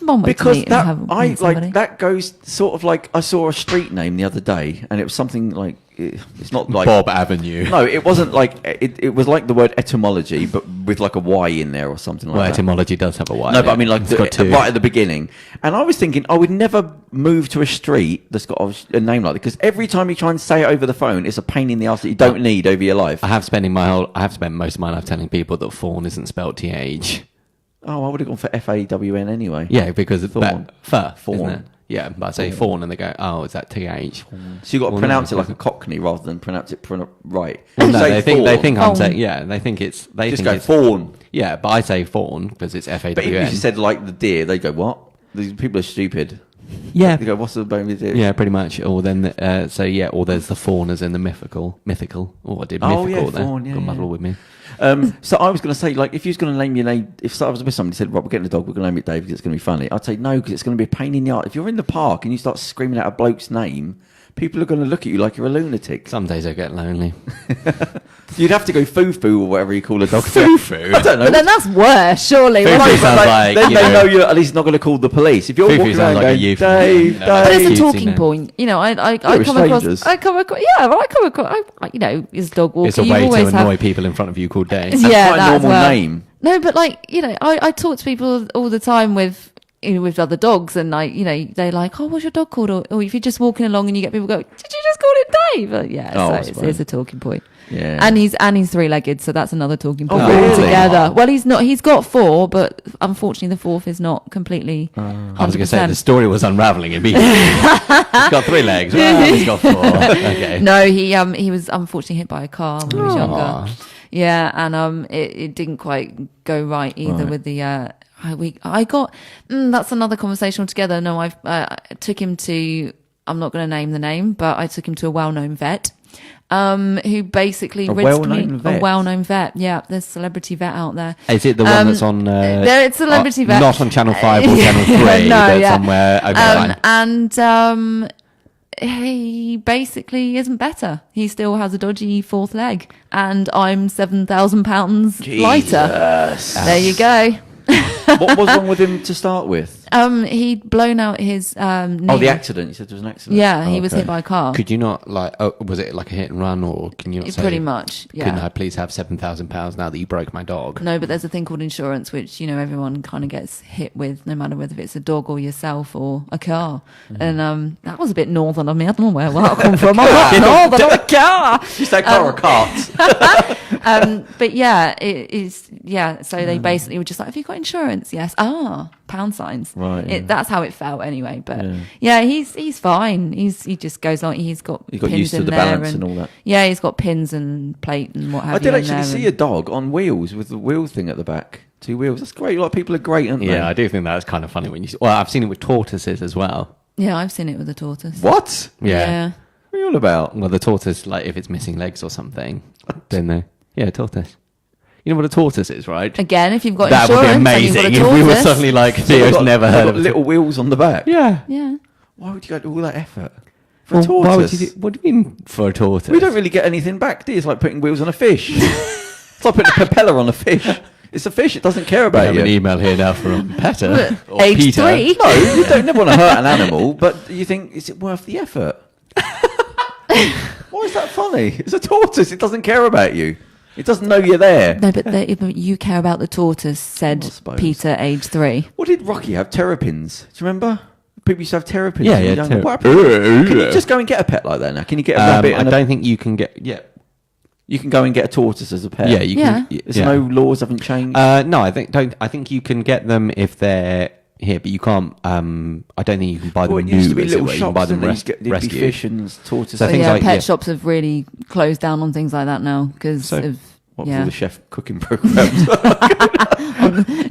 One way to Because meet and have meet somebody. that goes sort of like, I saw a street name the other day, and it was something like, it's not like... Bob Avenue. No, it wasn't like, it was like the word etymology, but with like a Y in there or something like Well, that. etymology does have a Y. No, but I mean, like, It's got two. right at the beginning. And I was thinking, I would never move to a street that's got a name like that, because every time you try and say it over the phone, it's a pain in the ass that you don't need over your life. I have spent most of my life telling people that Fawn isn't spelled TH. Oh, I would have gone for FAWN anyway. Yeah, because it's Fawn. Fawn. Fawn. Isn't it? Yeah, but I say Fawn and they go, oh, is that TH? So you've got to Well, pronounce no, it like a Cockney rather than pronounce it right. Well, no, Say they think I'm Fawn. saying, yeah, they think it's, they Just think go it's, fawn. yeah, but I say Fawn because it's But even if FAWN. you said like the deer, they go, what? These people are stupid. Yeah, They go, what's the bone with it? yeah, pretty much. Or then, or there's the Fawn as in the mythical. Oh, I did Oh, mythical yeah, there. Fawn, yeah, Got muddled yeah. with me. So I was going to say, like, if you was going to name your name, if I was with somebody said, right, we're getting a dog, we're going to name it Dave because it's going to be funny, I'd say no, because it's going to be a pain in the arse. If you're in the park and you start screaming out a bloke's name, people are going to look at you like you're a lunatic. Some days I get lonely. You'd have to go foo-foo or whatever you call a dog. Foo-foo? I don't know. But then that's worse, surely. Foo-foo Well, sounds like, then you they know- know you're at least not going to call the police. If you're Foo-foo walking sounds around like a going, euphemism. Dave, No, But it's Dave. a Cutesy talking name. point. I Yeah, come we're across. strangers. I come across. His dog walker. It's a you way to always annoy have. people in front of you called Dave. That's Yeah, quite a that as normal well. name. No, but I talk to people all the time with with other dogs, and they're like, oh, what's your dog called? Or if you're just walking along and you get people go, did you just call it Dave? Yeah, Oh, I so suppose. it's a talking point. Yeah. And he's 3-legged, so that's another talking point really? altogether. Well, he's not. He's got 4, but unfortunately, the 4th is not completely. I was going to say 100%. the story was unraveling immediately. He's got 3 legs. Well, he's got 4. Okay. No, he was unfortunately hit by a car when he was Aw. younger. Yeah, and it didn't quite go right either Right. with the. I got that's another conversation altogether. No, I took him to. I'm not going to name the name, but I took him to a well-known vet. Who basically risked a well-known vet. Yeah, there's a celebrity vet out there. Is it the one that's on? There, it's Celebrity Vet. Not on Channel 5 or Channel 3, No, but yeah. somewhere. Okay, fine. He basically isn't better. He still has a dodgy 4th leg, and I'm 7,000 pounds lighter. There you go. What was wrong with him to start with? He'd blown out his knee. Oh, the accident. You said there was an accident. Yeah, Oh, he was okay. hit by a car. Could you not was it like a hit and run, or can you not say? Pretty much, yeah. Couldn't I please have £7,000 now that you broke my dog? No, but there's a thing called insurance, which everyone kind of gets hit with, no matter whether it's a dog or yourself or a car. And that was a bit northern of me. I don't know where I come from. I'm not northern of a car. You said car or cart? But yeah, it is. Yeah, so they basically were just like, "Have you got insurance?" Yes. Pound signs. Right, yeah. That's how it felt anyway. But yeah, he's fine. He just goes on. He's got You got pins used to in the there balance and all that. Yeah, he's got pins and plate and what have I you. did in actually there see a dog on wheels with the wheel thing at the back. 2 wheels. That's great. A lot of people are great, aren't they? Yeah, I do think that's kind of funny when you. Well, I've seen it with tortoises as well. Yeah, I've seen it with a tortoise. What? Yeah. What are you all about? Well, the tortoise, like if it's missing legs or something, then tortoise. You know what a tortoise is, right? Again, if you've got That would be insurance, and you've got amazing a if we were tortoise. suddenly like They've Theo's got- never they've heard got of little wheels on the back. Yeah. Yeah. Why would you go to all that effort for a Well, tortoise? why would you what do you mean for a tortoise? We don't really get anything back, do you? It's like putting wheels on a fish. It's like putting a propeller on a fish. It's a fish. It doesn't care We about have you. an email here now from Petter. or Age Peter. 3. No, you don't never want to hurt an animal, but you think, is it worth the effort? Why is that funny? It's a tortoise. It doesn't care about you. It doesn't know you're there. No, but you care about the tortoise, said I suppose. Peter, age 3. What did Rocky have? Terrapins. Do you remember? People used to have terrapins. Yeah, when yeah, you're younger. ter- What happened? Can you just go and get a pet like that now? Can you get a rabbit? I don't think you can get. Yeah, You can go and get a tortoise as a pet. yeah, you Yeah. can. There's no laws haven't changed. No, I think don't. I think you can get them if they're here, but you can't. I don't think you can buy them Well, it new. used to be as it little were. You can shops buy them and there'd be rescued. fish and tortoises. So But things yeah, like- pet yeah. shops have really closed down on things like that now because So- of What for yeah. the chef cooking programs?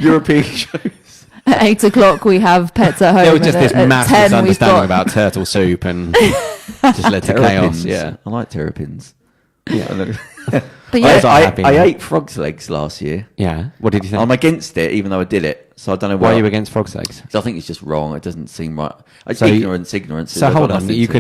European shows. At 8 o'clock we have pets at home. There was just and this at mass 10 we've misunderstanding got- about turtle soup and just led to chaos. Terrapins. Yeah. I like terrapins. Yeah. But I yeah, was I happy, I man. ate frog's legs last year. Yeah. What did you think? I'm against it, even though I did it. So I don't know Why why. are you against frog's eggs? So I think it's just wrong. It doesn't seem right. It's So- ignorance. So I've hold got on, nothing you to-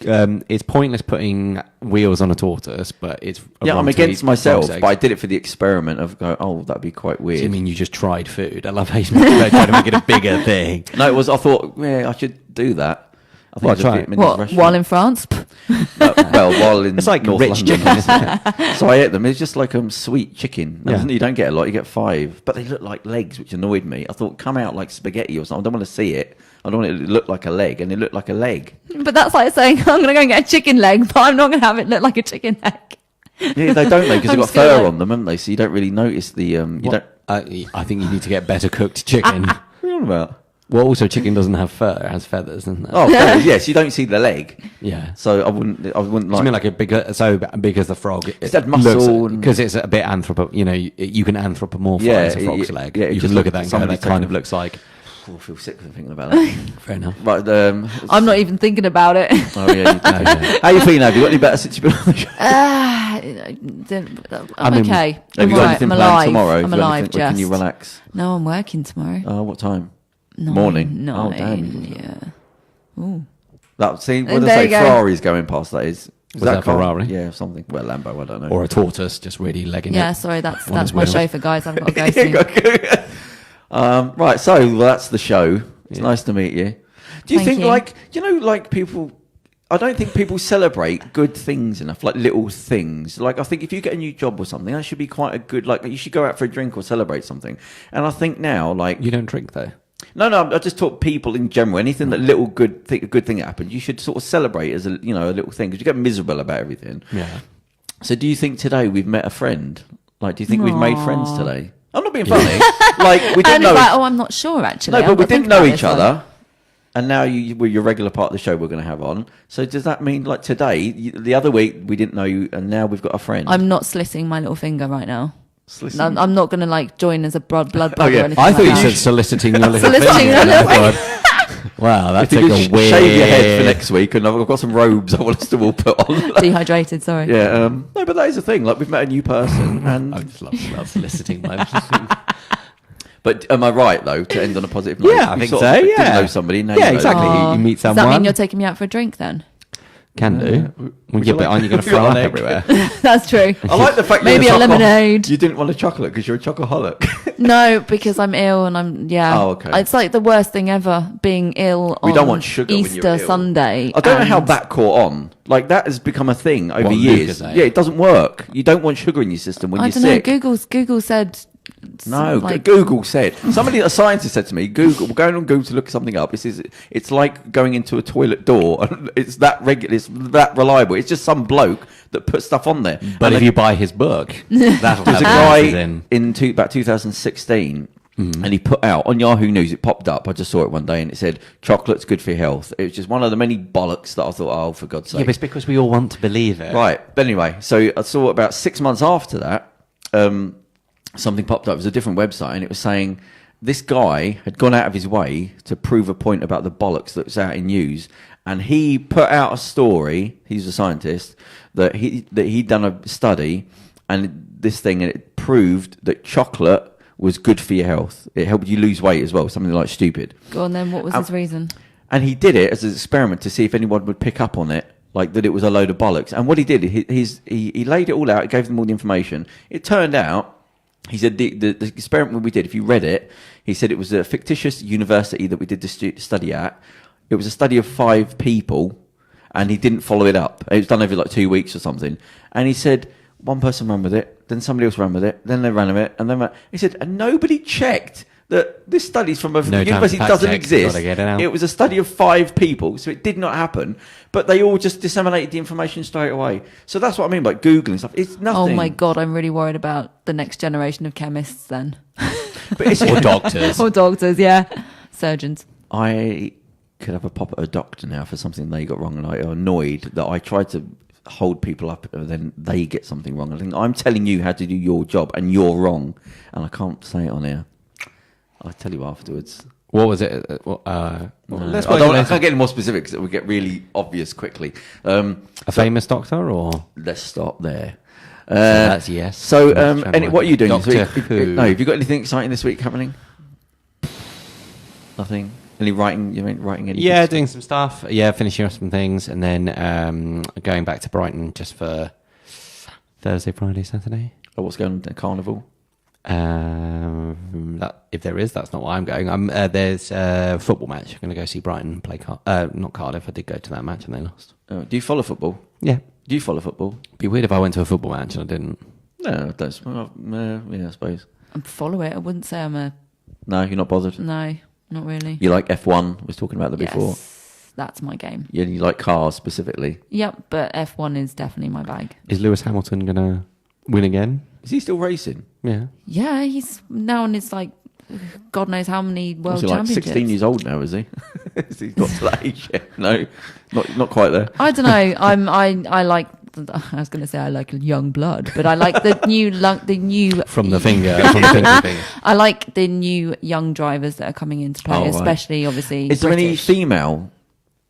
can it's pointless putting wheels on a tortoise, but it's Yeah, wrong I'm to against eat myself, frog's eggs. but I did it for the experiment of going, oh, that'd be quite So weird. you mean you just tried food? I love how you try to make it a bigger thing. No, it was. I thought, yeah, I should do that. I Well, it's a try it. Vietnamese what restaurant. while in France? Well, while in It's like North rich London. chicken, isn't it? So I ate them. It's just like sweet chicken. Yeah. You don't get a lot. You get 5, but they look like legs, which annoyed me. I thought, come out like spaghetti or something. I don't want to see it. I don't want it to look like a leg, and it looked like a leg. But that's like saying I'm going to go and get a chicken leg, but I'm not going to have it look like a chicken leg. Yeah, they don't, because they've I'm got just gonna, fur like- on them, haven't they? So you don't really notice the. You don't. I think you need to get better cooked chicken. What are you on about? Well, also chicken doesn't have fur; it has feathers, doesn't it? Oh, okay. Yes, you don't see the leg. yeah. So I wouldn't Do like. you mean like a bigger, so big as the frog? It's that muscle and- because it's a bit you can anthropomorphize Yeah, a frog's yeah, leg. yeah, it you just can look at looks that and go, somebody that kind of taking- looks like. Oh, I feel sick from thinking about that. Fair enough. But I'm not even thinking about it. Oh yeah. How you feeling? Have you got any better since you've been on the show? I'm mean, okay. Have I'm you got right. anything I'm planned alive. tomorrow? I'm Have you got alive, anything- or Can you Jess. relax? No, I'm working tomorrow. What time? 9, Morning. 9, Oh, damn. yeah. Ooh. That see what And they there say. you go. Ferrari's going past. That is. Was that car? Ferrari? Yeah, something. Well, Lambo. I don't know. Or a tortoise just really legging Yeah, it. sorry, that's One is my weird. show for guys. I've got to go soon. Right. So that's the show. It's Yeah. nice to meet you. Do you Thank think you. like people? I don't think people celebrate good things enough, like little things. Like I think if you get a new job or something, that should be quite a good. Like you should go out for a drink or celebrate something. And I think now, like You don't drink though. No, I just talk people in general. Anything that little good thing that happened, you should sort of celebrate as a little thing because you get miserable about everything. Yeah. So, do you think today we've met a friend? Like, do you think we've made friends Aw. today? I'm not being funny. Like, we didn't And know. it's like, I'm not sure actually. No, but I've we got to think didn't know about each this one. other, and now we're your regular part of the show. We're going to have on. So, does that mean like today, the other week we didn't know you, and now we've got a friend? I'm not slitting my little finger right now. Listen. I'm not going to like join as a blood brother yeah. or anything I thought you like said that. soliciting your little Soliciting finger. your and I little thought, wow, that If you took could a weird. shave your head for next week, and I've got some robes I want us to all put on. Dehydrated, sorry. Yeah, no, but that is the thing. Like we've met a new person, and I just love soliciting my little finger. but am I right though to end on a positive note? Yeah, I You think sort so. of Yeah, didn't know somebody. Now Yeah, you know exactly. them. Aw. You meet Does that someone. mean you're taking me out for a drink then? Can do. Well, yeah, but aren't you going to Have you throw got up an egg? everywhere? That's true. I like the fact Maybe you're a lemonade. You didn't want a chocolate because you're a chocoholic. No, because I'm ill and Oh, okay. It's like the worst thing ever being ill We on don't want sugar when you're Easter ill. Sunday. I don't know how and- that caught on. Like that has become a thing over What, years. Lucozade? Yeah, it doesn't work. You don't want sugar in your system when I you're don't know. sick. Google said No, like, Google said. Somebody, a scientist said to me, Google, going on Google to look something up. It says it's like going into a toilet door. And it's that regular, it's that reliable. It's just some bloke that puts stuff on there. But And if you buy his book, that'll there's have a answers guy in. about 2016, and he put out on Yahoo News. It popped up. I just saw it one day, and it said chocolate's good for your health. It was just one of the many bollocks that I thought, oh, for God's Yeah, sake. but it's because we all want to believe it. Right. But anyway, so I saw about 6 months after that, something popped up. It was a different website, and it was saying this guy had gone out of his way to prove a point about the bollocks that was out in news, and he put out a story. He's a scientist that he'd done a study, and this thing, and it proved that chocolate was good for your health. It helped you lose weight as well. Something like stupid. Go on then. What was his reason? And he did it as an experiment to see if anyone would pick up on it, like that it was a load of bollocks. And what he did, he laid it all out, he gave them all the information. It turned out, he said the experiment we did, if you read it, he said it was a fictitious university that we did the study at. It was a study of 5 people, and he didn't follow it up. It was done over like 2 weeks or something. And he said, one person ran with it, then somebody else ran with it, then they ran with it, and then he said, and nobody checked that this study's from a No time university to that doesn't fact check, exist. gotta get it out. It was a study of 5 people, so it did not happen. But they all just disseminated the information straight away. So that's what I mean by Googling stuff. It's nothing. Oh my God, I'm really worried about the next generation of chemists then. But it's, Or doctors. Or doctors, yeah. Surgeons. I could have a pop at a doctor now for something they got wrong, and I'm annoyed that I tried to hold people up and then they get something wrong. I think I'm telling you how to do your job and you're wrong, and I can't say it on air. I'll tell you afterwards. What was it? I can't get any more specific because it would get really obvious quickly. A famous doctor, or Let's stop there. that's yes. So, That's and what are you doing Doctor this week? Who? No, have you got anything exciting this week happening? Nothing. Any writing? You mean writing any? Yeah, doing some stuff. Yeah, finishing off some things, and then going back to Brighton just for Thursday, Friday, Saturday. Oh, what's going on at Carnival? That, if there is, that's not why I'm going. There's a football match. I'm going to go see Brighton play. Not Cardiff. I did go to that match and they lost. Do you follow football? Yeah, Do you follow football? be weird if I went to a football match and I didn't. No, I don't. Yeah, I suppose. I follow it. I wouldn't say I'm a... No, you're not bothered. No, not really. You like F1? Was talking about that before. Yes, that's my game. Yeah, you like cars specifically. Yep, but F1 is definitely my bag. Is Lewis Hamilton going to win again? Is he still racing? Yeah. Yeah, he's now on his, like, God knows how many world Was he like championships. 16 years old now? Is he? Has he got to that age yet? No, not quite there. I don't know. I like. I was going to say I like young blood, but I like the new From the finger. From the finger. I like the new young drivers that are coming into play, Oh, right. especially obviously. Is there any British. female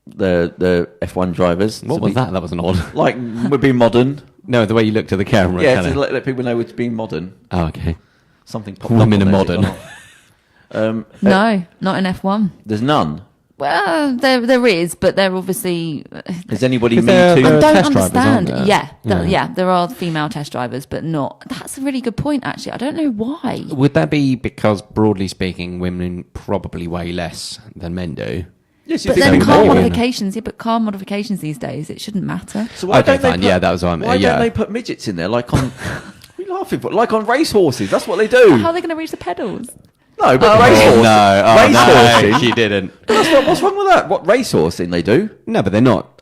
the F1 drivers? What was that? That was an odd. Like we're being modern. No, the way you looked at the camera. Yeah, kinda. to let people know it's being modern. Oh, okay. Something popped Women up are on there, modern. is it or not? No, not in F1. There's none. Well, there is, but they're obviously. Has anybody Is me there- too? there I are don't test drivers, aren't understand. there? Yeah, there are female test drivers, but not. That's a really good point, actually. I don't know why. Would that be because, broadly speaking, women probably weigh less than men do? Yes, you But think then they car will. modifications, yeah, but car modifications these days, it shouldn't matter. So why Okay, don't they fine. put, Yeah, that was what I meant. Why Yeah. don't they put midgets in there like on? What are you laughing for? Like on racehorses. That's what they do. How are they going to reach the pedals? No, but Oh, racehorses. no, racehorses. she didn't. What's wrong with that? What racehorsing they do? No, but they're not.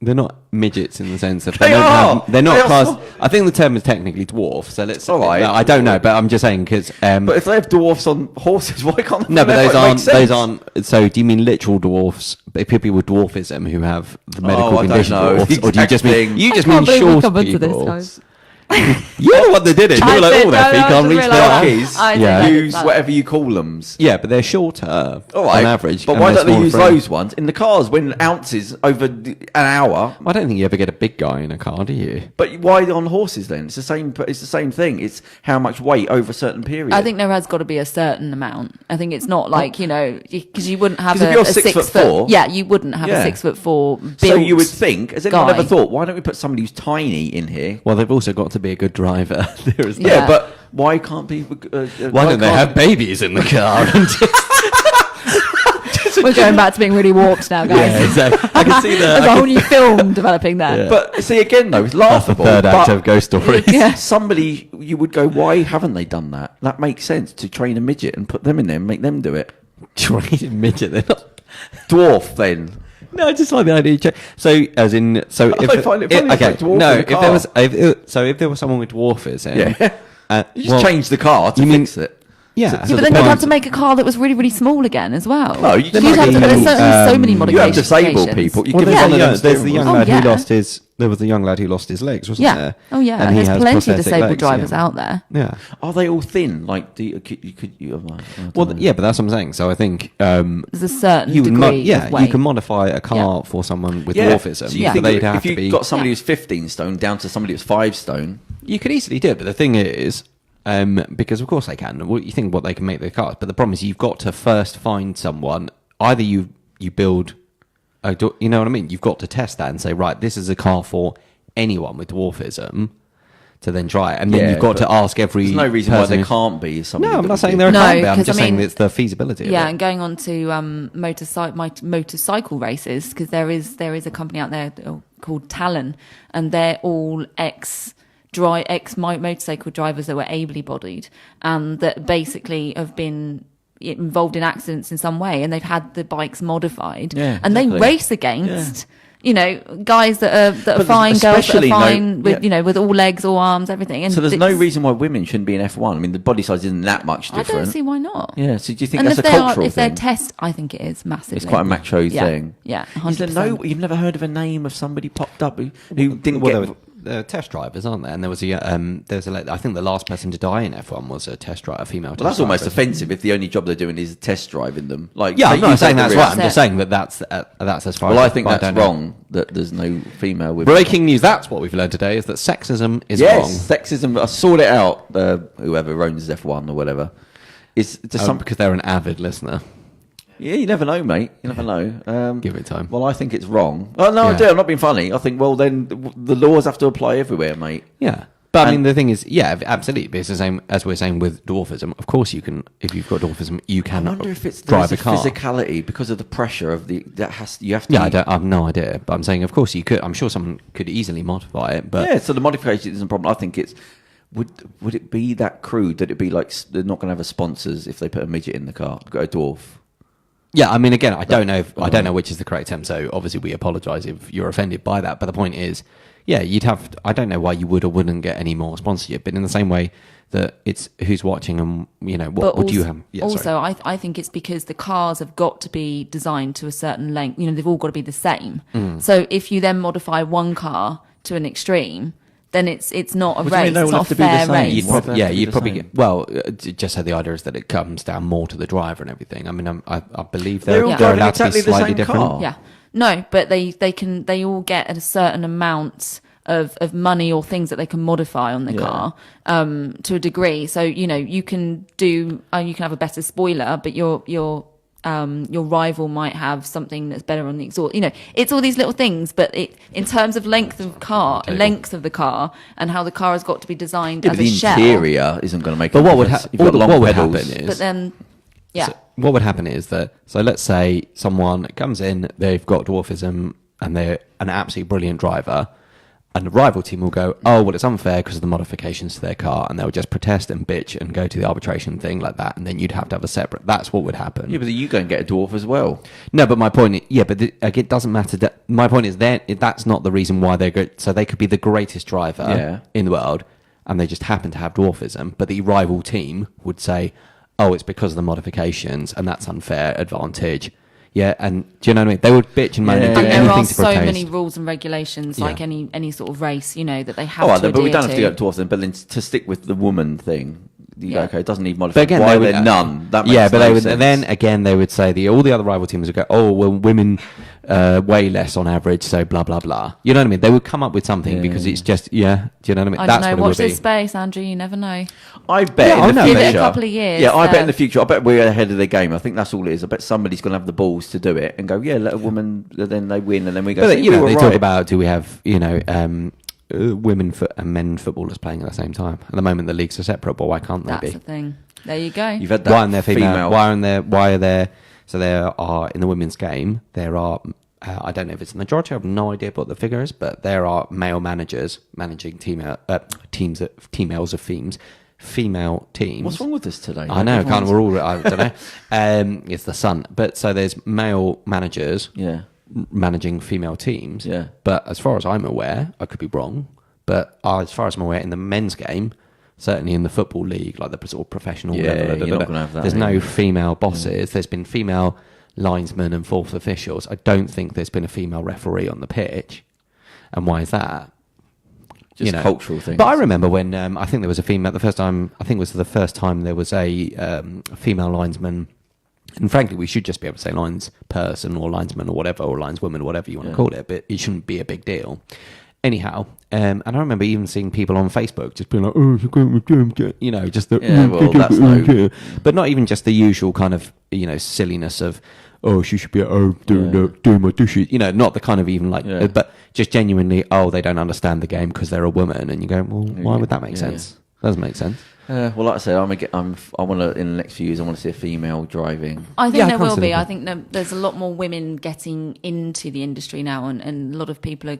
They're not midgets in the sense that They are. they're not They are classed. so- I think the term is technically dwarf. So let's. All right. No, I don't know, but I'm just saying because. But if they have dwarfs on horses, why can't they? No, but That those makes aren't. sense. Those aren't. So, do you mean literal dwarfs? People with dwarfism who have the medical I don't condition know. dwarfs, or do you just Exact mean thing. you just I mean can't believe we've short come onto this, people? guys. You're the one that did it. You I were like, said, oh, that no, he I can't just reach realised. that. Donkeys I Yeah. did use that. whatever you call them. Yeah, but they're shorter All right, on average. But and why they're don't they smaller use frames. those ones in the cars when ounces over an hour? I don't think you ever get a big guy in a car, do you? But why on horses then? It's the same. It's the same thing. It's how much weight over a certain period. I think there has got to be a certain amount. I think it's not like, because you wouldn't have 'Cause if a, you're a 6'4", yeah, you wouldn't have Yeah. a 6'4" built. so. You would think. Has anyone guy. ever thought? Why don't we put somebody who's tiny in here? Well, they've also got to be a good driver. There is Yeah, Yeah. but why can't people? Why don't they have babies in the car? We're going back to being really warped now, guys. Yeah, exactly. I can see There's a that. whole new film developing there. Yeah. But see again though, it's That's the laughable. third act but of Ghost Story. Yeah. somebody you would go, why haven't they done that? That makes sense to train a midget and put them in there and make them do it. Trained midget. They're not. Dwarf then. No, I just like the idea. So, as in, so if I find it funny it's okay, like dwarf no, in a if car. there was, if there was someone with dwarfism, Yeah. You just change the car to you mean- fix it. yeah. Yeah, but then you'd have to make a car that was really, really small again as well. No, you You'd just have make to, it- there's certainly so many You have modifications. disabled people. You Well, give there's, one the of them young, there's the steering young wheels. lad yeah. who lost his. There was the young lad who lost his legs, wasn't Yeah. there? Oh, yeah. And And he there's has plenty of prosthetic disabled legs, drivers yeah. out there. Yeah. Are they all thin? Like, I don't Well, know. yeah, but that's what I'm saying. So I think There's a certain you would degree of weight. you can modify a car Yeah. for someone with Yeah. dwarfism. So you Yeah. think but they'd if have to you be. got somebody Yeah. who's 15 stone down to somebody who's 5 stone, You could easily do it, but the thing is, because of course they can. Well, you think what they can make the cars, but the problem is you've got to first find someone. Either you build, you know what I mean. You've got to test that and say, right, this is a car for anyone with dwarfism to then try it, and then Yeah, you've got but to ask every. there's no reason why person there who- can't be somebody. No, I'm that not would saying do there it. No, can't be. I'm 'cause just I saying mean- it's the feasibility. Yeah, of it. and going on to motorcycle races, because there is a company out there called Talon, and they're all ex motorcycle drivers that were ably bodied and that basically have been involved in accidents in some way, and they've had the bikes modified, and they race against guys that are fine, girls that are fine with all legs, all arms, everything. And so there's no reason why women shouldn't be in F1. I mean, the body size isn't that much different. I don't see why not. Yeah. So do you think that's a cultural if thing? they're test, I think it is massively. It's quite a macho thing. Yeah, 100%. You've never heard of a name of somebody popped up who didn't get. Test drivers, aren't there? And there was I think the last person to die in F1 was a test driver, a female. Well, that's almost offensive if the only job they're doing is test driving them. Like, I'm not saying that's right. I'm just saying that's as far. Well, as I think that's wrong. That there's no female with. Breaking news. That's what we've learned today: is that sexism is wrong. Yes, sexism. I sorted it out. Whoever owns F1 or whatever is just because they're an avid listener. Yeah, you never know, mate. You never know. Give it time. Well, I think it's wrong. Oh, no, I do. I'm not being funny. I think, well, then the laws have to apply everywhere, mate. Yeah. But I mean, the thing is, absolutely. It's the same as we're saying with dwarfism. Of course, you can, if you've got dwarfism, you can I wonder if it's drive a car. Physicality because of the pressure of you have to. Yeah, I have no idea. But I'm saying, of course, you could. I'm sure someone could easily modify it. But so the modification isn't a problem. I think it's. Would it be that crude that it'd be like they're not going to have a sponsors if they put a midget in the car, got a dwarf? Yeah, I mean, again, I don't know which is the correct term. So obviously, we apologise if you're offended by that. But the point is, you'd have. I don't know why you would or wouldn't get any more sponsorship. But in the same way that it's who's watching and what would you have? Yeah, also, I think it's because the cars have got to be designed to a certain length. They've all got to be the same. So if you then modify one car to an extreme, then it's not a race. It's not a fair race. You'd probably get, just so the idea is that it comes down more to the driver and everything. I mean, I believe they're allowed to be slightly different. Car. Yeah, no, but they all get a certain amount of money or things that they can modify on the car to a degree. So you can have a better spoiler, but your rival might have something that's better on the exhaust. It's all these little things, but in terms of length of the car and how the car has got to be designed as a shell. The interior isn't going to make. But what would happen is, but then, So what would happen is that. So let's say someone comes in, they've got dwarfism, and they're an absolutely brilliant driver. And the rival team will go, oh, well, it's unfair because of the modifications to their car. And they'll just protest and bitch and go to the arbitration thing like that. And then you'd have to have a separate. That's what would happen. Yeah, but you go and get a dwarf as well. No, but my point is, it doesn't matter. My point is that's not the reason why they're good. So they could be the greatest driver in the world and they just happen to have dwarfism. But the rival team would say, oh, it's because of the modifications and that's unfair advantage. Yeah, and do you know what I mean? They would bitch and moan and do anything to protest. There are so many rules and regulations, like any sort of race, that they have to adhere but we don't have to go to dwarfs then. But then to stick with the woman thing, okay, it doesn't need But modification. again, Why are there none? That makes but no they would. sense. Then again, they would say all the other rival teams would go, oh, well, women weigh less on average, so blah blah blah. You know what I mean? They would come up with something because it's just Do you know what I mean? I don't know. Watch this space, Andrew. You never know. I bet in the future. Give it a couple of years. Yeah, I bet in the future. I bet we're ahead of the game. I think that's all it is. I bet somebody's going to have the balls to do it and go, let a woman. Then they win, and then we go. But they talk about, do we have women and men footballers playing at the same time? At the moment, the leagues are separate, but why can't they be? That's the thing. There you go. You've had that. Why aren't there female? Why are there? So there are in the women's game. There are. I don't know if it's the majority. I have no idea what the figure is, but there are male managers managing females of female teams. What's wrong with this today? I know. We're all. I don't know. It's the sun. But so there's male managers. Managing female teams. Yeah. But as far as I'm aware, I could be wrong. But as far as I'm aware, in the men's game, certainly in the football league, like the sort of professional level, you're not gonna have that, there's no female bosses. There's been female linesmen and fourth officials. I don't think there's been a female referee on the pitch. And why is that? Just cultural things. But I remember when I think there was a female the first time. I think it was the first time there was a female linesman. And frankly, we should just be able to say lines person or linesman or whatever, or lineswoman or whatever you want to call it. But it shouldn't be a big deal. Anyhow, and I remember even seeing people on Facebook just being like, "Oh, just the but not even just the usual kind of silliness of, oh, she should be at home doing my dishes, not the kind of even like, but just genuinely, oh, they don't understand the game because they're a woman, and you go, well, why would that make sense? Doesn't make sense. Well, like I said, I want to in the next few years. I want to see a female driving. I think there will be. I think there's a lot more women getting into the industry now, and a lot of people are.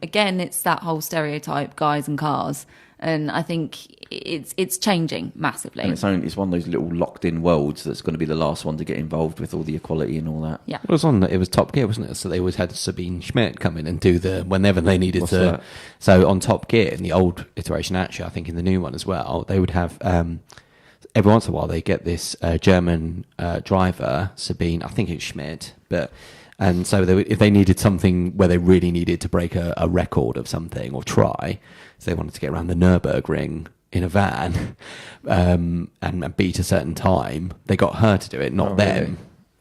Again, it's that whole stereotype: guys and cars. And I think it's changing massively. And it's one of those little locked-in worlds that's going to be the last one to get involved with all the equality and all that. Yeah. It was Top Gear, wasn't it? So they always had Sabine Schmidt come in and do whenever they needed What's to. that? So on Top Gear, in the old iteration, actually, I think in the new one as well, they would have, every once in a while, they get this German driver, Sabine, I think it's Schmidt, and so if they needed something where they really needed to break a record of something or try, so they wanted to get around the Nürburgring in a van and beat a certain time, they got her to do it, not them,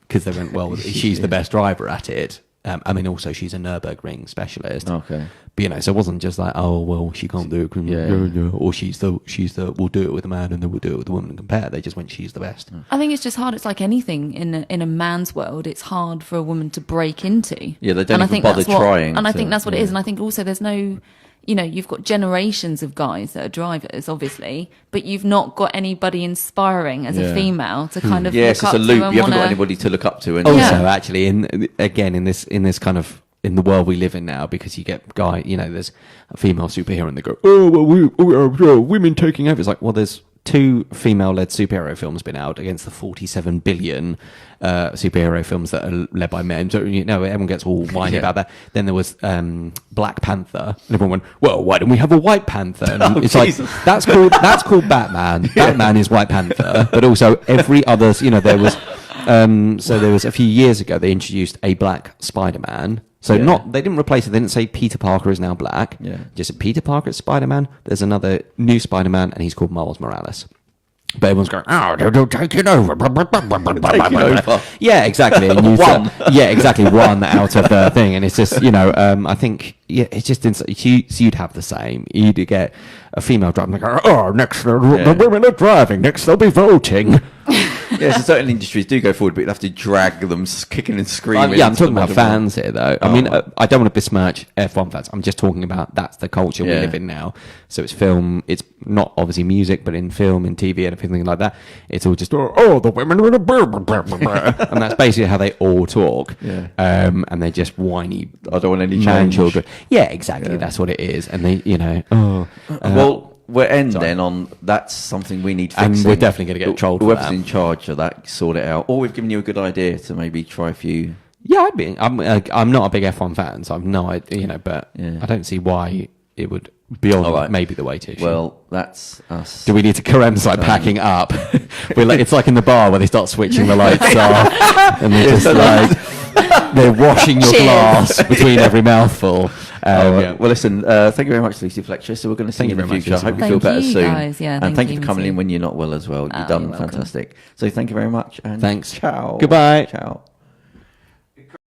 because they went, well, she's the best driver at it. Also she's a Nürburgring specialist. Okay. But so it wasn't just like, oh well, she can't do it, or she's the we'll do it with a man and then we'll do it with a woman and compare. They just went, she's the best. I think it's just hard. It's like anything in a man's world. It's hard for a woman to break into. Yeah, they don't even bother trying. And I think that's what it is. And I think also there's no, you've got generations of guys that are drivers, obviously, but you've not got anybody inspiring as a female to kind of it's look up a loop. to. You haven't got anybody to look up to. And also, actually, in this kind of, in the world we live in now, because you get there's a female superhero and they go, oh well, we are women taking over. It's like, well, there's 2 female-led superhero films been out against the 47 billion superhero films that are led by men. So everyone gets all whiny about that. Then there was Black Panther, and everyone went, well, why don't we have a White Panther? And it's Jesus. like, that's called Batman. Batman is White Panther, but also every other. There was. So there was a few years ago they introduced a black Spider-Man. So they didn't replace it. They didn't say Peter Parker is now black. Yeah. Just said Peter Parker is Spider-Man. There's another new Spider-Man, and he's called Miles Morales. But everyone's going, oh, they're taking over. Taking over. Yeah, exactly. And One. One out of the thing. And it's just, I think, it's just, you'd have the same. You'd get a female driver, and they go, oh, next, the women are driving, next they'll be voting. So certain industries do go forward, but you'd have to drag them kicking and screaming. I'm talking about fans here, though. I don't want to besmirch F1 fans. I'm just talking about that's the culture we live in now. So it's film. It's not obviously music, but in film, in TV, and everything like that. It's all just, the women are in a and that's basically how they all talk. Yeah. And they're just whiny. I don't want any man change. children. Yeah, exactly. Yeah. That's what it is. And they, well. We'll end then on that's something we need fixing. And we're definitely going to get trolled for Whoever's that. in charge of that, sort it out. Or we've given you a good idea to maybe try a few. Yeah, I'm not a big F1 fan, so I've no idea, but I don't see why it would be on maybe the weight issue. Well, that's us. Do we need to Kerem's packing up? It's like in the bar where they start switching the lights off, and they're just they're washing your glass between every mouthful. Well, listen, thank you very much, Lucy Fletcher. So we're going to see you in the future. I hope you feel better soon. Guys. Yeah, and thank you for coming in when you're not well as well. You've done you're fantastic. So thank you very much. And thanks. Ciao. Goodbye. Ciao.